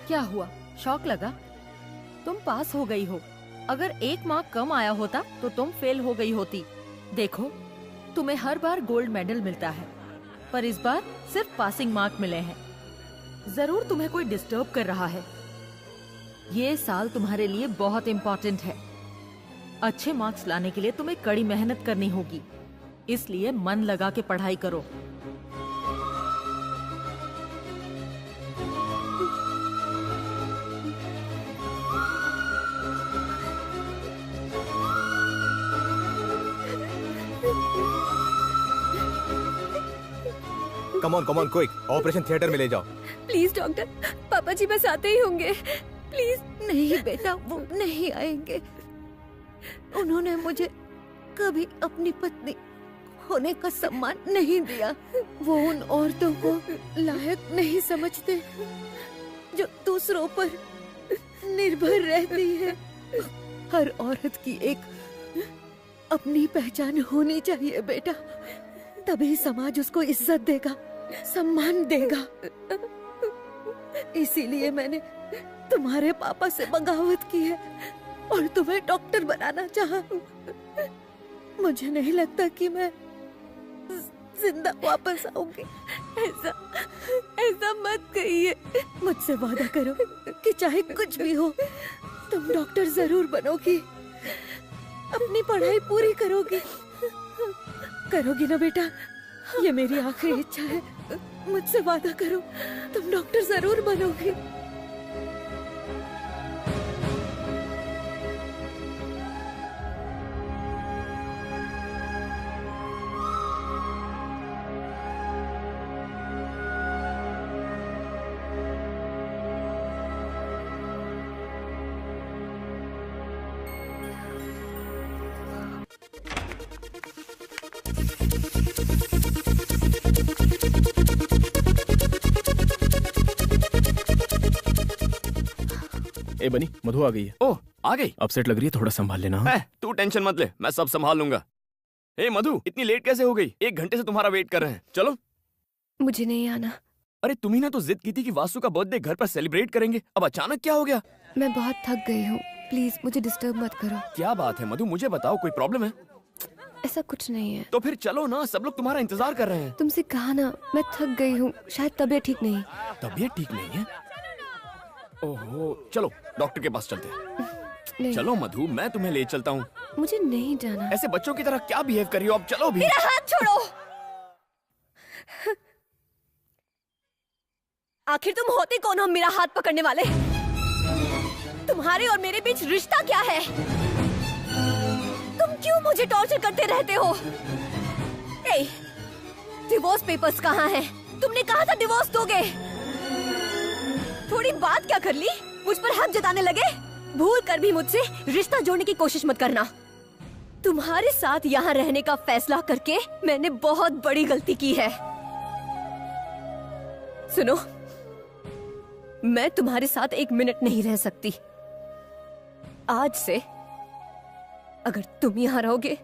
क्या हुआ? शौक लगा? तुम पास हो गई हो। अगर एक मार्क कम आया होता तो तुम फेल हो गई होती। देखो, तुम्हें हर बार गोल्ड मेडल मिलता है, पर इस बार सिर्फ पासिंग मार्क मिले हैं। जरूर तुम्हें कोई डिस्टर्ब कर रहा है। ये साल तुम्हारे लिए बहुत इम्पोर्टेंट है। अच्छे मार्क्स लाने के लिए तुम्हें कड़ी मेहनत करनी होगी, इसलिए मन लगा के पढ़ाई करो। Come on quick, operation theatre में ले जाओ। प्लीज डॉक्टर, पापा जी बस आते ही होंगे, प्लीज। नहीं बेटा, वो नहीं आएंगे। उन्होंने मुझे कभी अपनी पत्नी होने का सम्मान नहीं दिया। वो उन औरतों को लायक नहीं समझते जो दूसरों पर निर्भर रहती है। हर औरत की एक अपनी पहचान होनी चाहिए बेटा, तभी समाज उसको इज्जत देगा, सम्मान देगा। इसीलिए मैंने तुम्हारे पापा से बगावत की है और तुम्हें डॉक्टर बनाना चाहा। मुझे नहीं लगता कि मैं जिंदा वापस आऊंगी। ऐसा मत कहिए। मुझसे वादा करो कि चाहे कुछ भी हो तुम डॉक्टर जरूर बनोगी, अपनी पढ़ाई पूरी करोगी। करोगी ना बेटा? ये मेरी आखिरी इच्छा है, मुझसे वादा करो, तुम डॉक्टर जरूर बनोगी। ए बनी, मधु आ गई है। ओह, आ गई? अपसेट लग रही है, थोड़ा संभाल लेना। तू टेंशन मत ले, मैं सब संभाल लूंगा। ए मधु, इतनी लेट कैसे हो गई? 1 घंटे से तुम्हारा वेट कर रहे हैं। चलो। मुझे नहीं आना। अरे तुम्ही ने तो जिद की थी कि वासु का बर्थडे घर पर सेलिब्रेट करेंगे, अब अचानक क्या हो गया? मैं बहुत थक गई हूँ, प्लीज मुझे डिस्टर्ब मत करो। क्या बात है मधु, मुझे बताओ, कोई प्रॉब्लम है? ऐसा कुछ नहीं है। तो फिर चलो ना, सब लोग तुम्हारा इंतजार कर रहे हैं। तुमसे कहा ना, मैं थक गई हूँ, शायद तबीयत ठीक नहीं। तबीयत ठीक नहीं है? ओहो, चलो डॉक्टर के पास चलते हैं। चलो मधु, मैं तुम्हें ले चलता हूँ। मुझे नहीं जाना। ऐसे बच्चों की तरह क्या बिहेव कर रही हो? अब चलो भी। मेरा हाथ छोड़ो। आखिर तुम होते कौन हो मेरा हाथ पकड़ने वाले? तुम्हारे और मेरे बीच रिश्ता क्या है? तुम क्यों मुझे टॉर्चर करते रहते हो? ए, डिवोर्स पेपर्स कहाँ हैं? तुमने कहा था डिवोर्स दोगे। थोड़ी बात क्या कर ली, मुझ पर हक जताने लगे। भूल कर भी मुझसे रिश्ता जोड़ने की कोशिश मत करना। तुम्हारे साथ यहाँ रहने का फैसला करके मैंने बहुत बड़ी गलती की है। सुनो, मैं तुम्हारे साथ 1 मिनट नहीं रह सकती। आज से अगर तुम यहाँ रहोगे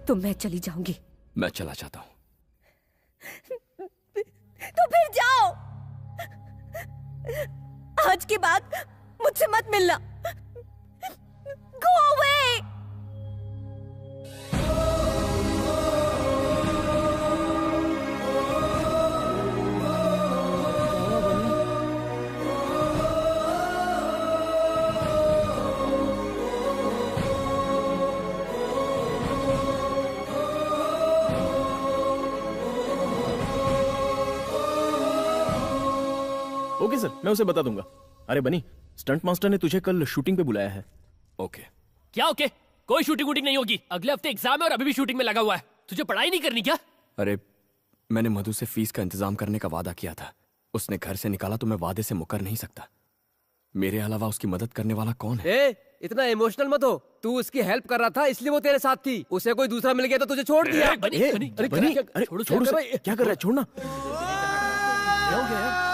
तो मैं चली जाऊंगी। मैं चला जाता हूँ। तो फिर जाओ। आज के बाद मुझसे मत मिलना। Go away! ओके सर, मैं उसे बता दूंगा। अरे बनी, स्टंट मास्टर ने तुझे कल शूटिंग पे बुलाया है। ओके। क्या ओके? कोई शूटिंग वूटिंग नहीं होगी। अगले हफ्ते एग्जाम है और अभी भी शूटिंग में लगा हुआ है। तुझे पढ़ाई नहीं करनी क्या? अरे मैंने मधु से फीस का इंतजाम करने का वादा किया था। उसने घर से निकाला तो मैं वादे से मुकर नहीं सकता। मेरे अलावा उसकी मदद करने वाला कौन है? इतना इमोशनल मत हो। तू उसकी हेल्प कर रहा था इसलिए वो तेरे साथ थी। उसे कोई दूसरा मिल गया तो तुझे छोड़ दिया। छोड़ उसे। क्या कर रहा है? छोड़ना। क्या हो गया?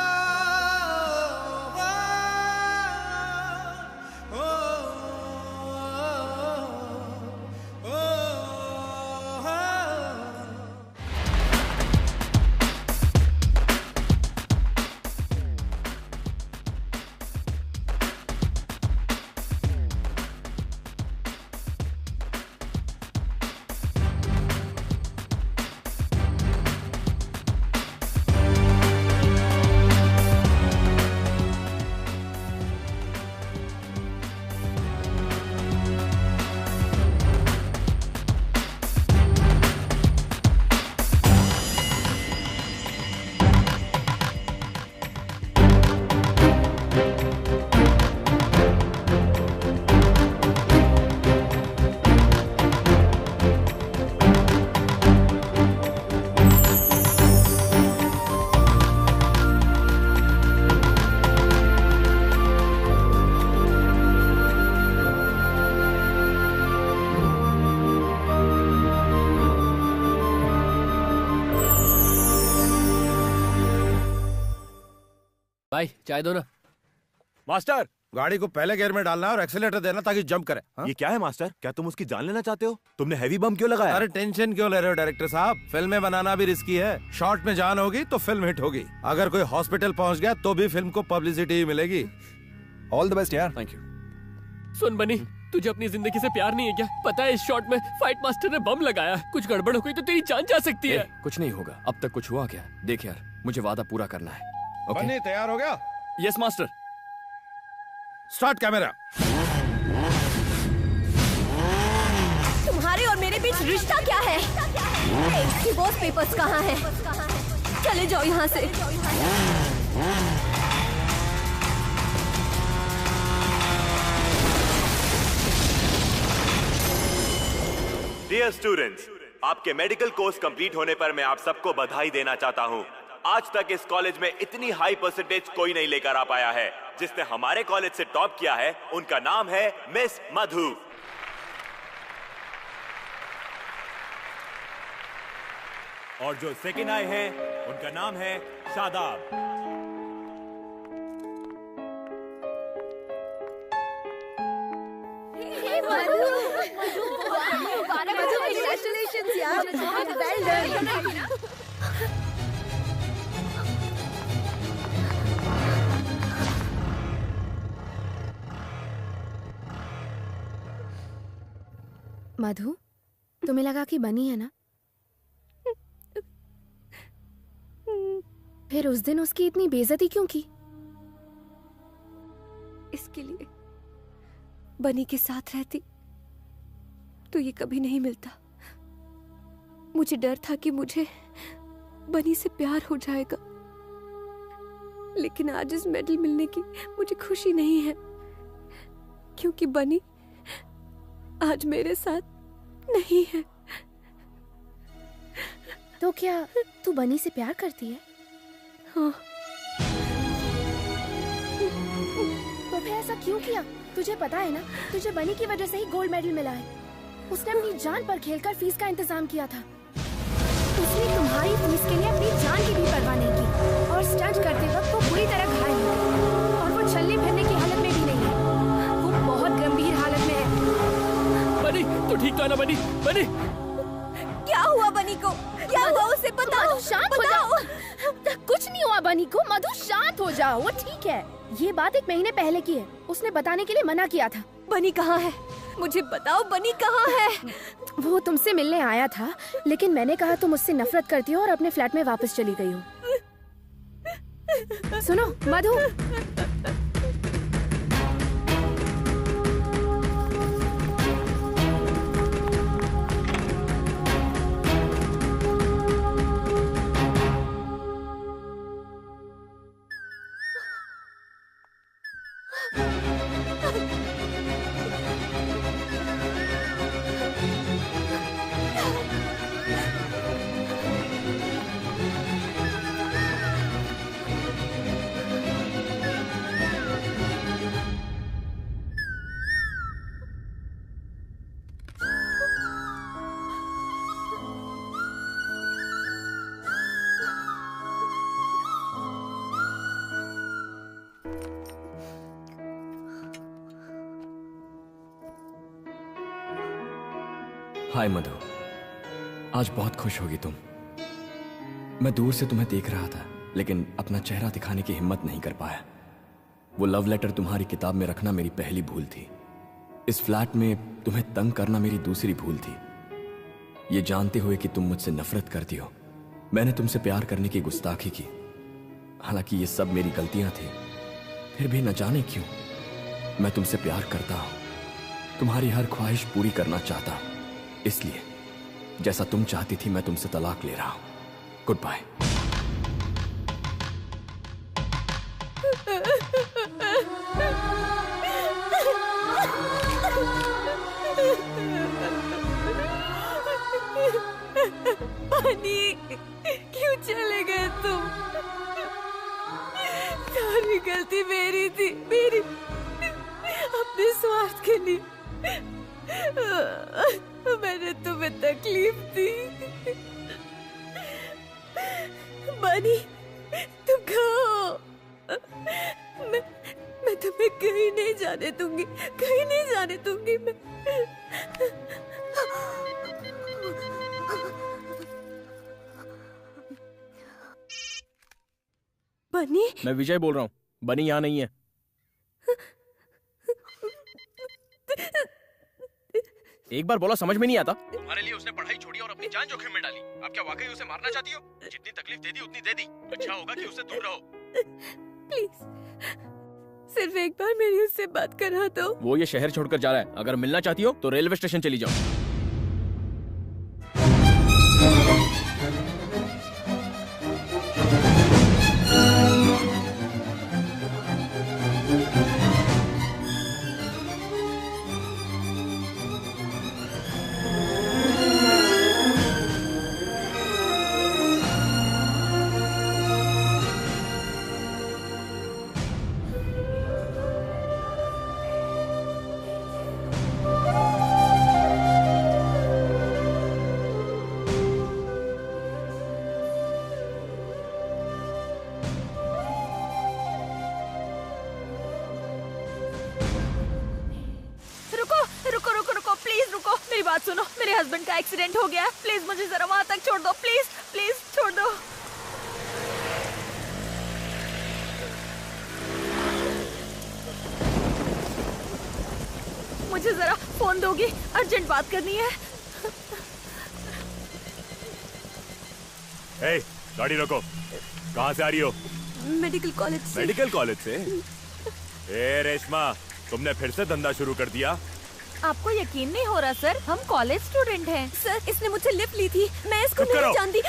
भाई चाय दो ना। मास्टर, गाड़ी को पहले गियर में डालना और एक्सीलेटर देना ताकि जंप करे। ये क्या है मास्टर? क्या तुम उसकी जान लेना चाहते हो? तुमने हैवी बम क्यों लगाया? अरे टेंशन क्यों ले रहे हो डायरेक्टर साहब? फिल्में बनाना भी रिस्की है। शॉर्ट में जान होगी तो फिल्म हिट होगी। अगर कोई हॉस्पिटल पहुंच गया तो भी फिल्म को पब्लिसिटी ही मिलेगी। ऑल द बेस्ट यार। Thank you. सुन बनी, तुझे अपनी जिंदगी से प्यार नहीं है क्या? पता है इस शॉट में फाइट मास्टर ने बम लगाया। कुछ गड़बड़ हो गई तो तेरी जान जा सकती है। कुछ नहीं होगा। अब तक कुछ हुआ क्या? देख यार, मुझे वादा पूरा करना है। बनी तैयार हो गया? Yes master. Start camera. तुम्हारे और मेरे बीच रिश्ता क्या है? डिवोर्स पेपर्स कहाँ हैं? चले जाओ यहाँ से। डियर स्टूडेंट्स, आपके मेडिकल कोर्स कंप्लीट होने पर मैं आप सबको बधाई देना चाहता हूं। आज तक इस कॉलेज में इतनी हाई परसेंटेज कोई नहीं लेकर आ पाया है। जिसने हमारे कॉलेज से टॉप किया है उनका नाम है मिस मधु। और जो सेकंड आए हैं उनका नाम है शादाब। Congratulations यार, well done। मधु, तुम्हें लगा कि बनी है ना? फिर उस दिन उसकी इतनी बेइज्जती क्यों की? इसके लिए बनी के साथ रहती तो ये कभी नहीं मिलता। मुझे डर था कि मुझे बनी से प्यार हो जाएगा, लेकिन आज इस मेडल मिलने की मुझे खुशी नहीं है, क्योंकि बनी आज मेरे साथ नहीं है। तो क्या तू बनी से प्यार करती है? हाँ। तो फिर ऐसा क्यों किया? तुझे पता है ना, तुझे बनी की वजह से ही गोल्ड मेडल मिला है। उसने अपनी जान पर खेलकर फीस का इंतजाम किया था। उसने तुम्हारी फीस के लिए अपनी जान की भी परवाह नहीं की, और स्टंट करते वक्त वो बुरी तरह घायल हो गई, और वो चलने फिरने की हालत में भी नहीं है। वो बहुत गंभीर हालत में है। बनी, तू ठीक तो है ना बनी? बनी, क्या हुआ बनी को? क्या हुआ उसे बताओ। शांत हो जाओ। कुछ नहीं हुआ बनी को। मधु शांत हो जाओ, वो ठीक है। ये बात 1 महीने पहले की है। उसने बताने के लिए मना किया था। बनी कहाँ है? मुझे बताओ, बनी कहाँ है? वो तुमसे मिलने आया था, लेकिन मैंने कहा तुम उससे नफरत करती हो और अपने फ्लैट में वापस चली गई हो। सुनो मधु, हाय मधु, आज बहुत खुश होगी तुम। मैं दूर से तुम्हें देख रहा था, लेकिन अपना चेहरा दिखाने की हिम्मत नहीं कर पाया। वो लव लेटर तुम्हारी किताब में रखना मेरी पहली भूल थी। इस फ्लैट में तुम्हें तंग करना मेरी दूसरी भूल थी। ये जानते हुए कि तुम मुझसे नफरत करती हो, मैंने तुमसे प्यार करने की गुस्ताखी की। हालांकि ये सब मेरी गलतियां थी, फिर भी न जाने क्यों मैं तुमसे प्यार करता हूं। तुम्हारी हर ख्वाहिश पूरी करना चाहता हूं, इसलिए जैसा तुम चाहती थी मैं तुमसे तलाक ले रहा हूं। Goodbye. बनी, क्यों चले गए तुम? सारी गलती मेरी थी, मेरी, अपने स्वार्थ के लिए मैंने तुम्हें तकलीफ दी। बनी, तुम कहो, मैं तुम्हें कहीं नहीं जाने दूंगी, कहीं नहीं जाने दूंगी मैं। बनी, मैं विजय बोल रहा हूँ। बनी यहाँ नहीं है। एक बार बोला समझ में नहीं आता? तुम्हारे लिए उसने पढ़ाई छोड़ी और अपनी जान जोखिम में डाली। आप क्या वाकई उसे मारना चाहती हो? जितनी तकलीफ दे दी उतनी दे दी। अच्छा होगा कि उससे दूर रहो। प्लीज, सिर्फ एक बार मेरी उससे बात करा दो। वो ये शहर छोड़कर जा रहा है। अगर मिलना चाहती हो तो रेलवे स्टेशन चली जाओ। बात सुनो, मेरे हस्बैंड का एक्सीडेंट हो गया है, प्लीज मुझे जरा वहाँ तक छोड़ दो, प्लीज प्लीज छोड़ दो। मुझे जरा फोन दोगी, अर्जेंट बात करनी है। ए, गाड़ी रोको। कहाँ से आ रही हो? मेडिकल कॉलेज से। मेडिकल कॉलेज से? ए रेशमा, तुमने फिर से धंधा शुरू कर दिया? आपको यकीन नहीं हो रहा सर, हम कॉलेज स्टूडेंट हैं। सर, इसने मुझसे लिफ्ट ली थी, मैं इसको नहीं जानती।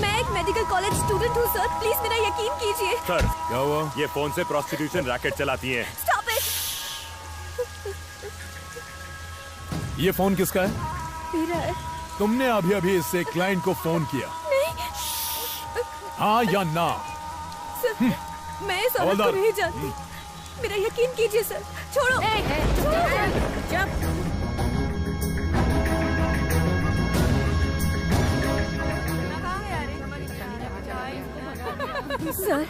मैं एक मेडिकल कॉलेज स्टूडेंट हूँ सर, प्लीज मेरा यकीन कीजिए। सर, क्या हुआ? ये फोन से प्रोस्टिट्यूशन रैकेट चलाती हैं। Stop it. ये फोन किसका है? मेरा है। तुमने अभी अभी इससे क्लाइंट को फोन किया? नहीं। हाँ या ना? सर, मैं इस औरत को नहीं जानती, मेरा यकीन कीजिए सर। छोड़ो। सर,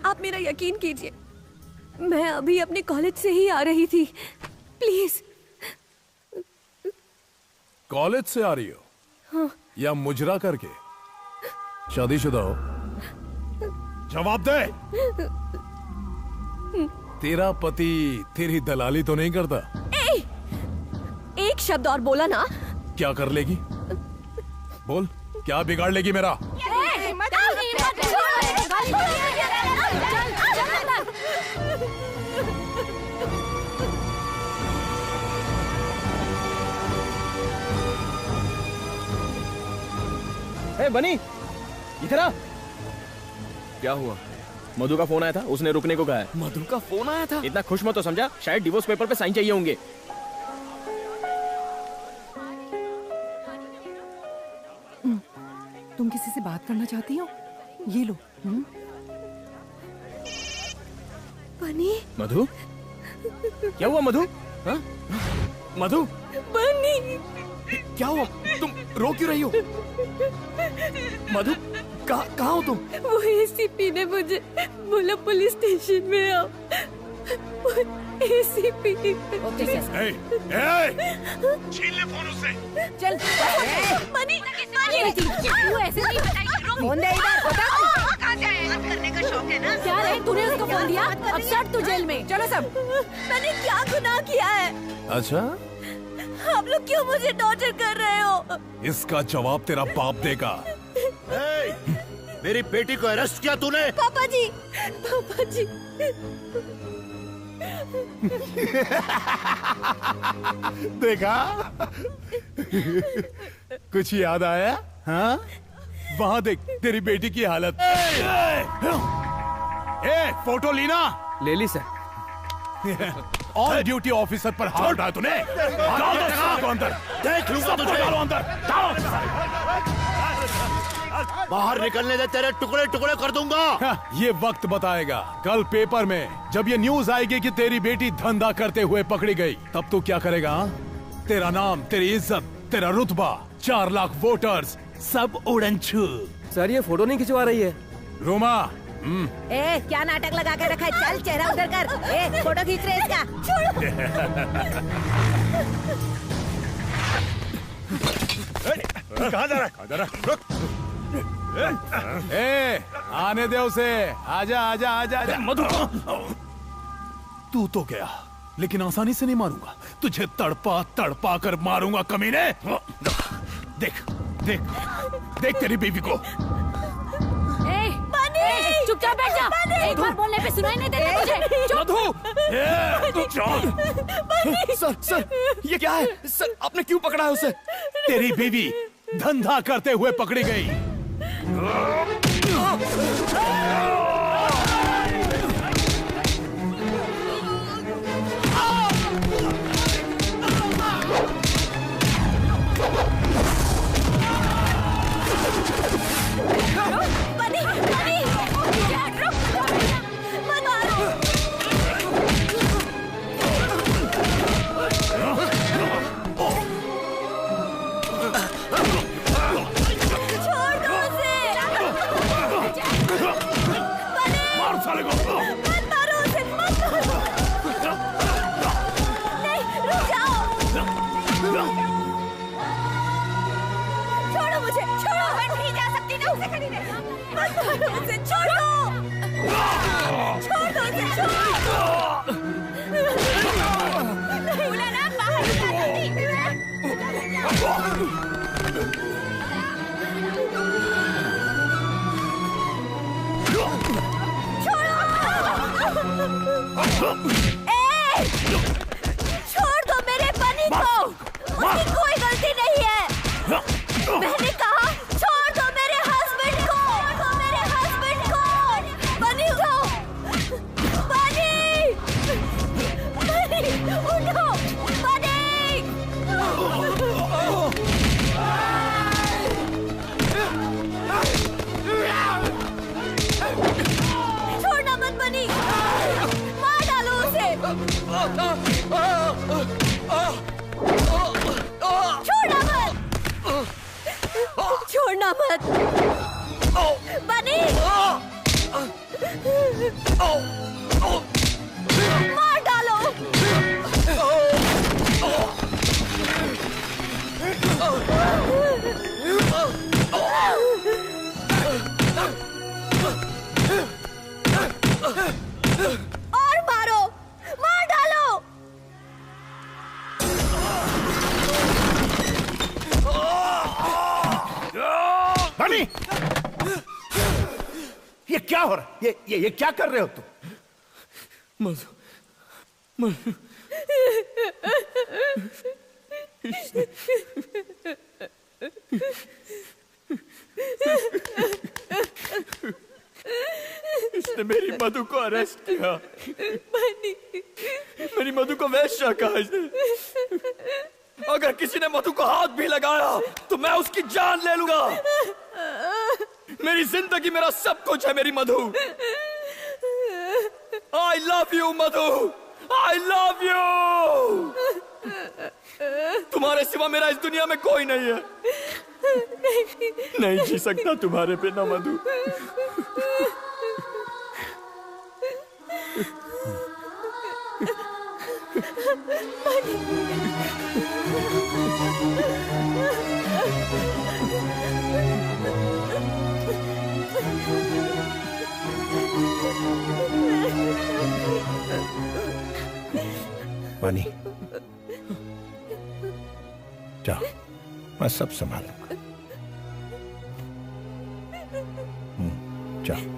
आप मेरा यकीन कीजिए, मैं अभी अपने कॉलेज से ही आ रही थी, प्लीज। कॉलेज से आ रही हो? हाँ। या मुजरा करके? शादीशुदा हो? जवाब दे। तेरा पति तेरी दलाली तो नहीं करता? एक शब्द और बोला ना। क्या कर लेगी? बोल, क्या बिगाड़ लेगी मेरा? ए बनी, इधर आ। क्या हुआ? मधु का फोन आया था, उसने रुकने को कहा है। मधु का फोन आया था? इतना खुश मत हो समझा, शायद डिवोर्स पेपर पे साइन चाहिए होंगे। तुम किसी से बात करना चाहती हो? ये लो। बनी। मधु? क्या हुआ मधु? हाँ? मधु? बनी। क्या हुआ? तुम रो क्यों रही हो? मधु, कहाँ हो तुम? वो एसीपी ने मुझे बोला पुलिस स्टेशन में आओ। एसीपी। छीन ले फोन उससे। चल। मनी, तू ऐसे नहीं बताएगी। फोन दे इधर। बता कहाँ से आया? बात करने का शौक है ना? क्या रे, तूने उसको फोन दिया? अब सट तू जेल में। चलो सब। मैंने क्या गुनाह किया है? अच्छा, आप लोग क्यों मुझे टॉर्चर कर रहे हो? इसका जवाब तेरा बाप देगा। मेरी बेटी को अरेस्ट किया तूने? पापा जी, पापा जी। देखा? कुछ याद आया? हाँ? वहाँ देख तेरी बेटी की हालत। फोटो लीना। ले ली सर। ऑन ड्यूटी ऑफिसर पर हाथ उठाया तूने। डालो अंदर। देख लूंगा तुझे। डालो अंदर। बाहर निकलने दे, तेरे टुकड़े टुकड़े कर दूंगा। ये वक्त बताएगा। कल पेपर में जब ये न्यूज आएगी कि तेरी बेटी धंधा करते हुए पकड़ी गई, तब तू क्या करेगा? तेरा नाम, तेरी इज्जत, तेरा रुतबा, 4 लाख वोटर्स सब उड़न छू। सर, ये फोटो नहीं खिंचवा रही है। रोमा। ए, क्या नाटक लगा के रखा है? चल चेहरा उधर कर। ए, फोटो खींच रहे इसका। कहाँ जा रहा है? रुक। आने दे उसे। आजा आजा आजा आजा। मधु, तू तो गया, लेकिन आसानी से नहीं मारूंगा तुझे। तड़पा तड़पा कर मारूंगा कमीने। देख देख देख तेरी बीवी को। चुपचाप बैठ जा। एक बार बोलने पे सुनाई नहीं देता तुझे। मधु! सर, सर, ये क्या है? सर, आपने क्यों पकड़ा है उसे? तेरी बीवी धंधा करते हुए पकड़ी गई। मुझे, छोड़ो। मैं नहीं जा सकती ना उसे खरीदने। मत मारो उसे, छोड़ दो। छोड़ दो उसे, छोड़। बोला ना बाहर निकल जल्दी। छोड़ दो मेरे बनी को, उसकी कोई गलती नहीं है। मैंने कहा छोड़ दो मेरे हस्बैंड को, मेरे हस्बैंड को। बनी उठो, बनी, बनी उठो, बनी। छोड़ना मत बनी, मार डालो उसे। छोड़ना मत, बनी। मार डालो। और मारो, मार डालो। बनी, ये क्या हो रहा है? ये क्या कर रहे हो तुम? मधु, मधु। इसने मेरी मधु को अरेस्ट किया। मेरी मधु को वैश्या कहा इसने। अगर किसी ने मधु को हाथ भी लगाया तो मैं उसकी जान ले लूंगा। मेरी जिंदगी मेरा सब कुछ है मेरी मधु। I love you Madhu, I love you। तुम्हारे सिवा मेरा इस दुनिया में कोई नहीं है। नहीं जी सकता तुम्हारे बिना मधु। बनी, जाओ, मैं सब संभालूंगा। जाओ।